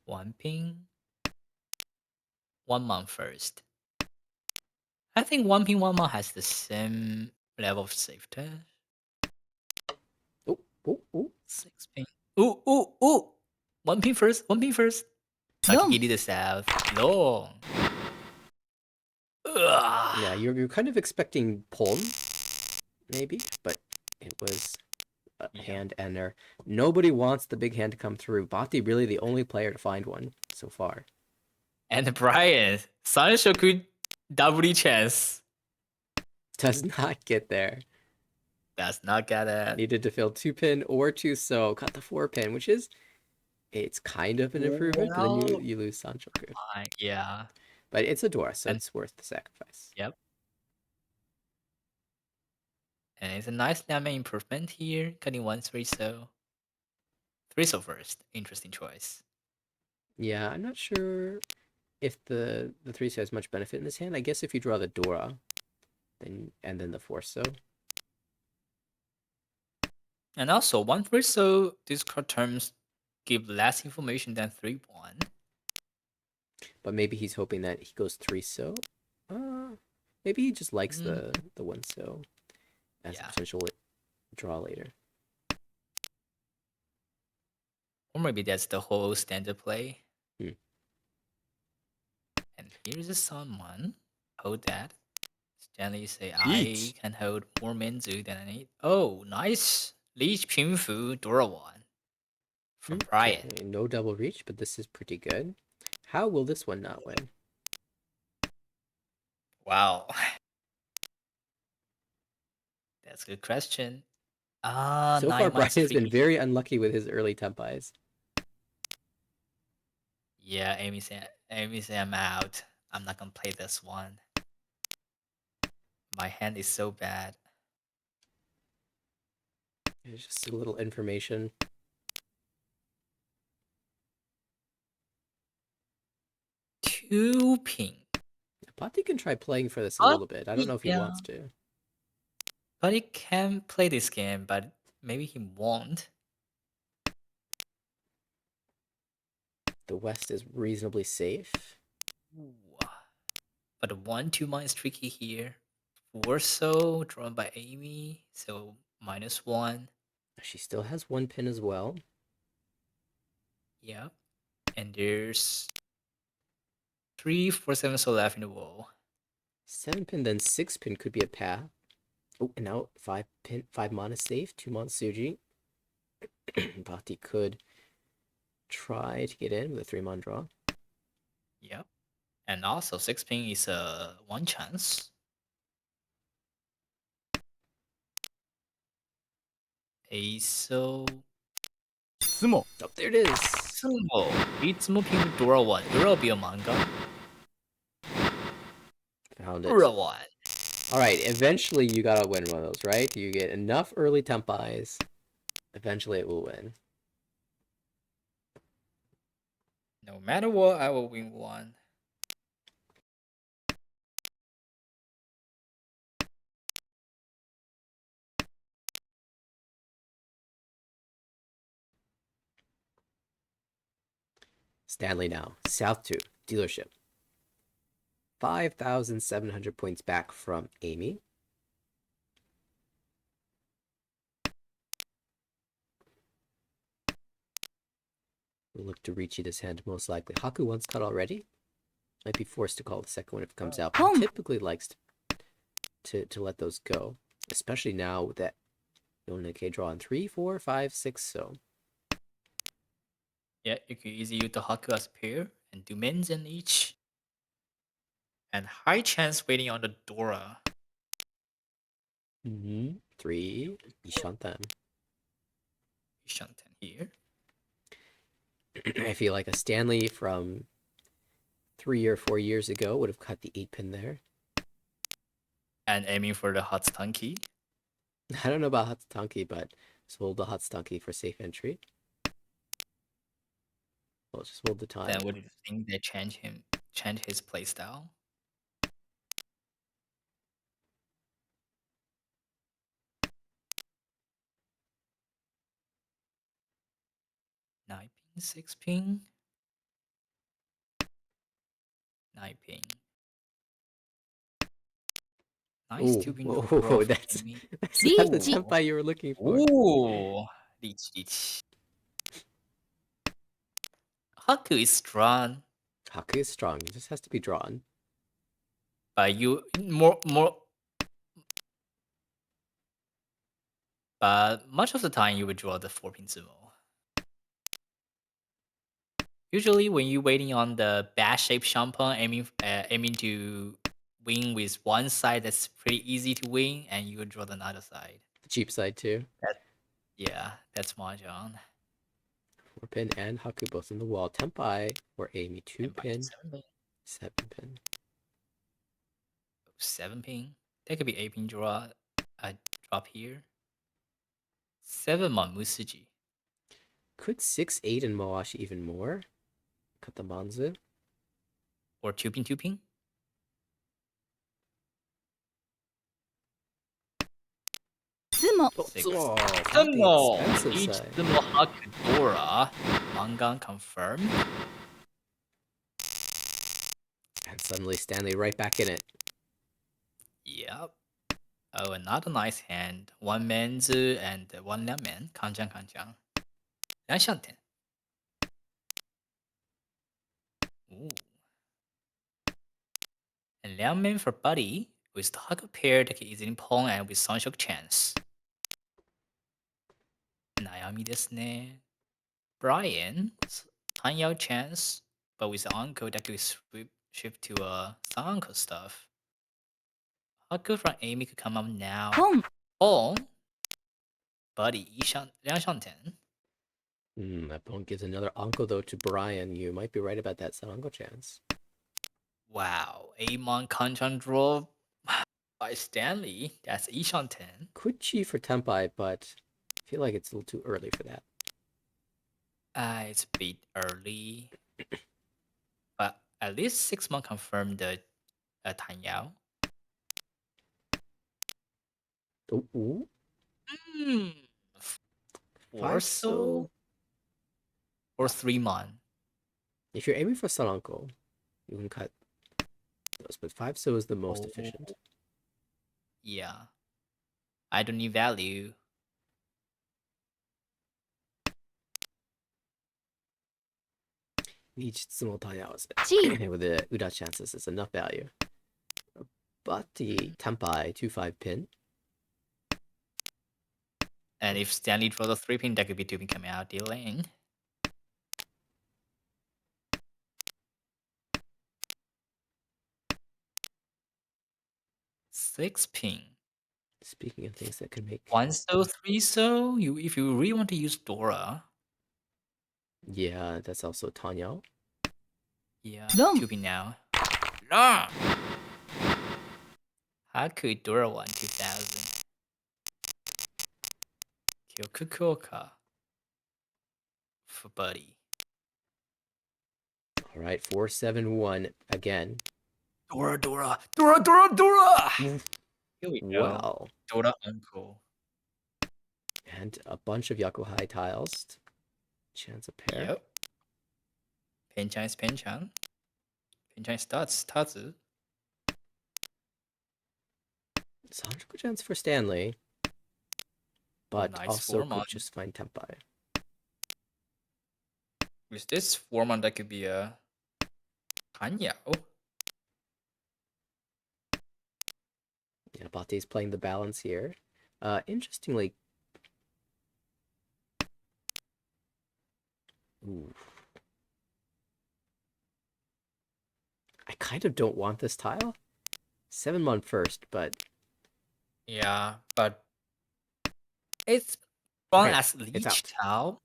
One ping. 1 month first. I think 1 ping 1 month has the same level of safety. Oh. 6 ping. Ooh. 1 ping first. 1 ping first. Long. Takigiri the south. Long. Ugh. Yeah, you're kind of expecting Pulm, maybe, but it was a hand ender. Nobody wants the big hand to come through. Bati really the only player to find one so far. And Brian, Sanshoku double chance. Does not get there. That's not gonna. Needed to fill 2-pin or 2-so. Got the 4-pin, which is it's kind of an improvement, but then you lose Sanchoku. Yeah. But it's a Dora, so And- it's worth the sacrifice. Yep. And it's a nice damage improvement here. Cutting 1 3-so. 3-so first. Interesting choice. Yeah, I'm not sure if the 3-so has much benefit in this hand. I guess if you draw the Dora, then the 4-so. And also 1 3-so, these card terms give less information than 3-1. But maybe he's hoping that he goes 3-so. Maybe he just likes the 1-so as a potential draw later. Or maybe that's the whole standard play. And here's a someone. Hold that. Stanley say, I Each. can hold more Menzu than I need. Oh, nice. Leech Pinfu Dora 1. From Brian. Okay, no double reach, but this is pretty good. How will this one not win? Wow. That's a good question. So far, 9 Brian months has been free. very unlucky with his early Tempais. Yeah, Amy said I'm out. I'm not gonna play this one. My hand is so bad. It's just a little information. Two ping. Bati can try playing for this a little bit. I don't know if he Yeah. wants to. But he can play this game, but maybe he won't. The West is reasonably safe. Ooh. But the 1-2 is tricky here. 4 so drawn by Amy, so -1. She still has one pin as well. Yep. And there's 3, 4, 7 so left in the wall. 7 pin, then 6 pin could be a path. Oh, and now 5 pin, 5 mana safe, 2 mana Suji. Bhakti could try to get in with a 3 mana draw. Yep. And also 6 ping is a 1 chance. Aso. 質問 Oh, there it is. Itsumo. Itsumo ping Dora 1. Dora will be a manga. Found it. Dora 1. Alright, eventually you gotta win one of those, right? You get enough early tempis. Eventually it will win. No matter what, I will win 1. Stanley now. South 2. Dealership. 5,700 points back from Amy. We'll look to Ricci this hand most likely. Haku once cut already. Might be forced to call the second one if it comes out. But he typically likes to let those go. Especially now with that Yonike draw on 3, 4, 5, 6, so. Yeah, you can easily use the Haku as pair and do mins in each. And high chance waiting on the Dora. 3, Ishantan. Shanten here. I feel like a Stanley from 3 or 4 years ago would have cut the 8 pin there. And aiming for the Hatsutanki. I don't know about Hatsutanki, but just hold the Hatsutanki for safe entry. Well, just hold the time. Then what do you think they change his playstyle? Nine ping, 6 ping. 9 ping. Nice Ooh, 2 ping whoa, draw whoa, from that's Amy. not the Reach. tempi you were looking for. Ooh, reach. Haku is drawn, Haku is strong. It just has to be drawn. but more. But much of the time, you would draw the 4 pin sumo. Usually, when you're waiting on the bad shape champagne, aiming to win with one side that's pretty easy to win, and you would draw the other side. The cheap side too. Yeah, that's mahjong. 4 pin and Haku both in the wall. Tempai or Amy 2 And by pin, 7 pin. 7 pin. 7 pin. That could be 8 pin draw. Drop here. 7 mon Musuji. Could 6, 8 and Moashi even more? Cut the Manzu. Or 2 pin, 2 pin. Tsumo. Oh, 6. oh, on the Tsumo! expensive Each side. Tsumo Hakudora. Mangan confirmed. And suddenly Stanley right back in it. Yep. Oh, another nice hand. 1 Menzu and 1 Liangmen. Kanjiang, Kanjiang. 2上点. Ooh. And Liangmen for Buddy with the Haku pair that can easily pawn and with Sunshok chance. Nayami desu ne. Brian, Tanyao chance, but with the uncle that could shift to some uncle stuff. Haku from Amy could come up now. Pon. Pawn. Buddy, Liang Shanten. That pawn gives another Anko though to Brian. You might be right about that Sanango chance. Wow, Amon Kanchan draw by Stanley. That's Ishan 10. Could cheat for Tempai, but I feel like it's a little too early for that. It's a bit early. But at least 6 months confirmed the Tan Yao. Ooh. Hmm. 4 5 so? Or 3 months. If you're aiming for Sananko, you can cut But 5 so is the most Oh, efficient. yeah. I don't need value. Each simultaneous G. with the Uda chances is enough value. But the Tempai 2-5 pin. And if Stanley draws a 3-pin, that could be 2-pin coming out, dealing. Six-pin. Speaking of things that could make. 1 so, 3 so. If you really want to use Dora. Yeah, that's also Tanyao. Yeah, Long. 2-pin now. Long! How could Dora 1 2000? Kyokukoka. For Buddy. All right, 4-7-1 again. Dora, Dora, Dora, Dora, Dora! Mm. Here we go. Well, Dora Uncle. and a bunch of Yakuhai tiles. Chance a pair. Yep. Penchan is Penchan. Penchan is Tatsu. Sanjuku chance for Stanley. But nice also Formon. could just find Tempai. With this Formon, that could be a Tanyao. Yeah, Bate's playing the balance here. Interestingly. Ooh. I kind of don't want this tile. 7-1 first, but Yeah, but it's fun okay, as it's Leech out. Tao.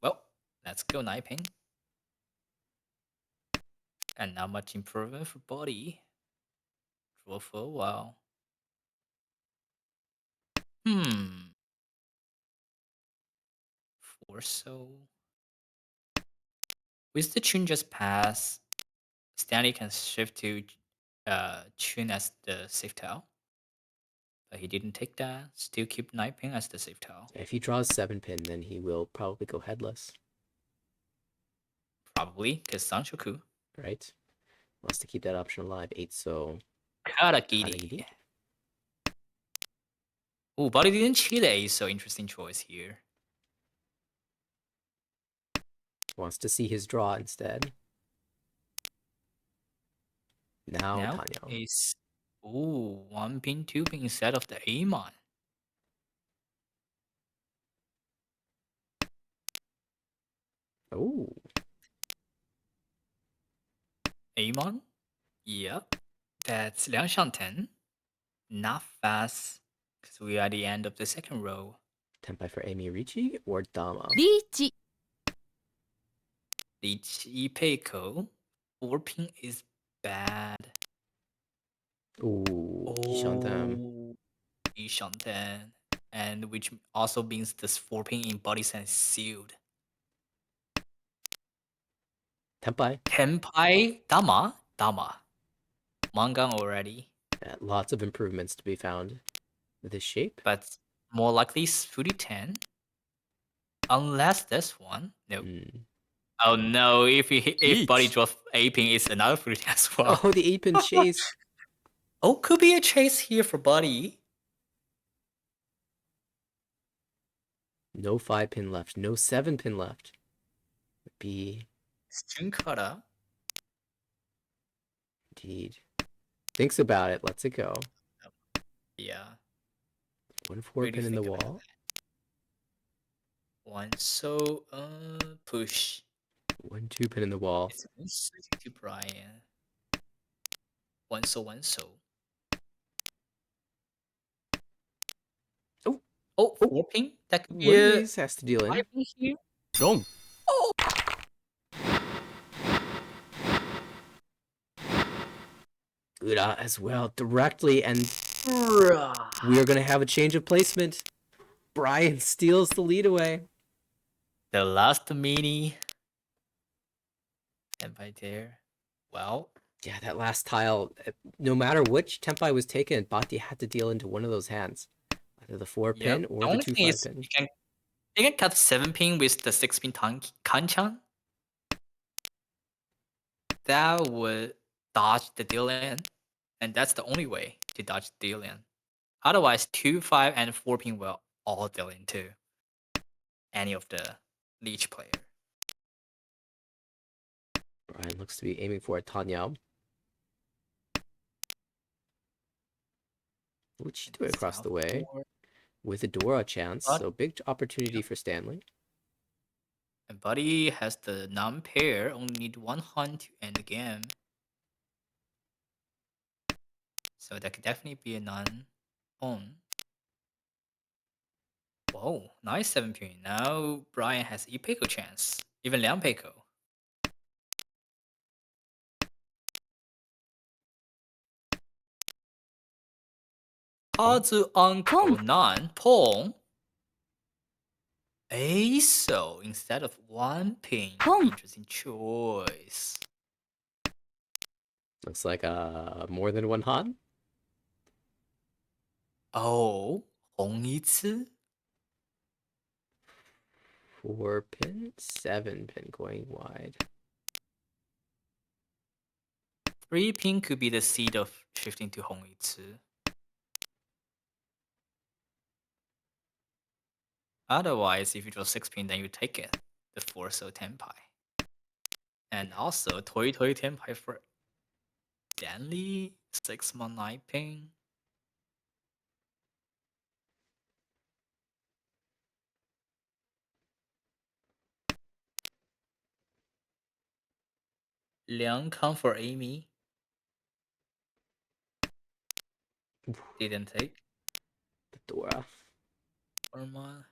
Well, let's go 9-pin. And not much improvement for Body. Draw for a while. Hmm. 4 so. With the Chun just pass, Stanley can shift to Chun as the safe tile. But he didn't take that. Still keep 9-pin as the safe tile. If he draws 7-pin, then he will probably go headless. Probably, because Sanshoku. Right? Wants to keep that option alive. 8 so. Karagiri. Oh, but he didn't cheat a, so interesting choice here. Wants to see his draw instead. Now Tanyao. Is 1-pin, 2-pin instead of the Amon. Oh. Amon? Yep. That's Liang Shanten. Not fast, because we are at the end of the second row. Tempai for Amy Ricci or Dama? リーチ Lichi Peiko. 4-pin is bad. Ooh, Ishantam. Ishanten. And which also means this 4-pin in body sense is sealed. Tempai. Tenpai Dama? Dama. Mangan already. Lots of improvements to be found with this shape. But more likely Footy 10. Unless this one. Nope. Mm. Oh no, if body Each. draw 8-pin is another Footy 10 as well. Oh, the 8-pin chase. Oh, could be a chase here for body. No 5-pin left. No 7-pin left. Would be Junkara. indeed. Thinks about it. Lets it go. Yeah. 1 Really 4-pin in the think about wall. One so push. 1 2-pin in the wall. It's switching to Brian. One so. Oh. Oh, Oh. 4-pin? That could be One of a these has to deal in. 5-pin here. Wrong. Uda as well directly, and we are going to have a change of placement. Brian steals the lead away. The last mini. And by there. Well, Yeah, that last tile, no matter which Tempai was taken, Bhatti had to deal into one of those hands. Either the 4-pin yep. or The the only 2 thing is 5-pin. you can cut 7-pin with the 6-pin Kanchan. That would dodge the deal in, and that's the only way to dodge the deal in. Otherwise, 2, 5, and 4 pin will all deal into any of the leech player. Brian looks to be aiming for a Tanyao. What's she doing across the way? With a Dora chance, so big opportunity for Stanley. And Buddy has the non-pair, only need 1 hunt to end the game. So that could definitely be a non-own. Whoa, nice 7 pin. Now Brian has Ipeiko chance, even Liang Peiko. Kazu Uncle Nan Pong. So instead of 1 pin, interesting choice. Looks like more than one Han. Oh, Hongitsu? 4 pin, 7 pin going wide. 3 pin could be the seed of shifting to Hongitsu. Otherwise, if you draw 6 pin, then you take it. The 4 so Tenpai. And also, Toi Toi Tenpai for Stanley, 6 mon 9 pin. Liang Kang for Amy. Didn't take. The Dora. Ormon.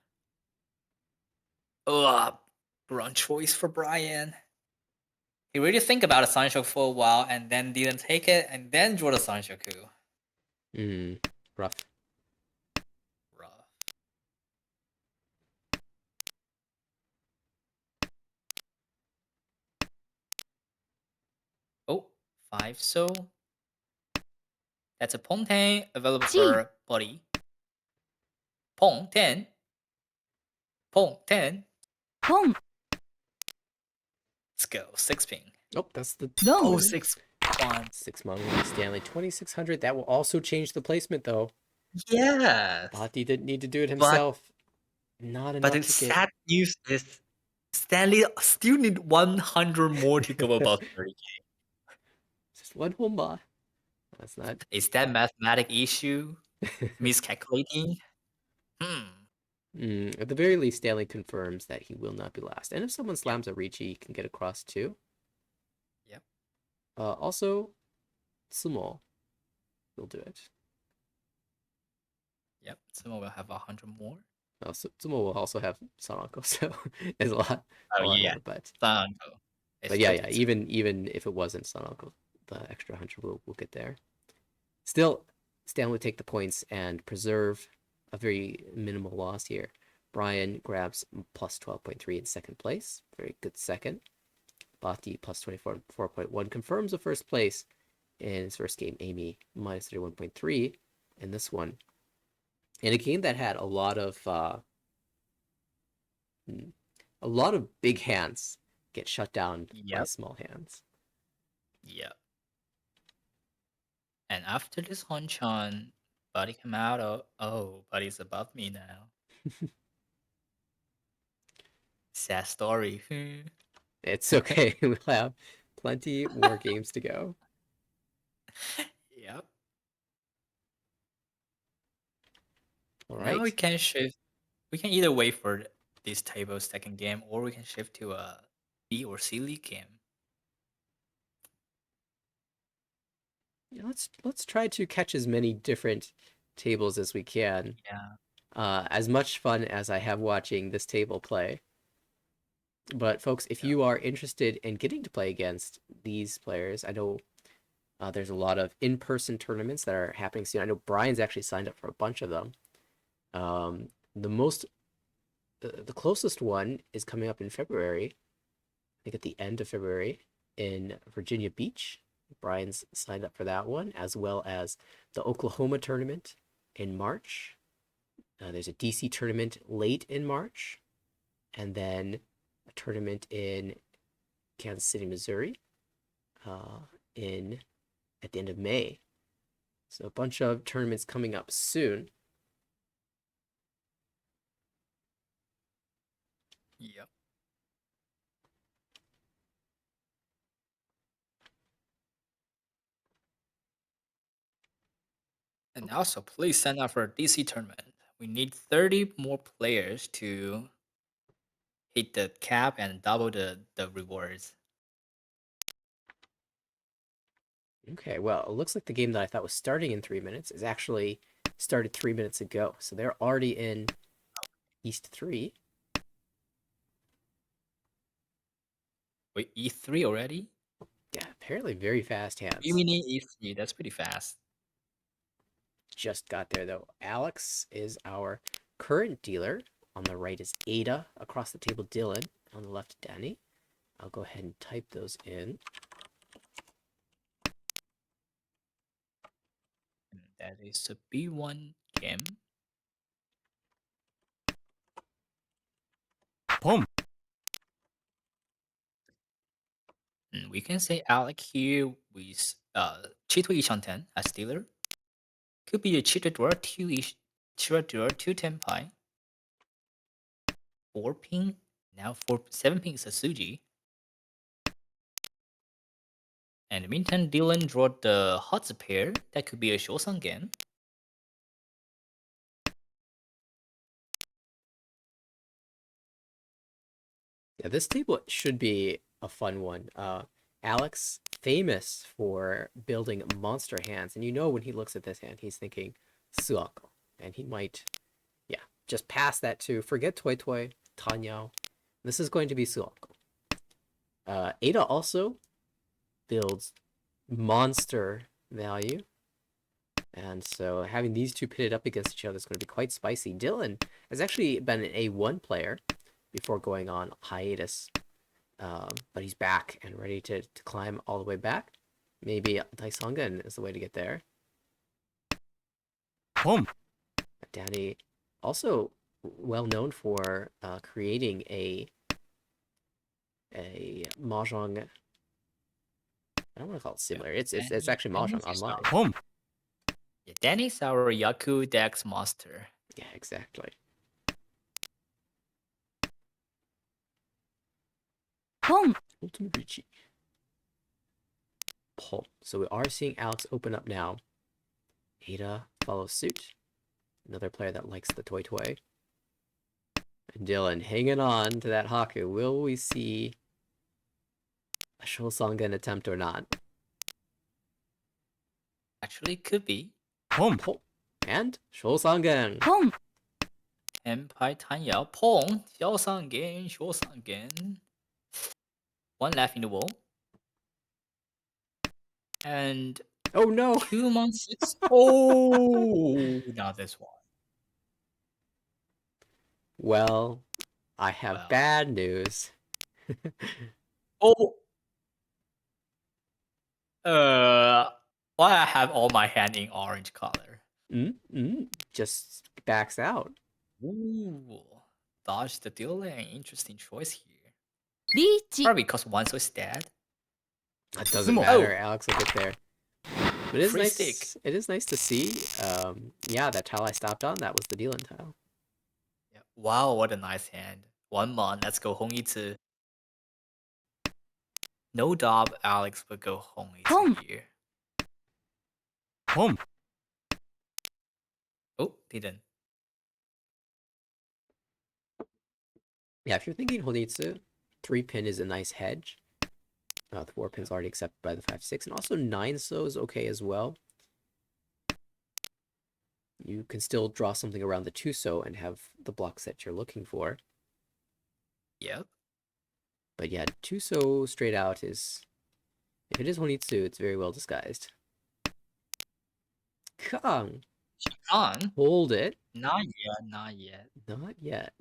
Ugh, wrong choice for Brian. He really think about a Sanshok for a while and then didn't take it and then draw the Sanshoku. Rough. Rough. Oh, 5 so. That's a Pong-Ten available for Buddy. Pong 10. Pong 10. Pong. Let's go. 6 ping. Oh, that's the No. 6 1. 6 mon Stanley 2600. That will also change the placement though. Yes. Bhatti didn't need to do it himself. Not enough But the to get. sad news is Stanley still need 100 more to go above 30k. Just one Homba. That's not. Is that mathematic issue miscalculating? At the very least, Stanley confirms that he will not be last. And if someone slams a Ricci, he can get across too. Yep. Also, Sumo will do it. Yep. Someone will have 100 more. Sumo will also have Sanako, so it's a lot more. But Sanko. yeah, even if it wasn't Sanako, the extra 100 will get there. Still, Stanley would take the points and preserve a very minimal loss here. Brian grabs plus 12.3 in second place. Very good second. Bhatti plus 24.1 confirms the first place in his first game. Amy minus 31.3 in this one. In a game that had a lot of big hands get shut down by small hands. Yep. And after this Honchan, Buddy come out of Buddy's above me now. Sad story. It's okay. We'll have plenty more games to go. Yep. All right. Now we can shift. We can either wait for this table's second game, or we can shift to a B or C league game. Yeah, let's try to catch as many different tables as we can. Yeah. As much fun as I have watching this table play. But folks, if you are interested in getting to play against these players, I know there's a lot of in-person tournaments that are happening soon. I know Brian's actually signed up for a bunch of them. The closest one is coming up in February. I think at the end of February in Virginia Beach. Brian's signed up for that one, as well as the Oklahoma tournament in March. There's a DC tournament late in March, and then a tournament in Kansas City, Missouri, in at the end of May. So a bunch of tournaments coming up soon. Yep. And also, please sign up for a DC tournament. We need 30 more players to hit the cap and double the rewards. Okay, well, it looks like the game that I thought was starting in 3 minutes is actually started 3 minutes ago. So they're already in East 3. Wait, E3 already? Yeah, apparently very fast hands. You mean E3? That's pretty fast. Just got there though. Alex is our current dealer. On the right is Ada. Across the table, Dylan. On the left, Danny. I'll go ahead and type those in. That is a B1 game. ポン We can say Alec here with cheat each on 10 as dealer. Could be a cheated drawer 2 each, cheated drawer 2 10 pie. 4 ping. Now 7 ping is a Suji. And in the meantime, Dylan drew the Hotz pair. That could be a Shosang game. Yeah, this table should be a fun one. Alex, famous for building monster hands, and you know when he looks at this hand, he's thinking Suako, and he might, yeah, just pass that to forget Toy Toy, Tanyao. This is going to be Suako. Ada also builds monster value, and so having these two pitted up against each other is going to be quite spicy. Dylan has actually been an A1 player before going on hiatus. But he's back and ready to climb all the way back. Maybe Daisongan is the way to get there. ポン Danny, also well known for creating a mahjong. I don't want to call it similar. It's actually mahjong Danny's online. ポン Yeah, Danny's our Yaku Dex master. Yeah, exactly. ポン Ultimate Richie. Pull. So we are seeing Alex open up now. Ada follows suit. Another player that likes the toy toy. And Dylan hanging on to that Haku. Will we see a Shulsangan attempt or not? Actually, could be. ポン Pull. And Shulsangan. ポン Empire Tanya Pong. Xiaosang Shosang. One left in the wall. And Oh no! 2 months 6. Oh, not this one. Well, I have Well. bad news. Oh. Why I have all my hand in orange color? Just backs out. Ooh, dodge the delay. Interesting choice here. リーチ Probably because one so is dead. That doesn't Sumo. matter. Alex will get there. But it is Free nice. stick. It is nice to see. Yeah, that tile I stopped on, that was the Dylan tile. Yeah. Wow, what a nice hand. 1 month. Let's go Hong Yizi. No doubt Alex would go Hong Hong. Yizi here. ポン Oh, didn't. Yeah, if you're thinking Honitsu, 3-pin is a nice hedge. The 4-pin's already accepted by the 5-6, and also 9-so is okay as well. You can still draw something around the 2-so and have the block set you're looking for. Yep. But yeah, 2-so straight out is... If it is Honitsu, it's very well disguised. Kang! On. Hold it. Not yet, not yet. Not yet.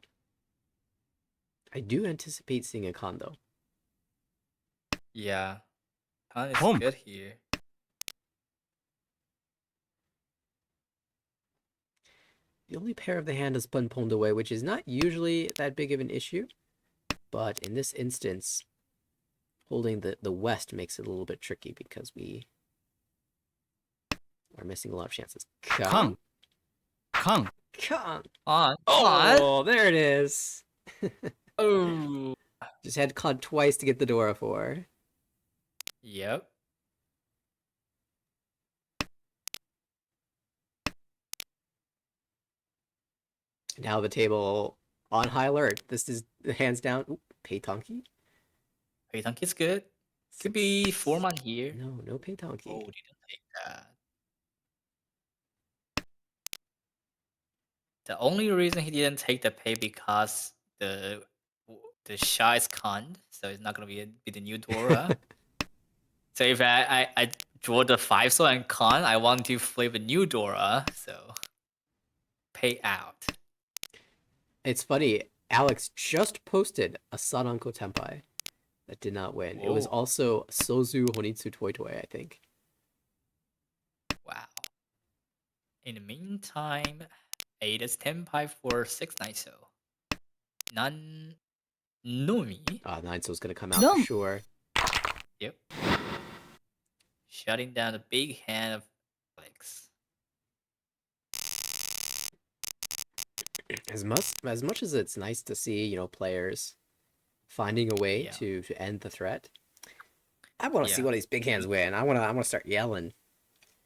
I do anticipate seeing a Khan, though. Yeah. Khan is Boom. good here. The only pair of the hand is been pwned away, which is not usually that big of an issue. But in this instance, holding the west makes it a little bit tricky because we We're missing a lot of chances. 강, 강, Kong. On. Oh, there it is. Oh. Just had con twice to get the Dora for. Yep. Now the table on high alert. This is hands down. Ooh, Peitonki? Peitanki's good. Could be 4-man here. No, no Peitonki. Oh, didn't take that. The only reason he didn't take the pay because the Sha is conned, so it's not gonna be the new Dora. So if I draw the 5 and con, I want to flip a new Dora, so pay out. It's funny. Alex just posted a Sananko Tenpai that did not win. It was Whoa. also Sozu Honitsu Toy Toy, I think. Wow. In the meantime, 8 is Tenpai for 6 Naiso. None Nomi. Nineso's gonna come out No. for sure. Yep. Shutting down the big hand of Alex. As much as it's nice to see, players finding a way Yeah. to end the threat, I want to see Yeah. one of these big hands win. I want to start yelling.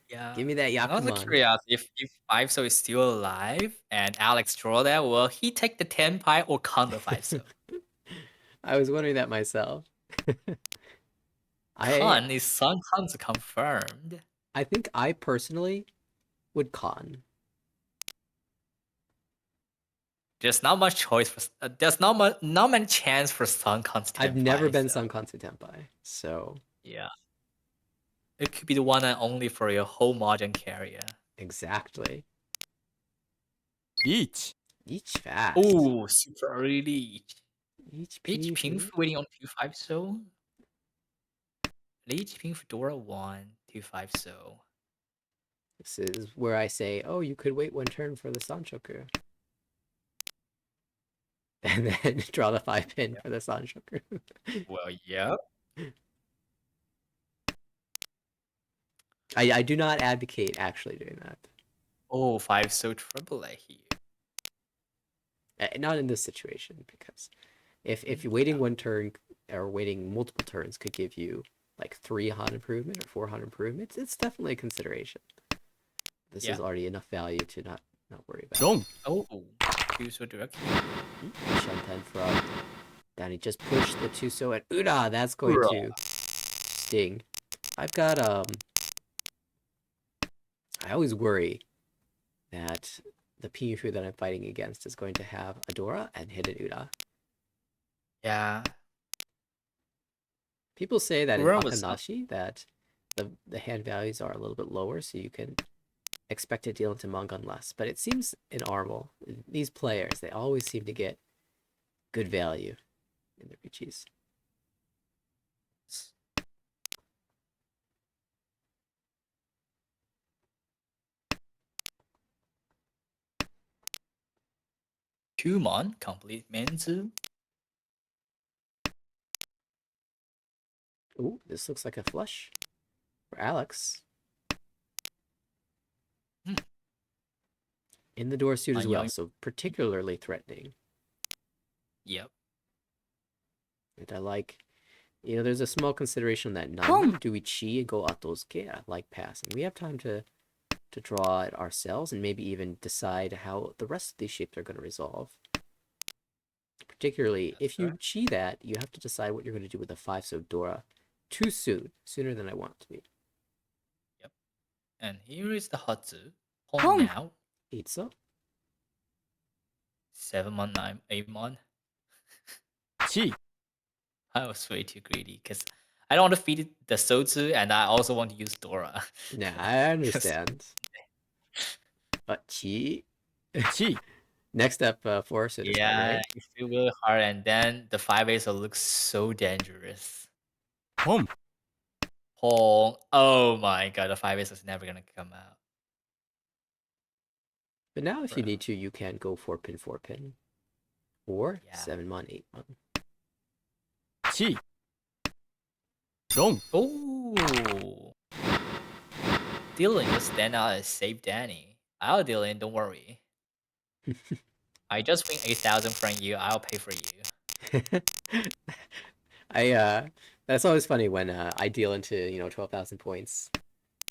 Yeah. Give me that I'm also Yakuman. curious if 5 is still alive and Alex draw that, will he take the Tenpai or con the 5? I was wondering that myself. Con is Sun Con's confirmed. I think I personally would con. There's not much choice for. There's not many chance for Sun Con's Tenpai. I've never been so, Sankansu Tenpai, so Yeah. It could be the one and only for your whole Mahjong carrier. exactly. 리치, Each fast. Oh, super early Leech. Each Leech P. Ping waiting on 2-5 so. Leech Ping Fedora 1, 2-5 so. This is where I say, oh, you could wait one turn for the Sanchoku. And then draw the 5-pin for the Sanchoku. Well, yep. I do not advocate actually doing that. Oh, 5 so triple A here. Not in this situation, because if you're waiting one turn or waiting multiple turns could give you like 3 Han improvement or 4 Han improvement, it's definitely a consideration. This is already enough value to not worry about. 롱, Oh, 2 so directly. Shanten from Danny just pushed the 2-so at Uda. That's going to sting. I've got I always worry that the Pinyu that I'm fighting against is going to have Adora and hit an Uda. Yeah. People say that in Ura was Akanashi that the hand values are a little bit lower, so you can expect to deal into Mangon less. But it seems in Armel, these players, they always seem to get good value in their Richis. Two-mon, complete Menzu. Ooh, this looks like a flush for Alex. In the door suit as well, so particularly threatening. Yep. And I like, there's a small consideration that Nani, do we chi and go Atosuke? I like passing. We have time to draw it ourselves and maybe even decide how the rest of these shapes are going to resolve. Particularly, if you chi that, you have to decide what you're going to do with the 5-so Dora too soon, sooner than I want it to be. Yep. And here is the Hatsu. Home now. 8-so? 7-mon, 8-mon. 치, I was way too greedy because I don't want to feed the Sozu and I also want to use Dora. Nah, I understand. But chi? 치, Next up, Forest Citizen, right? You feel really hard and then the 5-8 looks so dangerous. 홈, Hong. Oh my god, the 5-8 is never gonna come out. But now if you need to, you can go 4-pin, 4-pin. Or 7-mon, 8-mon. 치, 롱, Oh. Dylan, you stand out and save Danny. I'll Dylan, don't worry. I just win 8,000 from you. I'll pay for you. That's always funny when I deal into 12,000 points,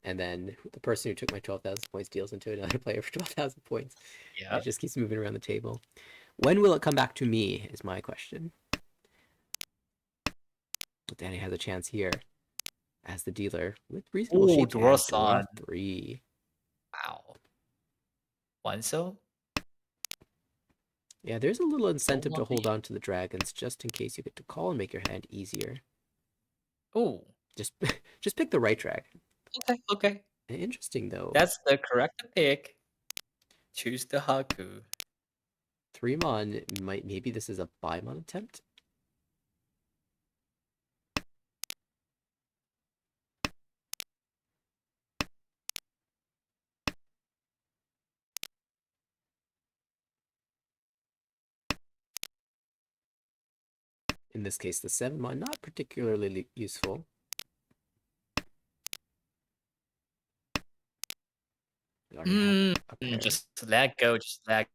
and then the person who took my 12,000 points deals into another player for 12,000 points. And Yeah. it just keeps moving around the table. When will it come back to me? Is my question. Danny has a chance here as the dealer with reasonable Oh, shaped hand. Draw Dwarson. 3. Wow. One so? Yeah, there's a little incentive to want hold the- on to the dragons just in case you get to call and make your hand easier. Oh, Just just pick the right dragon. okay. Interesting though. That's the correct pick. Choose the Haku. 3-mon maybe this is a buy-mon attempt. In this case, the 7-mon not particularly useful. We already have a pair. Just let go. Just let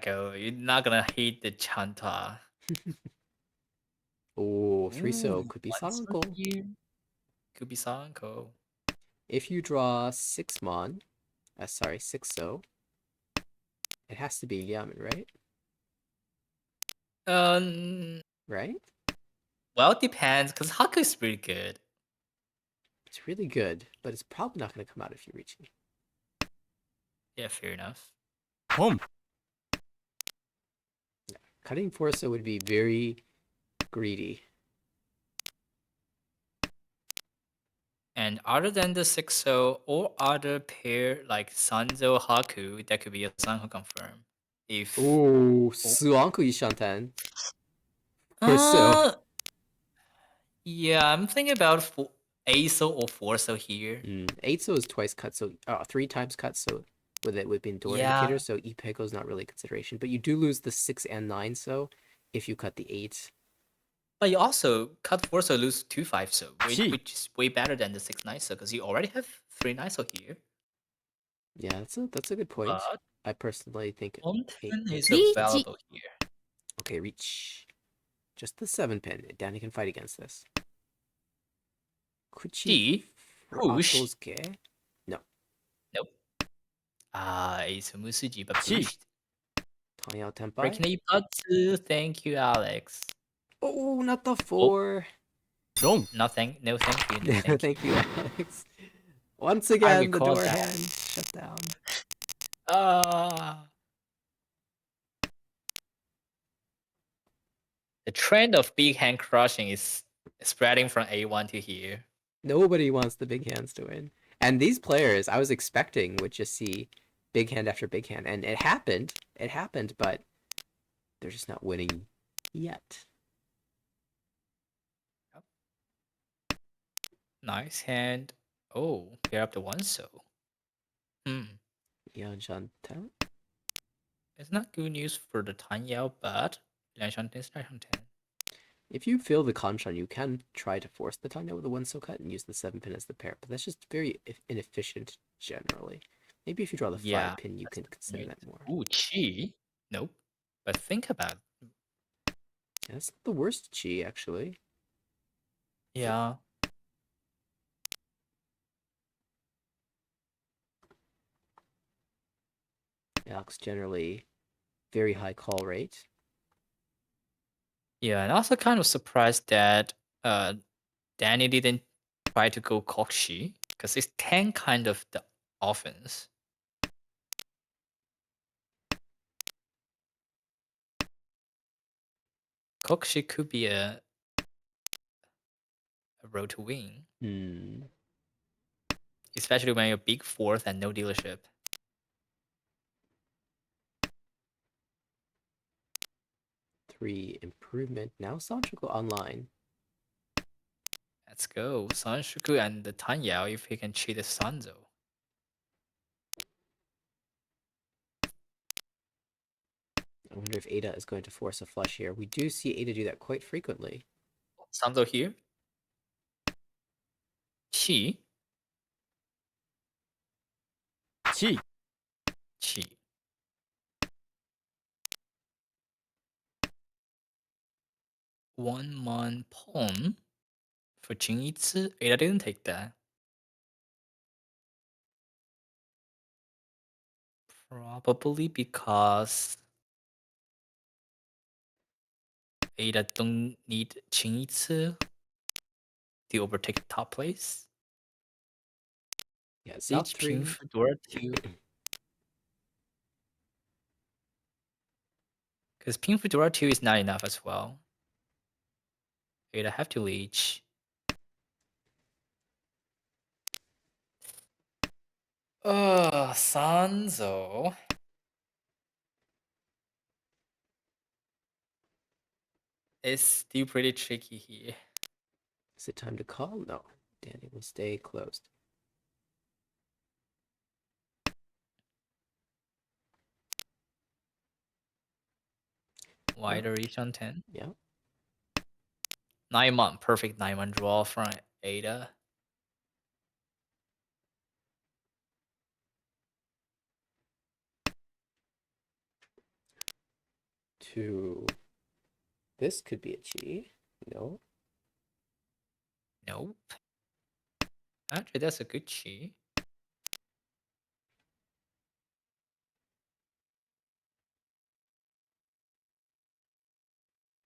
go. You're not gonna hate the Chanta. Oh, 3-so Ooh, could be one so Sanko. here. Could be Sanko. If you draw 6-mon, sorry, 6-so, it has to be Yamen, right? Right? Well, it depends, because Haku is pretty good. It's really good, but it's probably not going to come out if you reach me. Yeah, fair enough. Home. Cutting 4-so would be very greedy. And other than the 6-so or other pair like Sanzo Haku, that could be a Sanko confirm. If Oh, Suanku Ishantan. 4-so. uh, yeah, I'm thinking about 8-so or 4-so here. 8-so is twice cut, so 3 times cut, so with it would be door Yeah. indicator, so Ipeko is not really a consideration. But you do lose the 6 and 9-so if you cut the 8. But you also cut 4-so, lose 2 5-so, Gee. which is way better than the 6 9-so, because you already have 3 9-so here. Yeah, that's a good point. But I personally think 110 is Reach. available here. Okay, reach. Just the 7-pin. Danny can fight against this. Kuchi D, push. Akosuke? No. Nope. Ace Musuji, but Gee. pushed. Tanyao Tenpai? Breaking the Ipatsu. Thank you, Alex. Oh, not the 4. Wrong. Nothing. No, thank you. No, thank Thank you. you, Alex. Once again, the recall door that. hand shut down. The trend of big hand crushing is spreading from A1 to here. Nobody wants the big hands to win. And these players, I was expecting, would just see big hand after big hand. And it happened. It happened, but they're just not winning yet. Nice hand. Oh, pair up the 1-so. Yan Shantan? It's not good news for the Tanyao, but Lianshanten is Lianshanten. If you feel the Kanshan, you can try to force the Tanya with the 1-so cut and use the 7-pin as the pair, but that's just very inefficient generally. Maybe if you draw the 5-pin, you can consider that more. Ooh, Chi? Nope. But think about it. Yeah, that's not the worst Chi, actually. Yeah. Alex generally very high call rate. Yeah, and also kind of surprised that Danny didn't try to go Kokshi, because it's 10 kind of the offense. Kokshi could be a road to win, especially when you're big fourth and no dealership. Three improvement. Now Sanchoku online. Let's go. Sanshuku and the Tanyao if he can cheat the Sanzo. I wonder if Ada is going to force a flush here. We do see Ada do that quite frequently. Sanzo here. Chi. 1 Chi. One mon pawn for Jingitsu. Ada didn't take that. Probably because Ada don't need Jingitsu to overtake the top place. Yeah, South Siege Ping 3. Fedora 2. Because Ping Fedora 2 is not enough as well. Ada have to leech. Sanzo. It's still pretty tricky here. Is it time to call? No. Danny will stay closed. Wider reach on 10. Yeah. 9-1. Perfect 9-1 draw from Ada. Two. This could be a chi. No. Nope. Actually, that's a good chi.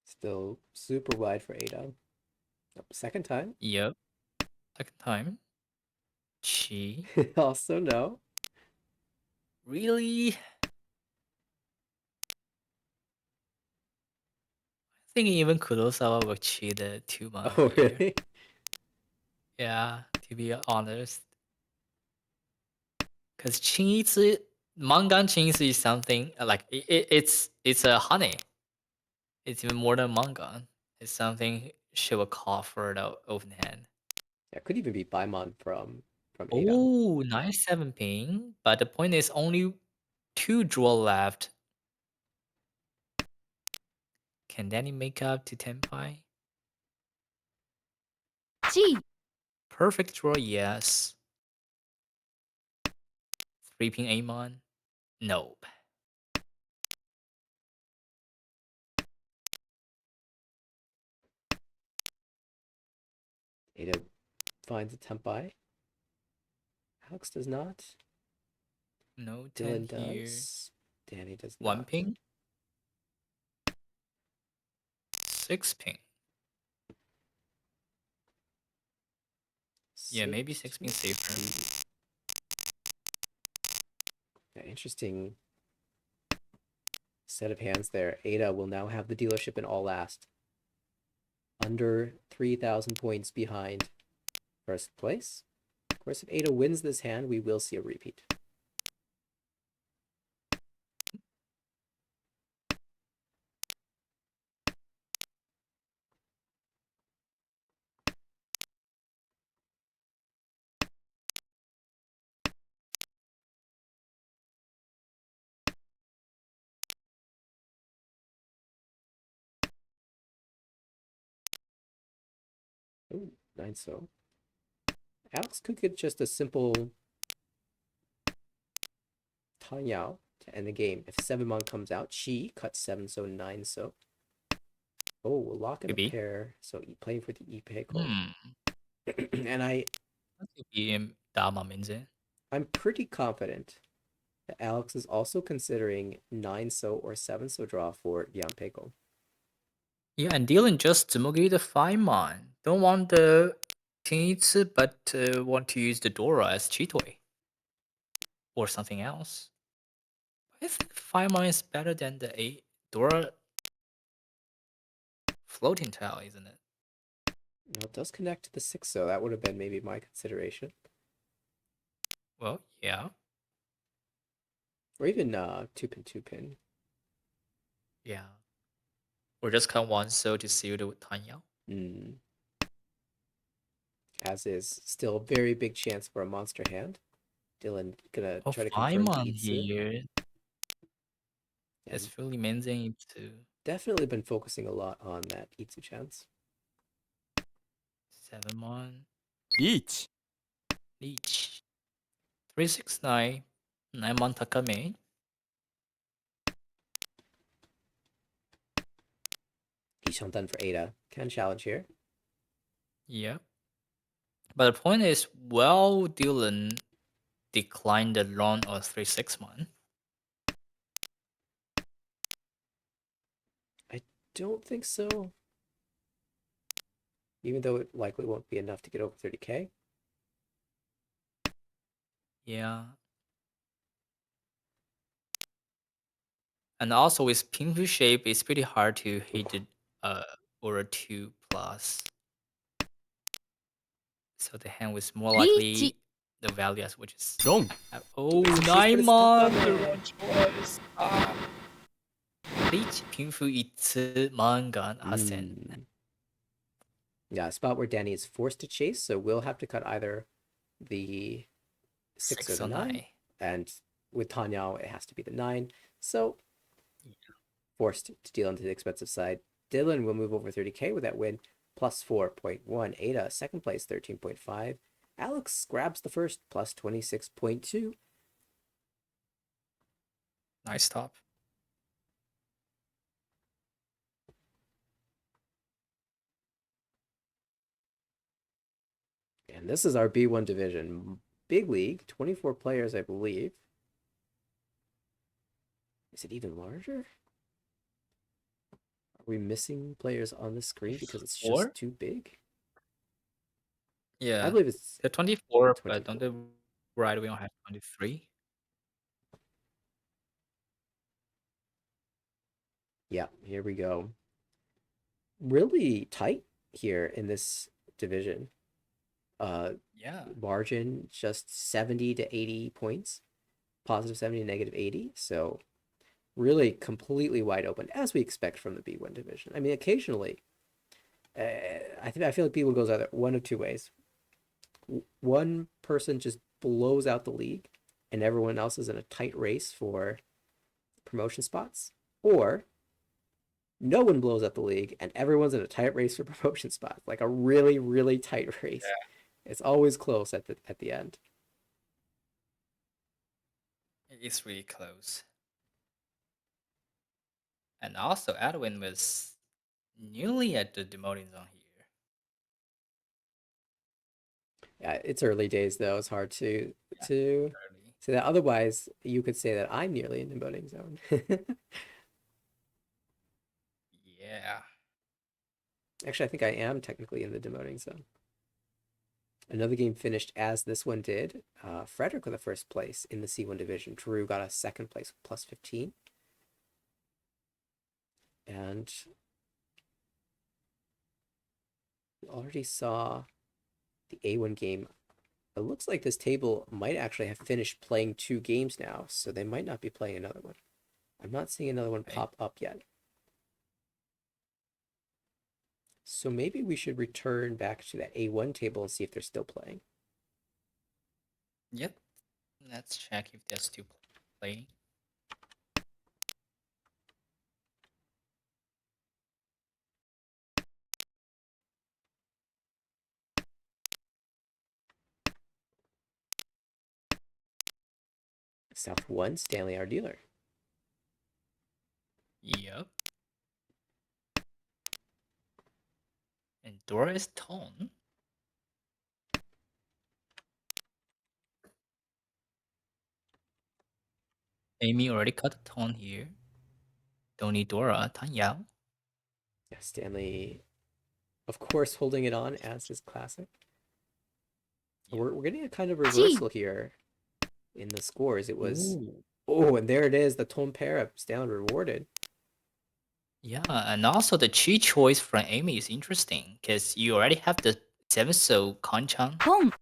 Still super wide for Ada. Nope. Second time. Yep. Second time. Chi. Also no. Really? I think even Kurosawa would chi the 2-1 Oh, here. really? Yeah, to be honest. Because Chinitsu, Mangan Chinitsu is something like it's a honey. It's even more than Mangan. It's something she will call for the open hand. Yeah, could even be Baimon from Ada. Oh, nice 7 ping. But the point is only 2 draw left. Can Danny make up to Tenpai? 地 Perfect draw, yes. 3 ping Amon? Nope. Ada finds a Tempai. Alex does not. No 10 Dylan here. does. Danny does 1 not. ping? 6 ping. Yeah, maybe 6 ping safer. Yeah, interesting set of hands there. Ada will now have the dealership in all last. Under 3,000 points behind first place. Of course, if Ada wins this hand, we will see a repeat. Ooh, 9 so. Alex could get just a simple Tanyao to end the game. If 7-mon comes out, she cuts 7 so 9 so. Oh, we'll lock in a Could be. pair. So playing for the Ipeko. Hmm. And That could be Dama Minze. I'm pretty confident that Alex is also considering 9 so or 7 so draw for Gianpeko. Yeah, and Dylan just Tsumugi the 5-mon. Don't want the Tinitsu, but want to use the Dora as Chitoi. Or something else. I think 5-mon is better than the 8 Dora floating tile, isn't it? No, it does connect to the 6 so. That would have been maybe my consideration. Well, yeah. Or even 2-pin, 2-pin. Yeah. Or just cut 1 so to seal the Tanya. As is still a very big chance for a monster hand. Dylan gonna Oh, try to confirm the 5-mon Itsu. here. And It's really amazing to definitely been focusing a lot on that Itsu chance. 7-mon. リーチ Leech. 369. 9번 Takame. Done for Ada. Can challenge here. Yep. But the point is, will Dylan decline the loan of 361? I don't think so. Even though it likely won't be enough to get over 30k. Yeah. And also with Pingfu shape, it's pretty hard to hit it over 2 plus. So the hand was more likely the value as which is Wrong. oh It's a chase, but 9 it's stuck on man the there. wrong choice. Reach Pingfu 1만 간 하센. Yeah, a spot where Danny is forced to chase, so we'll have to cut either the 6 or the 9. And with Tanyao, it has to be the 9. So forced to deal into the expensive side. Dylan will move over 30k with that win, plus 4.1. Ada, second place, 13.5. Alex grabs the first, plus 26.2. Nice top. And this is our B1 division. Big league, 24 players, I believe. Is it even larger? Are we missing players on the screen because it's just 4? too big? Yeah. I believe it's They're 24, 24. but on the right we don't have 23. Yeah, here we go. Really tight here in this division. Yeah. Margin just 70 to 80 points, positive 70 to negative 80. So really completely wide open, as we expect from the B1 division. I mean, occasionally, I feel like B1 goes either one of two ways. One person just blows out the league, and everyone else is in a tight race for promotion spots, or no one blows up the league and everyone's in a tight race for promotion spots, like a really, really tight race. Yeah. It's always close at the end. It's really close. And also Edwin was nearly at the demoting zone here. Yeah, it's early days though. It's hard to Early. say that. Otherwise, you could say that I'm nearly in the voting zone. Yeah. Actually, I think I am technically in the demoting zone. Another game finished as this one did. Frederick with the first place in the C1 division. Drew got a second place with plus 15. And we already saw the A1 game. It looks like this table might actually have finished playing 2 games now, so they might not be playing another one. I'm not seeing another one pop up yet. So maybe we should return back to that A1 table and see if they're still playing. Yep. Let's check if they're still playing. South 1, Stanley, our dealer. Yep. And Dora is Tone. Amy already cut the Tone here. Don't need Dora, Tan Yao. Yeah, Stanley, of course, holding it on as his classic. Yeah. We're getting a kind of reversal here in the scores. It was, and there it is, the tone pair of Stanley rewarded. Yeah, and also the chi choice from Amy is interesting because you already have the 7 so Kanchan, ポン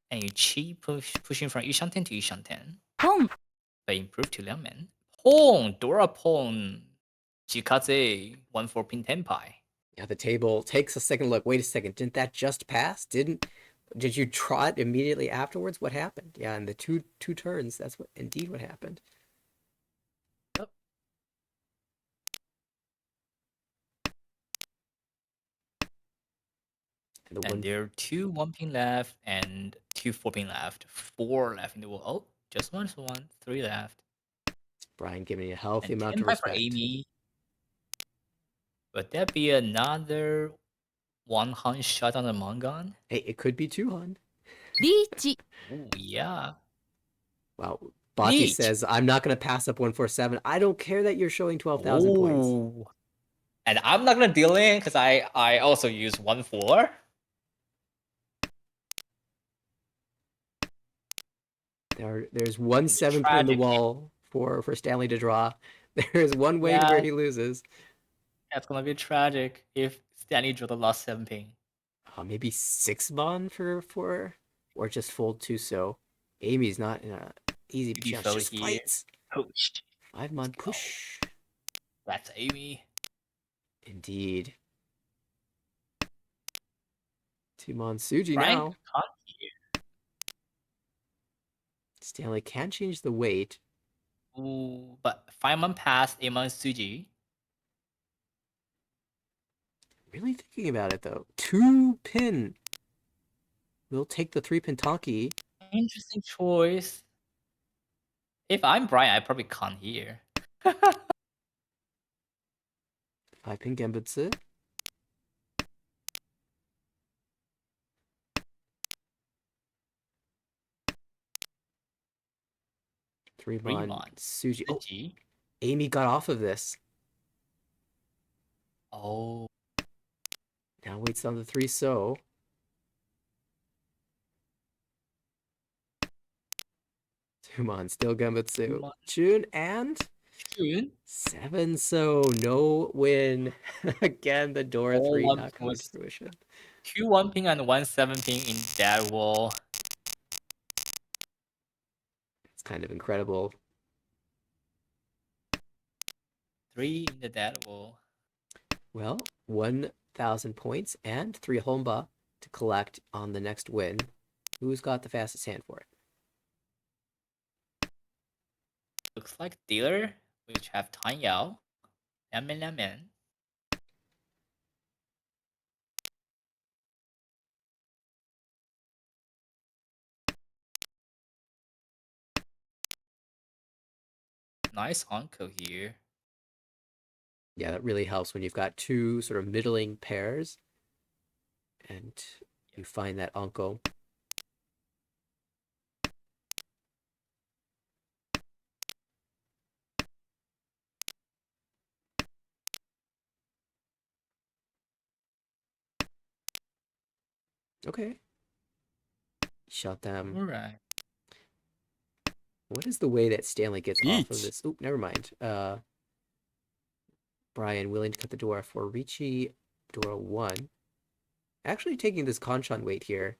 and you chi pushing from Yushanten to Yushanten, ポン but improve to Liangmen. Pong, Dora Pong, Jikaze, 1-4 pin Tenpai. Yeah, the table takes a second look. Wait a second, didn't that just pass? Did you draw it immediately afterwards? What happened? Yeah, in the two turns, that's what happened. Yep. And there are 2 1 pin left and 2 4 pin left. 4 left in the world. Just one, so one. 3 left. Brian giving you a healthy And amount 10 of pie for respect. Amy. Would that be another 1 shot on the Mongon? Hey, it could be 200. リーチ Ooh, yeah. Wow. Bati Neat. says, I'm not going to pass up 147. I don't care that you're showing 12,000 points. Ooh. And I'm not gonna deal in because I also use 1-4. There's one 7 pin in the Tragic. wall for Stanley to draw. There's one way Yeah. where he loses. That's gonna be tragic if Stanley drew the last 7 ping. Maybe 6 mon for or just fold 2 so. Amy's not in a easy Beauty chance. fold Just here. fights. Poached. 5 mon Let's go. push. That's Amy. Indeed. 2 mon Suji Brian now. can't here. Stanley can change the weight. Ooh, but 5 month past, 8 months Suji. Really thinking about it though. 2 pin. We'll take the 3 pin Tonki. Interesting choice. If I'm Brian, I probably can't here. 5 pin Genbutsu. Three mon Suji. Oh, Suji. Amy got off of this. Oh. Now waits on the 3 so. Tumon still Genbutsu. Tumon. June and June. 7 so. No win. Again, the Dora 3 not coming to fruition. 2 1 ping and 1 7 ping in that wall. It's kind of incredible. 3 in the dead wall. Well, 1,000 points and 3 Homba to collect on the next win. Who's got the fastest hand for it? Looks like dealer, which have Tan Yao, Lemon. Nice uncle here. Yeah, that really helps when you've got 2 sort of middling pairs and you find that uncle. Okay. Shut them. Alright. What is the way that Stanley gets off of Eat. this? Oh, never mind. Brian willing to cut the door for Ricci Dora 1. Actually taking this Kanchan weight here.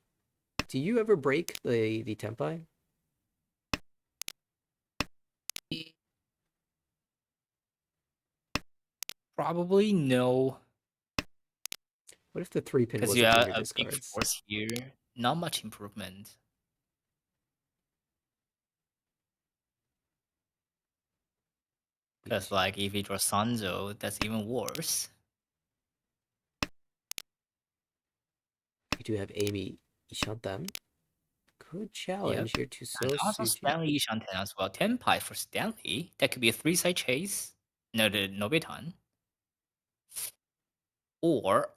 Do you ever break the Tempai? Probably no. What if the 3 pin Because was you a have junior a big discards? force here. Not much improvement. Because like if you draw Sanzo, that's even worse. We do have Amy Ishantam. Good challenge here to And So also Suji. Stanley Ishanten as well. 10 pi for Stanley. That could be a 3-side chase. No, the Nobitan. Or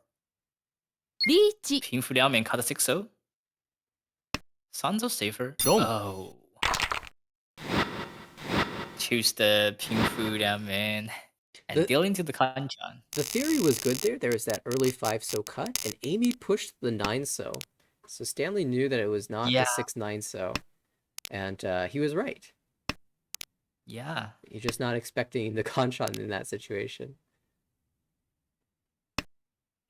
リーチ 平负两面 cut 6-0. Sanzo safer. Wrong. Oh. Choose the 平负两面 and deal into the Kanchan. The theory was good there. There was that early 5 so cut, and Amy pushed the 9 so. So Stanley knew that it was not the 6-9 so. And he was right. Yeah. You're just not expecting the Kanchan in that situation.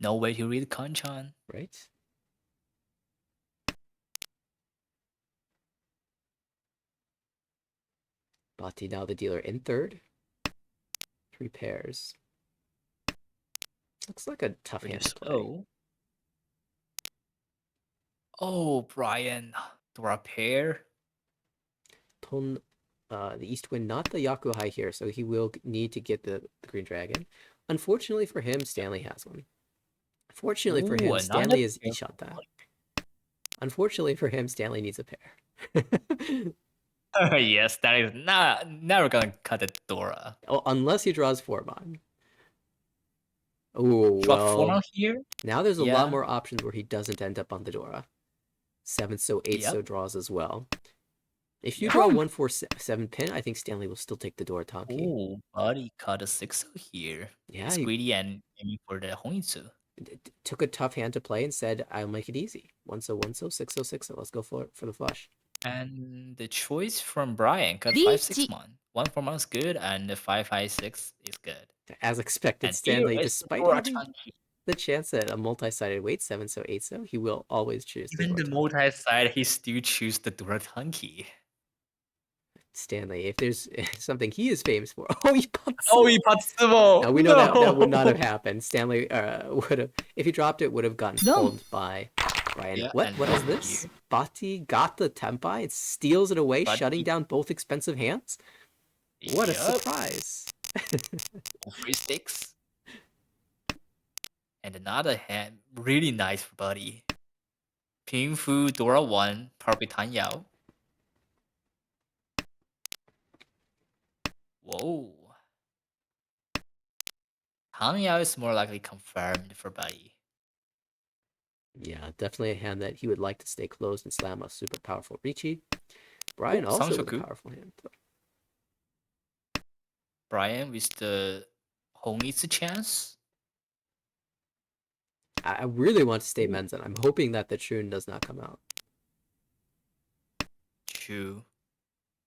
No way to read Kanchan. Right? Bati now the dealer in third. 3 pairs. Looks like a tough hand to play. Slow. Oh, Brian. Dora pair. Ton, the east wind, not the Yakuhai here, so he will need to get the green dragon. Unfortunately for him, Stanley has one. Fortunately for him, Stanley is Ishanta. Unfortunately for him, Stanley needs a pair. Yes, that is not never gonna cut the Dora. Oh, unless he draws 4-mon. Oh, Drop well, 4 on here. now there's a lot Yeah. more options where he doesn't end up on the Dora. 7 so 8 so Yep. draws as well. If you Yep. draw 1 4 7 pin, I think Stanley will still take the Dora Tonki. Oh, buddy cut a 6 here. Yeah, He's he greedy and aiming for the Honitsu. took a tough hand to play and said, "I'll make it easy. 1 so 1 so 6 so 6 so. Let's go for the flush." And the choice from Brian cut 5 Reach. 6 mon. 1 4 mon is good, and the 5 5 6 is good. As expected, And here Stanley, is the despite Dora having Chunky. the chance at a multi-sided weight 7 so 8 so, he will always choose the Even Dora the Tonki. multi-side, he still choose the Dora Chunky. Stanley, if there's something he is famous for, oh, he popped. Oh, he Patsumo! Now we know that would not have happened. Stanley would have, if he dropped it, would have gotten No. pulled by Brian. Yeah, what and is now this? here. Bati got the Tempai. It steals it away, Bati- shutting down both expensive hands. What a Yup. surprise! 3 sticks. And another hand, really nice for Buddy. Ping Fu Dora 1, probably Tan Yao. Whoa. Tan Yao is more likely confirmed for Buddy. Yeah, definitely a hand that he would like to stay closed and slam a super powerful Ricci. Brian Oh, also with a Sanshoku. powerful hand. Brian with the Honitsu chance. I really want to stay Ooh. Menzen. I'm hoping that the Chun does not come out. True.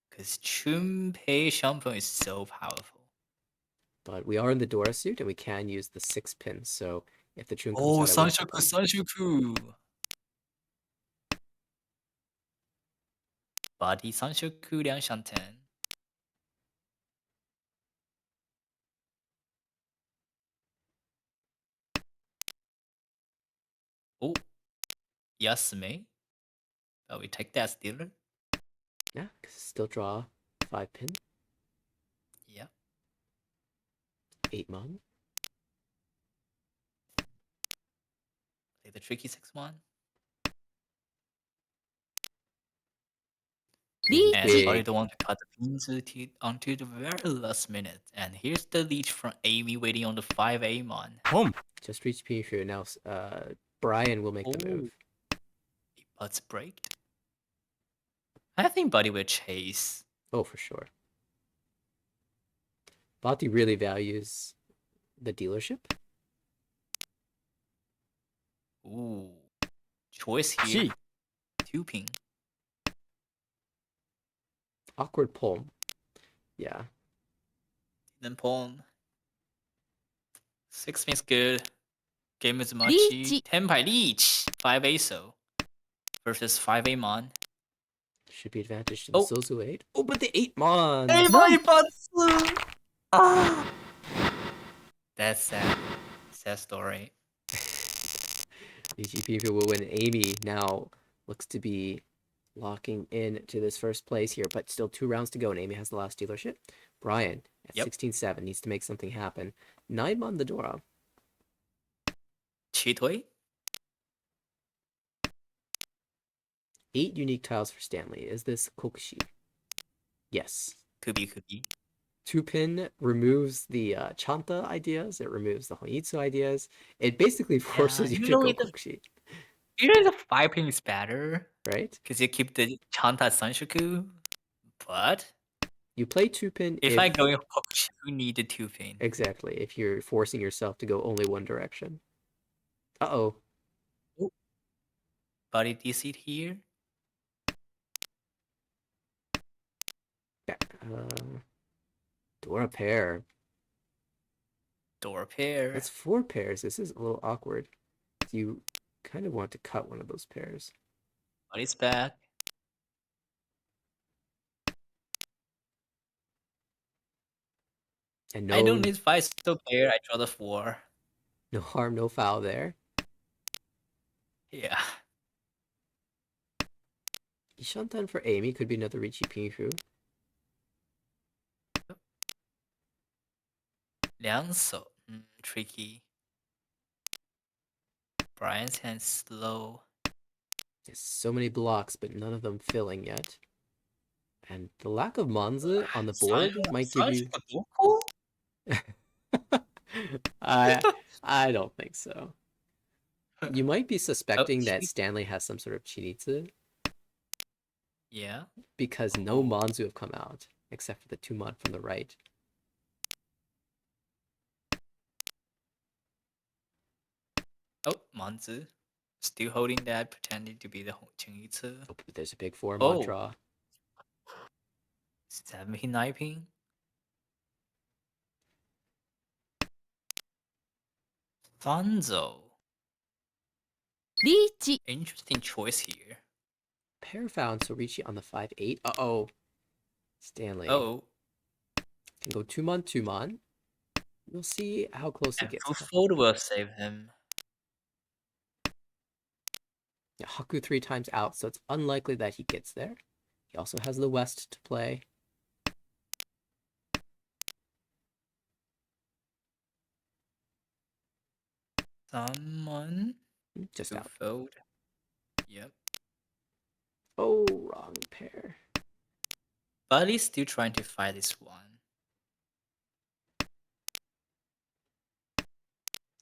Because Chunpei Shampoo is so powerful. But we are in the Dora suit and we can use the 6 pin. So if the Chun comes Oh, out, I won't flip Sanshoku, on. Sanshoku. Body Sanshoku 2上10. Oh, Yasume. But we take that still. Yeah, because still draw 5 pin, Yeah. 8 mon. Take the tricky 6 one. Reach. And Big. Buddy don't want to cut the pins until the very last minute. And here's the leech from Amy waiting on the 5A mon. Home. Just reach Pinshu. Now Brian will make the Oh. move. Butts braked. I think Buddy will chase. Oh, for sure. Bati really values the dealership. Ooh. Choice here. Chi. 2 ping. Awkward palm. Yeah. Then pawn. 6 ping's good. Game is much. Leech. 10 by leech. 5 ASO. Versus 5A mon. Should be advantage to the Oh. Sozu 8. Oh, but the 8 mon! Ah! That's sad. Sad story. DGP will win. Amy now looks to be locking in to this first place here, but still 2 rounds to go, and Amy has the last dealership. Brian at Yep. 16-7 needs to make something happen. 9 mon the Dora. Chitoi. 8 unique tiles for Stanley. Is this Kokushi? Yes. Could be. 2 pin removes the Chanta ideas. It removes the Honitsu ideas. It basically forces you to go usually the- Kokushi, Usually the 5 ping is better. right? Because you keep the Chanta Sanshoku. But You play 2 pin if I go in Hokushu, you need the 2 ping. exactly if you're forcing yourself to go only one direction. Uh-oh. Buddy DC here. Dora pair. Door pair. That's 4 pairs. This is a little awkward. You kind of want to cut one of those pairs. Buddy's back. And no, I don't need 5 still pair. I draw the 4. no harm, no foul there. Yeah. Ishantan for Amy could be another Richi Pinshu. Liangso. Tricky. Brian's hand slow. There's so many blocks, but none of them filling yet. And the lack of Monza on the board might give you. I I don't think so. You might be suspecting that Stanley has some sort of Chinitsu Yeah. because no Monzu have come out except for the 2-mon from the right. Oh, Manzu. Still holding that, pretending to be the Chengitsu. Oh, but there's a big 4-mon Oh. draw. 7-9 pin. Fanzo. リーチ Interesting choice here. Pair found Sorichi on the 5-8. Uh-oh. Stanley Oh. can go 2-mon, 2-mon. We'll see how close he And gets. fold will save him. Yeah, Haku 3 times out, so it's unlikely that he gets there. He also has the West to play. Someone Just to out. fold. Yep. Oh, wrong pair. But he's still trying to fight this one.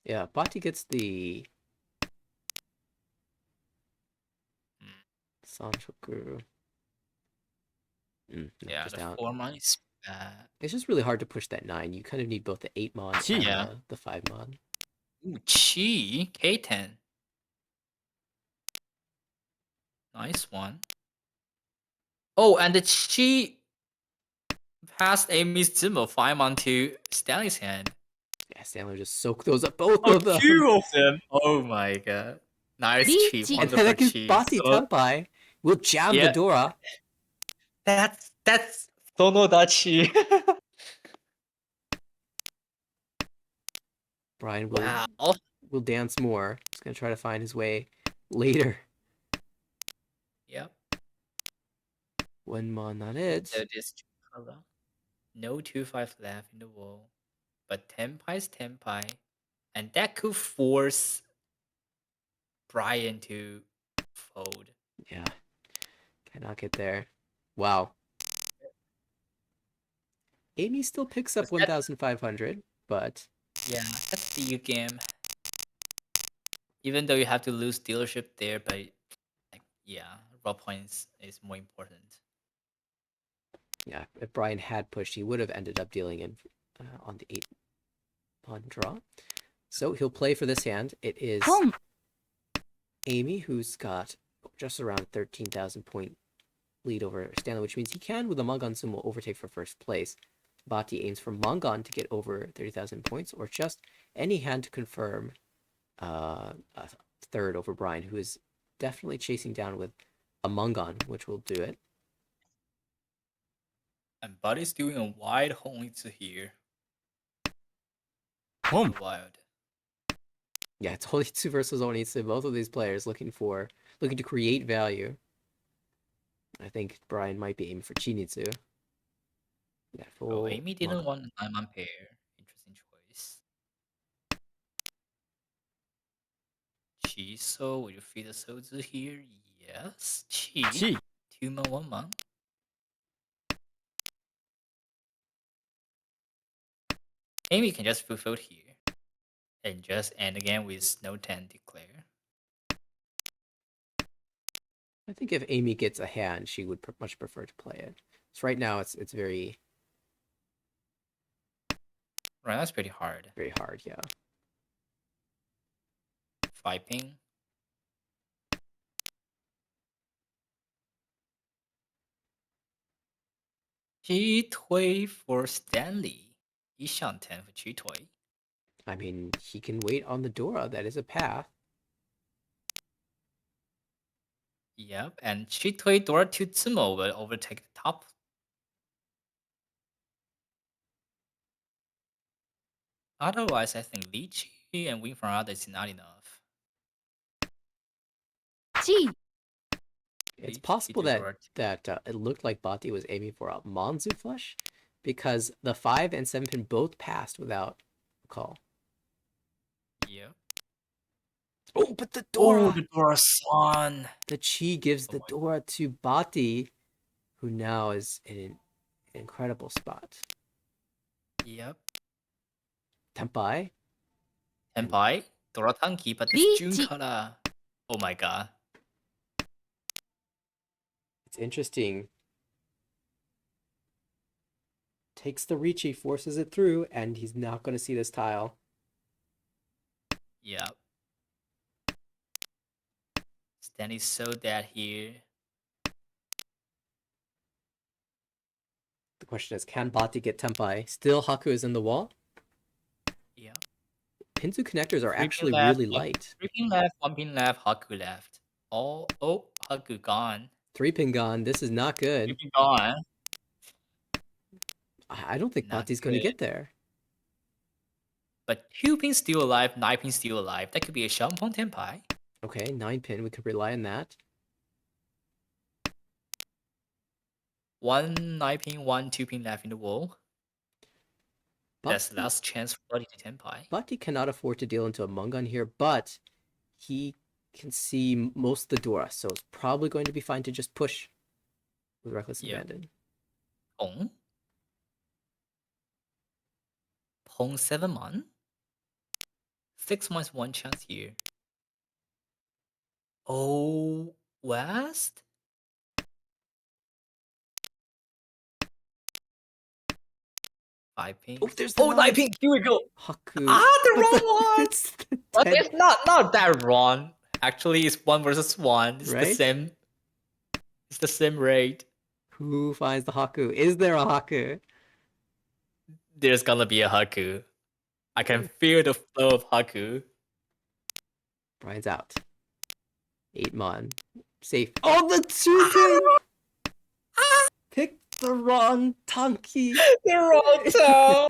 Yeah, Bati gets the Sanchoku. No, Yeah, just the out. 4-mon is bad. It's just really hard to push that 9. You kind of need both the 8-mon and Yeah. the 5-mon. Ooh, Chi. K10. Nice one. Oh, and the Chi passed Amy's Zimmer 5-mon to Stanley's hand. Yeah, Stanley just soak those up, both Oh, of them. 2 of them. Oh my god. Nice Chi. Lychee. And then Wonderful that gives Chi. Bati Tenpai. Will jam the Yeah. Dora. That's Sonodachi. Brian will Wow. will dance more. He's gonna try to find his way later. Yep. 1-mon, not it. So this color. No 2-5 left in the wall. But Tenpai is Tenpai. And that could force Brian to fold. Yeah. Cannot get there. Wow. Amy still picks up 1,500, but Yeah, that's the game. Even though you have to lose dealership there, but like, yeah, raw points is more important. yeah, if Brian had pushed, he would have ended up dealing in on the 8-pawn draw. So he'll play for this hand. It is ポン Amy, who's got just around 13,000 point lead over Stanley, which means he can, with a Mangan Sumo, overtake for first place. Bati aims for Mangan to get over 30,000 points, or just any hand to confirm a third over Brian, who is definitely chasing down with a Mangan, which will do it. And Buddy's doing a wide Honitsu here. Home. Wild. Yeah, it's Honitsu versus Onitsu. Both of these players looking to create value. I think Brian might be aiming for Chinitsu. Yeah, full Oh, Amy didn't Mangan. want 9-man pair. Interesting choice. Chiso, will you feed the Sozu here? Yes. Chi. Chi. 2-man, 1-man. Amy can just fulfill here. And just end again with no 10 declare. I think if Amy gets a hand, she would much prefer to play it. So right now, it's very Right, that's pretty hard. very hard. Yeah. 5 ping. Chi Tui for Stanley. 一上10 for Chi Tui. I mean, he can wait on the Dora. That is a path. Yep, and Chi Tui Dora to Tsumo will overtake the top. Otherwise, I think Lychee and win from others is not enough. チ It's Lychee possible to that Dora it looked like Bati was aiming for a Monzu flush, because the 5 and 7 pin both passed without a call. Yep. Oh, but the Dora! Oh, the Dora Swan. The Chi gives the my Dora to Bati, who now is in an incredible spot. Yep. Tenpai. Tenpai, Doratanki, but this June Reach. color. Oh my god. It's interesting. Takes the Ricci, forces it through, and he's not going to see this tile. Yep. Stanley's so dead here. The question is, can Bati get Tenpai? Still, Haku is in the wall. Yep. Pinzu connectors are 3 pin actually left, really light. 3 pin left, 1 pin left, Haku left. Oh, Haku gone. 3-pin gone. This is not 3 good. pin gone. I don't think Not Bati's going to good. get there. But 2 pin still alive, 9 pin still alive. That could be a Shampong Tenpai. Okay, 9-pin. We could rely on that. 1 9 pin, 1 2 pin left in the wall. That's Bati, last chance for Buddy to Tenpai. Bati cannot afford to deal into a Mungun here, but he can see most of the Dora, so it's probably going to be fine to just push with Reckless Yeah. Abandon. Pong? Pong 7 mon? 6 months, 1 chance here. Oh, West? Five pink. Oh, there's the Oh, 9 nine. pink. Here we go. Haku. The wrong one. It's the But 10, it's not that wrong. Actually, it's 1 versus 1. It's the Right? same. It's the same rate. Who finds the Haku? Is there a Haku? There's gonna be a Haku. I can feel the flow of Haku. Brian's out. 8 mon. Safe. Oh, the 2-pin! Pick the wrong Tonki. The wrong toe.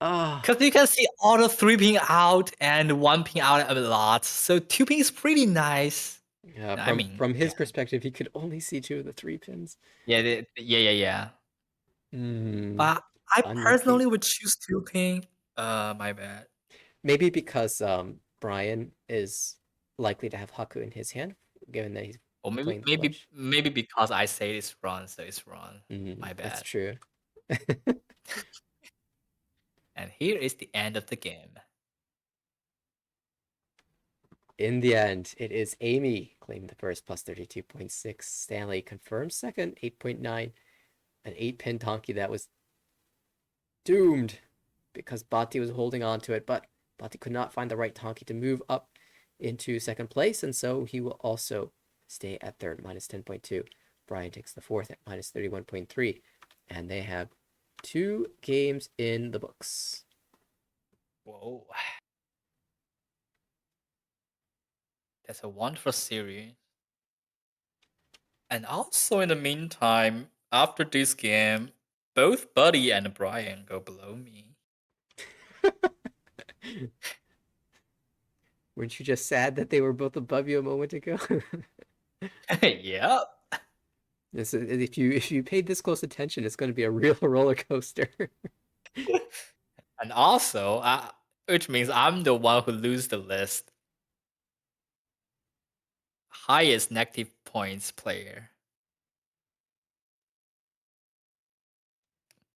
Ah, Because you can see all the 3 pin out and 1 pin out a lot. So 2 pin is pretty nice. yeah. I mean, From his yeah. perspective, he could only see 2 of the 3 pins. Yeah. Hmm. But I Unlucky. personally would choose 2 pin. My bad. Maybe because Brian is likely to have Haku in his hand, given that he's Or playing the flush. maybe because I say it's wrong, so it's wrong. My That's bad. true. And here is the end of the game. In the end, it is Amy claimed the first plus 32.6. Stanley confirmed second, 8.9. An 8-pin Tonki that was doomed because Bati was holding on to it, but Bati could not find the right Tonki to move up into second place, and so he will also stay at third, minus 10.2. Brian takes the fourth at minus 31.3, and they have 2 games in the books. Whoa. That's a wonderful series. And also in the meantime, after this game, both Buddy and Brian go below me. Weren't you just sad that they were both above you a moment ago? Yep. If you paid this close attention, it's going to be a real roller coaster. And also, which means I'm the one who loses the list. Highest negative points player.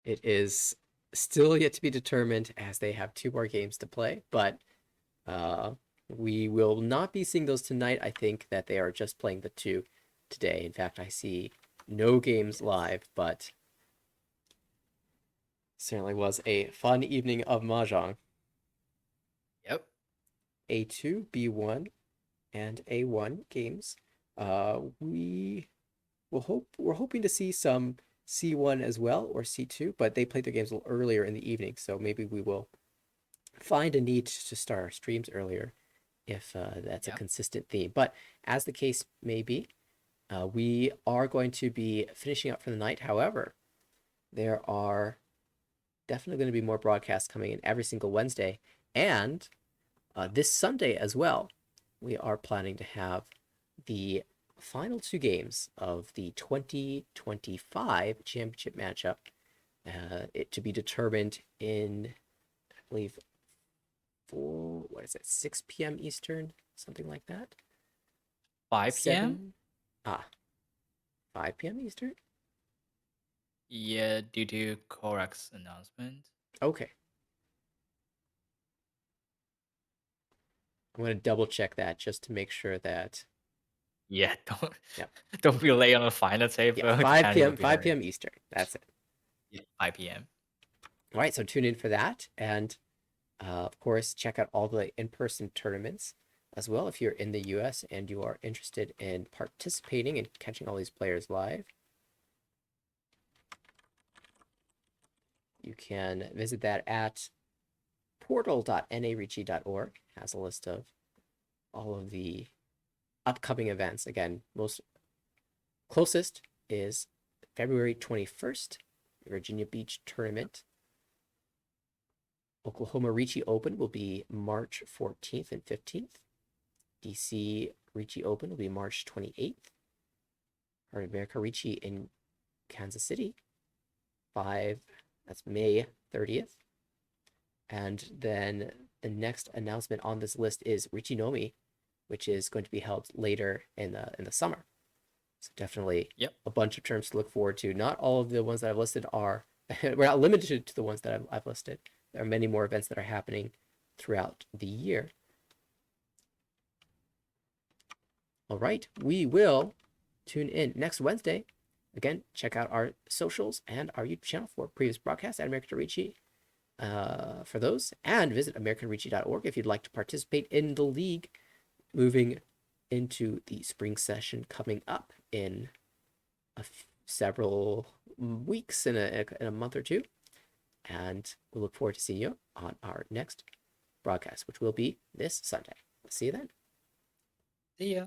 It is still yet to be determined as they have 2 more games to play, but we will not be seeing those tonight. I think that they are just playing the 2 today. In fact, I see no games live, but certainly was a fun evening of Mahjong. Yep. A2, B1, and A1 games. We're hoping to see some C1 as well, or C2, but they played their games a little earlier in the evening, so maybe we will find a need to start our streams earlier if that's a consistent theme. But as the case may be, we are going to be finishing up for the night. However, there are definitely going to be more broadcasts coming in every single Wednesday, and this Sunday as well. We are planning to have the final 2 games of the 2025 championship matchup, it to be determined in, I believe, 6 p.m. Eastern, something like that. 5 p.m. 7. 5 p.m. Eastern? Yeah, due to Korak's announcement. Okay. I'm going to double check that just to make sure that, Yeah, don't Yep. don't be late on the final table. yeah, 5 Japan will p.m. be 5 hurt. p.m. Eastern. That's it. Yeah, 5 p.m. All right, so tune in for that. And of course, check out all the in-person tournaments as well if you're in the US and you are interested in participating and catching all these players live. You can visit that at portal.naricci.org. It has a list of all of the upcoming events. Again, most closest is February 21st, Virginia Beach tournament. Oklahoma Ricci Open will be March 14th and 15th. DC Ricci Open will be March 28th. Heart America Ricci in Kansas City, that's May 30th. And then the next announcement on this list is Ricci Nomi, which is going to be held later in the summer. So definitely a bunch of terms to look forward to. Not all of the ones that I've listed are, we're not limited to the ones that I've listed. There are many more events that are happening throughout the year. All right, we will tune in next Wednesday. Again, check out our socials and our YouTube channel for previous broadcasts at American Ricci for those. And visit AmericanRicci.org if you'd like to participate in the league moving into the spring session coming up in several weeks, in a month or two. And we look forward to seeing you on our next broadcast, which will be this Sunday. See you then. See ya.